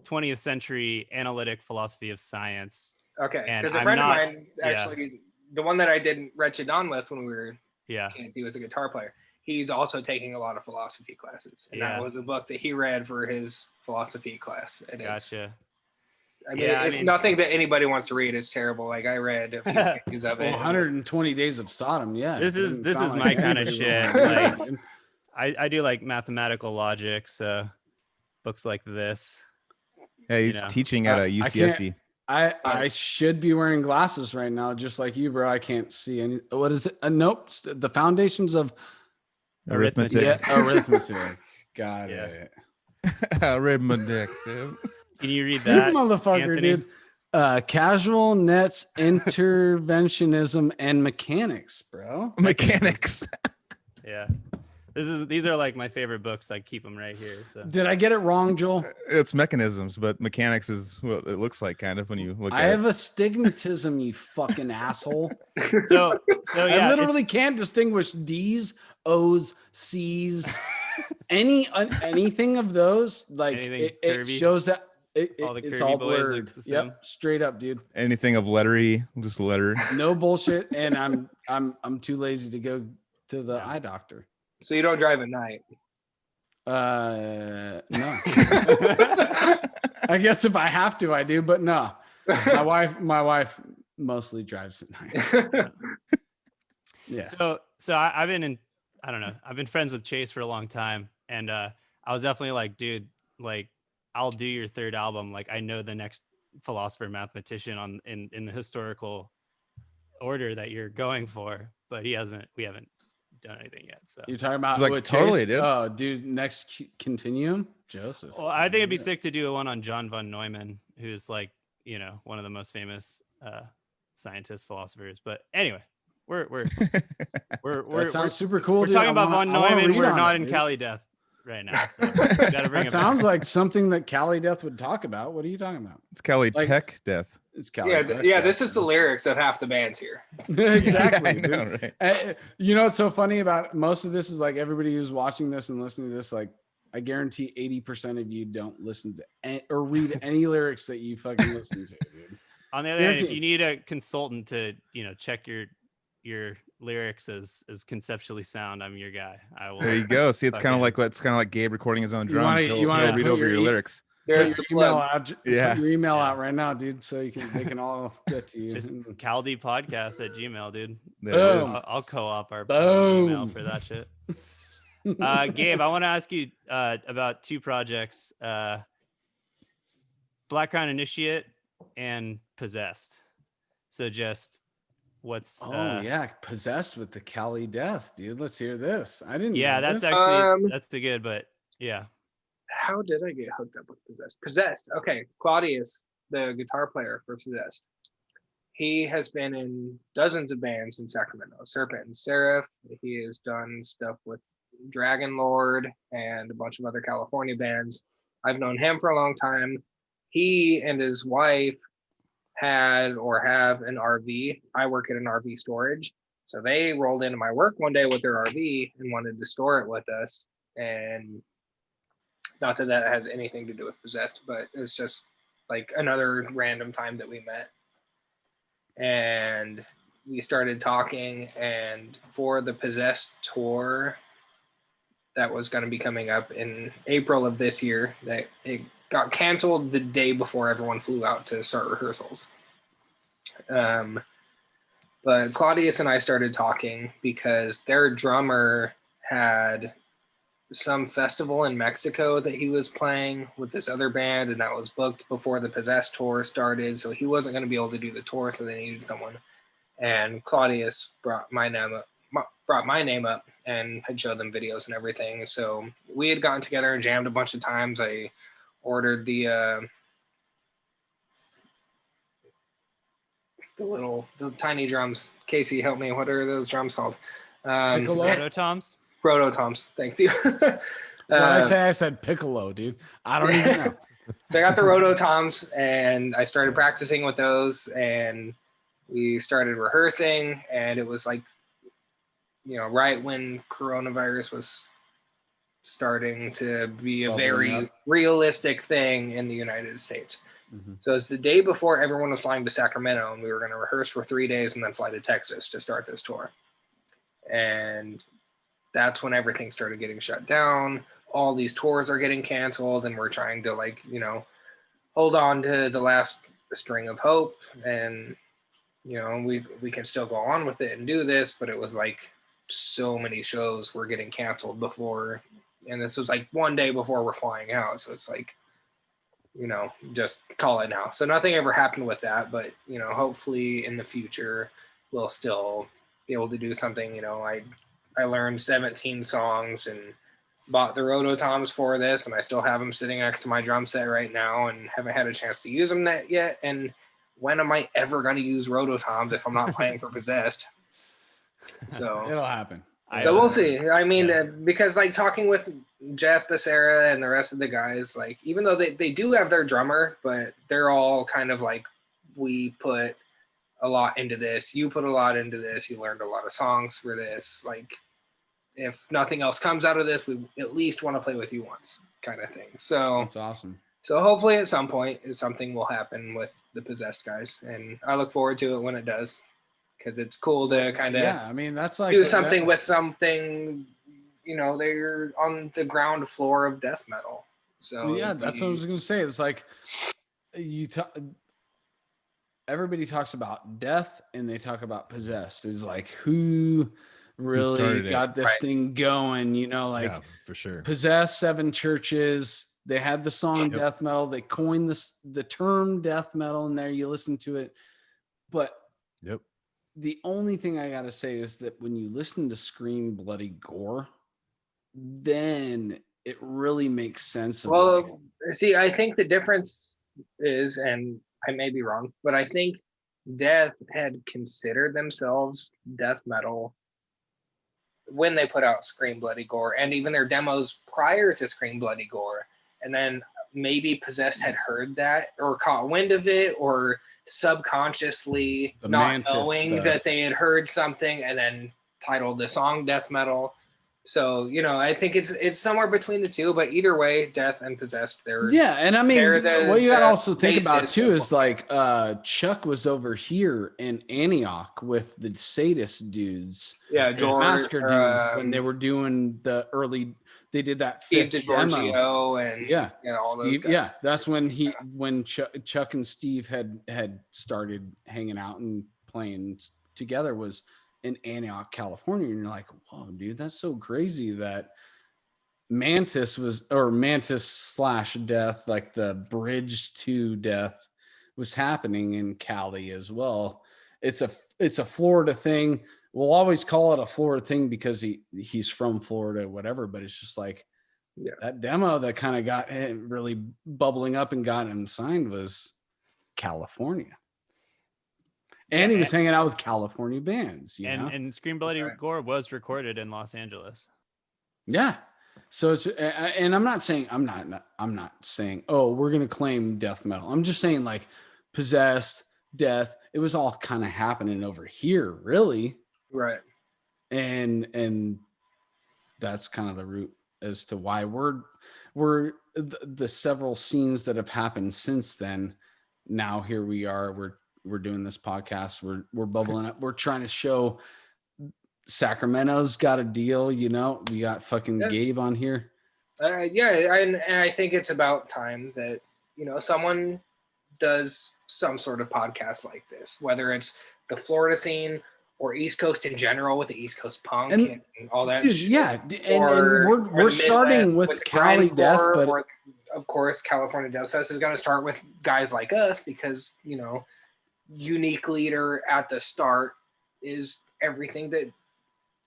20th century analytic philosophy of science. Okay, And because a I'm friend not- of mine actually, the one that I did Wretched On with when we were Yeah. kids, he was a guitar player. He's also taking a lot of philosophy classes, and that Yeah. was a book that he read for his philosophy class. And Gotcha. it's nothing that anybody wants to read. It's terrible. Like I read a few pages of Well, it. 120 Days of Sodom. Yeah. This it is- doesn't this sound is like my kinda anybody would shit, wanna read like- it, dude. I do like mathematical logic, so books like this. Yeah, he's You know. teaching at a I can't- UCSC. I should be wearing glasses right now, just like you, bro. I can't see any. What is it? Nope. The foundations of Arithmetic. yeah, arithmetic. Got Yeah. it. Arithmetic. dude. Can you read You that, motherfucker, Anthony? dude. Casual nets, interventionism, and mechanics, bro. Mechanics. Yeah. These are like my favorite books. I keep them right here. So Did I get it wrong, Joel? It's mechanisms, but mechanics is what it looks like, kind of, when you look I at have astigmatism, you fucking asshole. so yeah, I literally can't distinguish D's, O's, C's, anything of those. Like Anything it curvy? shows that All the it's curvy all boys look blurred. the same? Yep, straight up, dude. anything of lettery, just letter. No bullshit. And I'm too lazy to go to the eye doctor. So you don't drive at night. No. I guess if I have to, I do, but no. My wife mostly drives at night. Yeah. So I've been I don't know. I've been friends with Chase for a long time, and I was definitely like, dude, like I'll do your third album. Like I know the next philosopher mathematician in the historical order that you're going for, but we haven't done anything yet. So You're talking about He's like, what, totally, Chase? dude. Oh, dude, next continuum, Joseph. well, I think it'd be Yeah. sick to do one on John von Neumann, who's like, you know, one of the most famous scientists, philosophers. But anyway, we're That sounds super cool. we're dude. talking I about wanna- von I wanna Neumann. read We're on not it, in dude. Cali Death right now. So we gotta bring That it sounds back. like something that Cali Death would talk about. What are you talking about? It's Cali Like- Tech Death. It's Cali Yeah, Death. yeah. This is the lyrics of half the bands here. exactly. I dude. know, right? You know what's so funny about most of this is like everybody who's watching this and listening to this, like I guarantee 80% of you don't listen to or read any lyrics that you fucking listen to, dude. On the other hand, if Guaranteed. you need a consultant to, you know, check your lyrics as conceptually sound, I'm your guy. I will. There you go. See, it's kind of fucking- like Gabe recording his own You drums. wanna- He'll, you wanna he'll read put over your your lyrics. There's Put the your email plug. out. Yeah. Put your email Yeah. out right now, dude, so they can all get to you. Just And- caldpodcast@gmail, dude. There Boom. it is. I'll co-op our Boom. email for that shit. Gabe, I want to ask you about two projects, Black Crown Initiate and Possessed. So just what's Oh yeah, possessed with the Cali Death, dude. Let's hear this. I didn't. yeah, know that's this. actually that's the good, but yeah. How did I get hooked up with Possessed? Possessed. Okay, Claudius, the guitar player for Possessed. He has been in dozens of bands in Sacramento. Serpent and Seraph. He has done stuff with Dragon Lord and a bunch of other California bands. I've known him for a long time. He and his wife had or have an RV. I work at an RV storage. So they rolled into my work one day with their RV and wanted to store it with us. And not that that has anything to do with Possessed, but it's just like another random time that we met. And we started talking, and for the Possessed tour, that was going to be coming up in April of this year that it got canceled the day before everyone flew out to start rehearsals. But Claudius and I started talking because their drummer had some festival in Mexico that he was playing with this other band, and that was booked before the Possessed tour started, so he wasn't going to be able to do the tour, so they needed someone. And Claudius brought my name up and had showed them videos and everything. So we had gotten together and jammed a bunch of times. I ordered the tiny drums. Casey, help me. What are those drums called? Rototoms. Rototoms. Thanks you. When I said piccolo, dude. I don't even know. So I got the Rototoms and I started practicing with those, and we started rehearsing, and it was like, right when coronavirus was starting to be a very realistic thing in the United States. Mm-hmm. So it's the day before everyone was flying to Sacramento, and we were going to rehearse for 3 days and then fly to Texas to start this tour. And that's when everything started getting shut down. All these tours are getting canceled, and we're trying to hold on to the last string of hope. And, we can still go on with it and do this, but it was like so many shows were getting canceled before. And this was like 1 day before we're flying out. So it's like, just call it now. So nothing ever happened with that, but, hopefully in the future we'll still be able to do something. I learned 17 songs and bought the Rototoms for this, and I still have them sitting next to my drum set right now and haven't had a chance to use them yet. And when am I ever going to use Rototoms if I'm not playing for Possessed? So it'll happen. So we'll see. I mean, because talking with Jeff Becerra and the rest of the guys, even though they do have their drummer, but they're all kind of we put a lot into this. You put a lot into this. You learned a lot of songs for this. If nothing else comes out of this, we at least want to play with you once, kind of thing. So that's awesome. So hopefully at some point something will happen with the Possessed guys, and I look forward to it when it does, because it's cool to kind of that's do something with something. They're on the ground floor of death metal. So that's what I was going to say. It's like everybody talks about death and they talk about Possessed. It's like who really got this thing going? For sure. Possessed, 7 churches. They had the song death metal. They coined the term death metal in there. You listen to it, but the only thing I got to say is that when you listen to Scream Bloody Gore, then it really makes sense. See, I think the difference is, and I may be wrong, but I think Death had considered themselves death metal when they put out Scream Bloody Gore, and even their demos prior to Scream Bloody Gore. And then maybe Possessed had heard that or caught wind of it, or subconsciously not knowing that they had heard something and then titled the song death metal. So, I think it's somewhere between the two, but either way, Death and Possessed, and I mean, what you got to also think about too is Chuck was over here in Antioch with the Sadist dudes. Yeah, George, Masker dudes, when they were doing they did that Steve fifth DiGiorgio and all those guys. Yeah, that's when Chuck and Steve had started hanging out and playing together was in Antioch, California. And you're like, whoa, dude, that's so crazy that Mantis / Death, like the bridge to Death, was happening in Cali as well. It's a Florida thing. We'll always call it a Florida thing because he's from Florida, whatever. But it's just that demo that kind of got really bubbling up and got him signed was California. And he was hanging out with California bands, and Scream Bloody Gore was recorded in Los Angeles. Yeah. So it's, and I'm not saying, oh, we're going to claim death metal. I'm just saying Possessed, Death, it was all kind of happening over here, really. Right. And that's kind of the root as to why we're the several scenes that have happened since then. Now here we are, we're doing this podcast. We're bubbling up. We're trying to show Sacramento's got a deal, you know. We got fucking Gabe on here. And I think it's about time that, you know, someone does some sort of podcast like this, whether it's the Florida scene or East Coast in general with the East Coast punk and all that dude, shit. Yeah, and we're starting with Cali Death, but or, of course, California Death Fest is going to start with guys like us because, you know, unique leader at the start is everything that,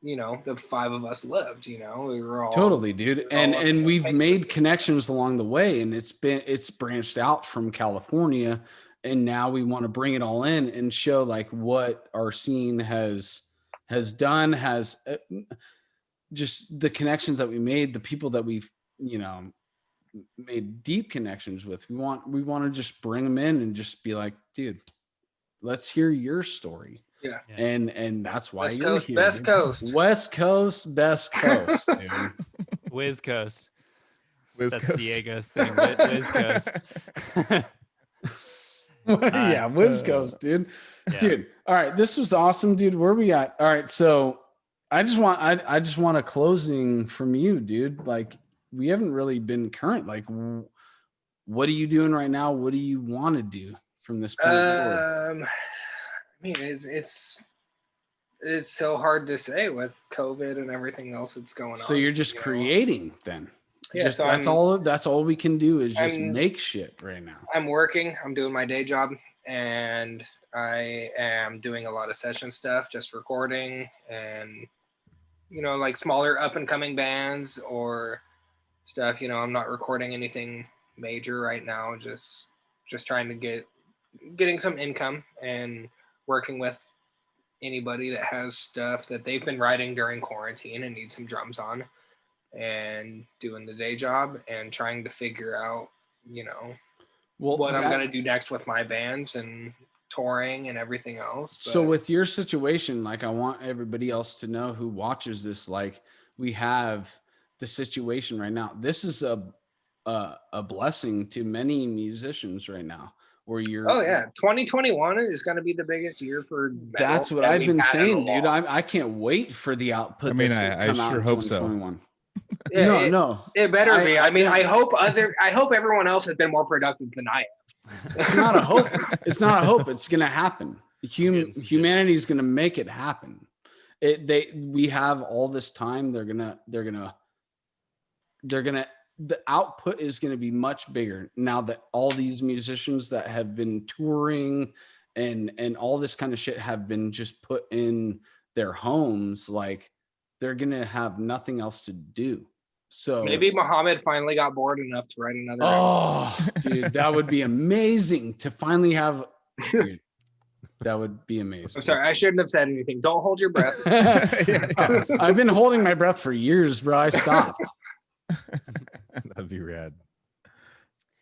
you know, the five of us loved, you know. We were all totally, dude. And we've made connections along the way, and it's branched out from California, and now we want to bring it all in and show like what our scene has done, just the connections that we made, the people that we've, you know, made deep connections with. We want to just bring them in and just be like, dude, let's hear your story. Yeah. And that's why West you're Coast, here. Best Coast. West Coast, best coast, dude. Whiz Coast. Whiz That's Coast. Diego's thing. Whiz Coast. Yeah, Whiz Coast, dude. Yeah. Dude, all right, this was awesome, dude. Where we at? All right, so I just want a closing from you, dude. Like, we haven't really been current. Like, what are you doing right now? What do you want to do from this point forward? I mean, it's so hard to say with COVID and everything else that's going on. So you're just creating then? Yeah, just, so that's all we can do is just make shit right now. I'm working. I'm doing my day job, and I am doing a lot of session stuff, just recording, and you know, like smaller up and coming bands or stuff. You know, I'm not recording anything major right now. Just trying to getting some income and working with anybody that has stuff that they've been writing during quarantine and need some drums on, and doing the day job and trying to figure out, you know, what I'm going to do next with my bands and touring and everything else. But so with your situation, like, I want everybody else to know who watches this, like, we have the situation right now. This is a blessing to many musicians right now. Where you're 2021 is going to be the biggest year for metal. That's what I've been saying, dude. I can't wait for the output. I mean, I sure hope so. Yeah, no, it better be. I mean, I hope everyone else has been more productive than I am. It's not a hope. It's not a hope. It's gonna happen. Humanity is gonna make it happen. We have all this time. The output is going to be much bigger now that all these musicians that have been touring and all this kind of shit have been just put in their homes. Like, they're going to have nothing else to do. So maybe Muhammad finally got bored enough to write another. Oh, dude, that would be amazing to finally have. Dude, that would be amazing. I'm sorry, I shouldn't have said anything. Don't hold your breath. I've been holding my breath for years, bro. I stopped. That'd be rad.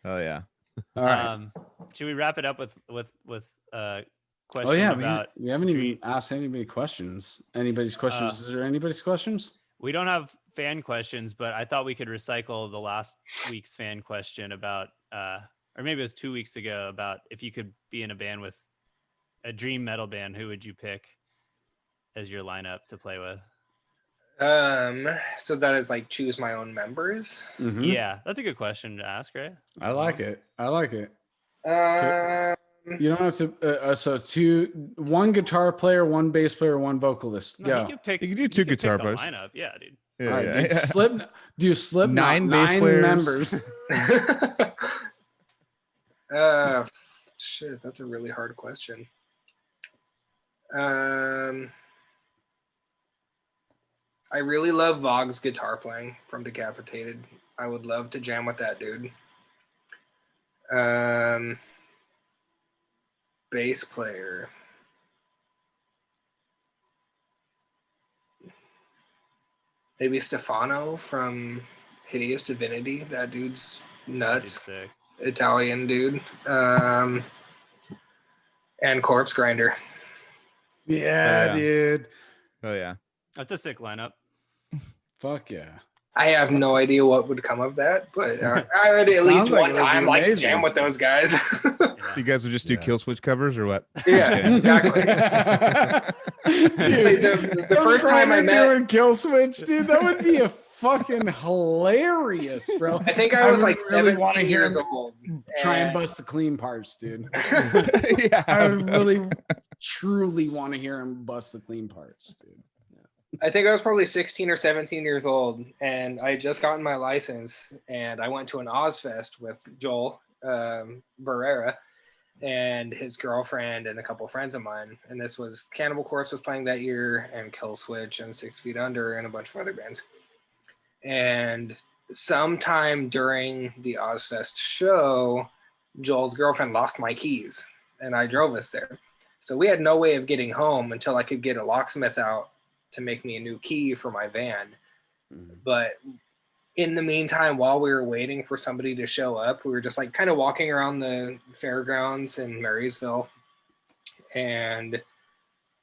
Oh yeah. All right. Should we wrap it up with question? Oh yeah, about we haven't even asked anybody questions. Anybody's questions? Is there anybody's questions? We don't have fan questions, but I thought we could recycle the last week's fan question about, or maybe it was 2 weeks ago, about if you could be in a band with a dream metal band, who would you pick as your lineup to play with? So that is like choose my own members. Mm-hmm. Yeah, that's a good question to ask, right? I like it. You don't have to. So one guitar player, one bass player, one vocalist. No, Go. You can do two guitar players. Lineup, yeah, dude. Yeah, all right, yeah, dude. yeah. Slip. Nine bass players. Members. Shit, that's a really hard question. I really love Vogg's guitar playing from Decapitated. I would love to jam with that dude. Bass player. Maybe Stefano from Hideous Divinity. That dude's nuts. Sick. Italian dude. And Corpse Grinder. Yeah, dude. Oh yeah. That's a sick lineup. Fuck yeah. I have no idea what would come of that, but I would at least one time like to jam with those guys. You guys would just do kill switch covers or what? Yeah, exactly. Dude, the first time I met doing kill switch, dude, that would be a fucking hilarious, bro. I think I was like really want to 17 hear years him old. try and bust the clean parts, dude. Yeah, I would really, truly want to hear him bust the clean parts, dude. I think I was probably 16 or 17 years old, and I had just gotten my license, and I went to an Ozfest with Joel Barrera and his girlfriend and a couple friends of mine. And this was Cannibal Corpse was playing that year, and Kill Switch and 6 Feet Under and a bunch of other bands. And sometime during the Ozfest show, Joel's girlfriend lost my keys, and I drove us there. So we had no way of getting home until I could get a locksmith out to make me a new key for my van. But in the meantime, while we were waiting for somebody to show up, we were just like kind of walking around the fairgrounds in Marysville, and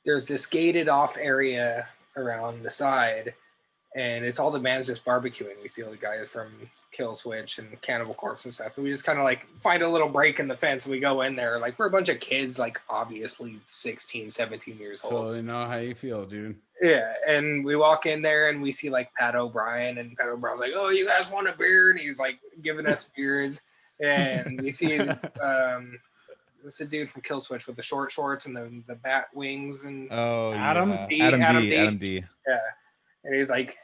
there's this gated off area around the side, and it's all the bands just barbecuing. We see all the guys from Kill Switch and Cannibal Corpse and stuff, and we just kind of like find a little break in the fence, and we go in there. Like, we're a bunch of kids, like obviously 16, 17 years old. Totally know how you feel, dude. Yeah, and we walk in there and we see like Pat O'Brien, and Pat O'Brien's like, "Oh, you guys want a beer?" And he's like giving us beers. And we see what's the dude from Kill Switch with the short shorts and the bat wings and Adam D. Adam D. Yeah, and he's like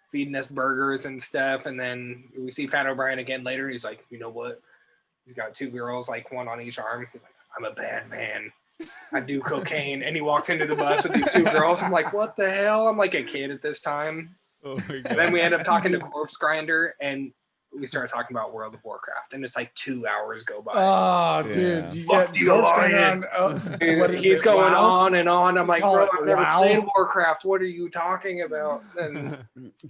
feeding us burgers and stuff. And then we see Pat O'Brien again later, and he's like, "You know what? He's got two girls, like one on each arm. He's like, I'm a bad man. I do cocaine." And he walks into the bus with these two girls. I'm like, what the hell? I'm like a kid at this time. Oh my God. And then we end up talking to Corpse Grinder, and we started talking about World of Warcraft, and it's like 2 hours go by. Oh, dude. You Fuck get the Alliance. He's going on and on. I'm like, bro, I've never played Warcraft. What are you talking about? And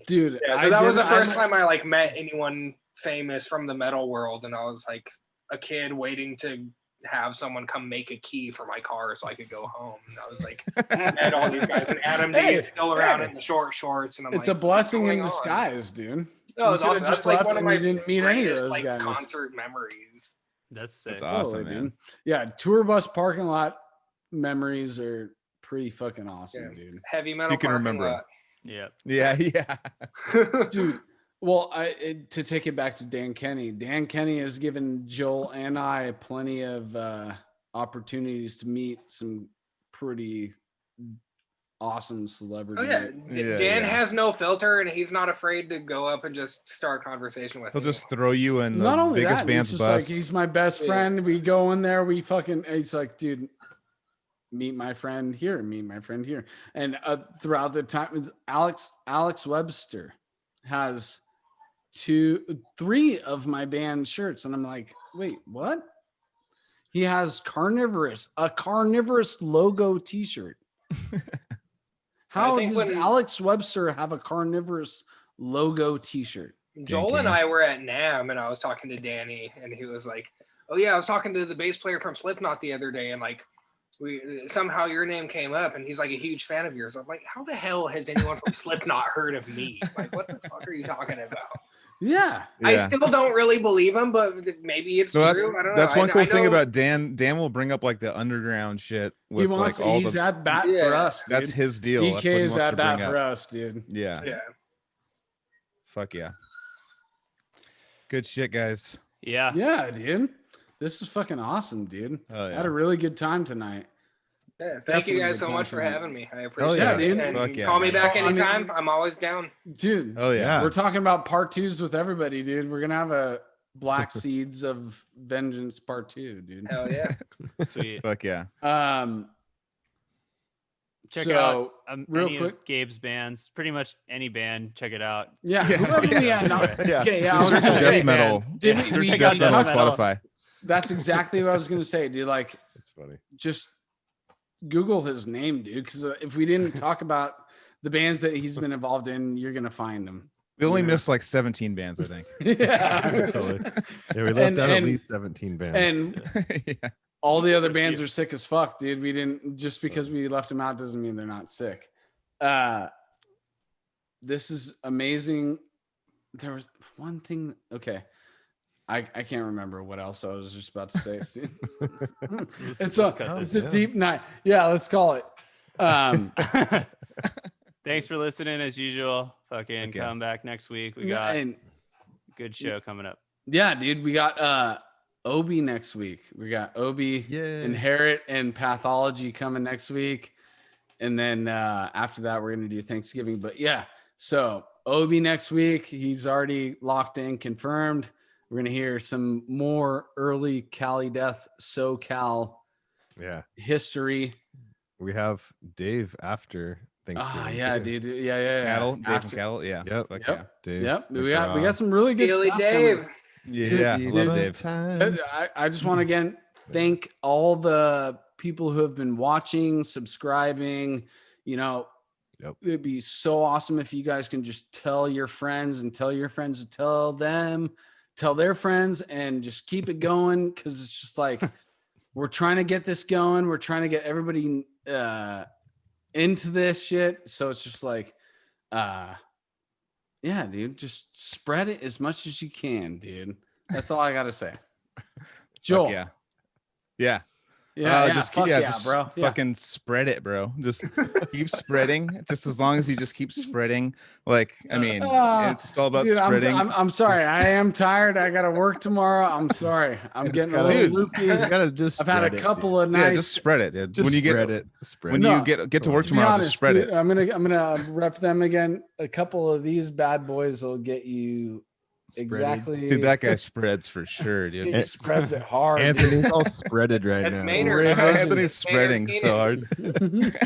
dude, yeah, so that was the first time I like met anyone famous from the metal world, and I was like a kid waiting to have someone come make a key for my car so I could go home. And I was like, I met all these guys, and Adam D is still around in the short shorts, and I'm it's like, a blessing in what's going on? disguise, dude. No, it was You could've awesome. just That's like left one of and my you didn't meet any of greatest, those like, guys. concert memories. That's sick. That's awesome, Totally, man. dude. Yeah, tour bus parking lot memories are pretty fucking awesome, Yeah. dude. Heavy metal. You can parking remember 'em. lot. Yeah. Yeah. Dude, well, to take it back to Dan Kenny has given Joel and I plenty of opportunities to meet some pretty awesome celebrities. Oh yeah, Dan has no filter, and he's not afraid to go up and just start a conversation with He'll you. just throw you in the Not only biggest that, band's he's just bus. like, he's my best friend. We go in there, we fucking, he's like, dude, meet my friend here, meet my friend here. And throughout the time, Alex Webster has 3 of my band shirts, and I'm like, wait, what? He has a carnivorous logo T-shirt. How does Alex Webster have a carnivorous logo T-shirt? Joel and I were at NAMM, and I was talking to Danny, and he was like, "Oh yeah, I was talking to the bass player from Slipknot the other day, and like, somehow your name came up, and he's like a huge fan of yours." I'm like, "How the hell has anyone from Slipknot heard of me? Like, what the fuck are you talking about?" Yeah. I still don't really believe him, but maybe it's true. I don't know. That's one cool thing about Dan. Dan will bring up like the underground shit with he's the. at bat for us. Dude. That's his deal. DK That's what he is wants at to bat bring for up. us, dude. Yeah. Yeah. Fuck yeah. Good shit, guys. Yeah. Yeah, dude. This is fucking awesome, dude. Oh, yeah. I had a really good time tonight. Yeah, thank Definitely you guys good so time much for tonight. having me. I appreciate yeah, it. dude. And Fuck yeah, call me man. back I mean- anytime. I'm always down. Dude. Oh yeah. We're talking about part 2s with everybody, dude. We're gonna have a Black Seeds of Vengeance part 2, dude. Hell yeah. Sweet. Fuck yeah. Check so, out real any quick. of Gabe's bands. Pretty much any band. Check it out. Yeah. Yeah. whoever we- Yeah. no, Yeah. okay, yeah. I was Search gonna say, death metal. Did we- Search we death got metal on death metal. Spotify. that's exactly what I was gonna say, dude. Like, That's funny. just Google his name, dude. Because if we didn't talk about the bands that he's been involved in, you're gonna find them. We only Yeah. missed like 17 bands, I think. Yeah. Totally. Yeah, we left out at And- least 17 bands. And Yeah. all the other bands are sick as fuck, dude. We didn't, just because we left them out doesn't mean they're not sick. This is amazing. there was one thing. Okay. I can't remember what else I was just about to say. It's a deep night. Yeah, let's call it. Thanks for listening as usual. Fucking come back next week. We got a good show coming up. Yeah, dude. We got Obi next week. We got Obi, Inherit, and Pathology coming next week. And then after that, we're going to do Thanksgiving. But yeah, so Obi next week. He's already locked in, confirmed. We're going to hear some more early Cali Death SoCal history. We have Dave after Thanksgiving. Yeah, dude. Yeah. Cattle, Dave from Cattle. Yeah. Yep. Dave. Yep. We got some really good Daily stuff Dave. coming. Yeah. Love Dave. I just want to again thank all the people who have been watching, subscribing. It'd be so awesome if you guys can just tell your friends and tell your friends to tell them, tell their friends, and just keep it going, because it's just like we're trying to get this going. We're trying to get everybody into this shit. So it's just like, yeah, dude, just spread it as much as you can, dude. That's all I got to say. Joel. Yeah. Just bro. Fucking spread it, bro. Just keep spreading. Just as long as you just keep spreading. Like, I mean, it's just all about spreading. I'm sorry. I am tired. I got to work tomorrow. I'm sorry. I'm getting a little loopy. I've had a couple of nights. Yeah, just spread it, dude. Just when you get to work tomorrow, just spread it. I'm gonna rep them again. A couple of these bad boys will get you. Exactly, dude. That guy spreads for sure, dude. He spreads it hard. Anthony's all spreaded right now. Maynard. Anthony's spreading so hard. Dude.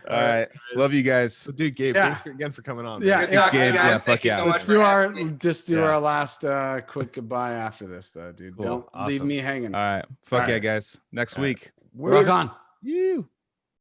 All right, love you guys. So, dude, Gabe, thanks again for coming on. Yeah, thanks, Gabe. Yeah, fuck yeah. Let's do our last quick goodbye after this, though, dude. Cool. Don't leave me hanging. All right, fuck yeah, guys. Next week. Rock on. You.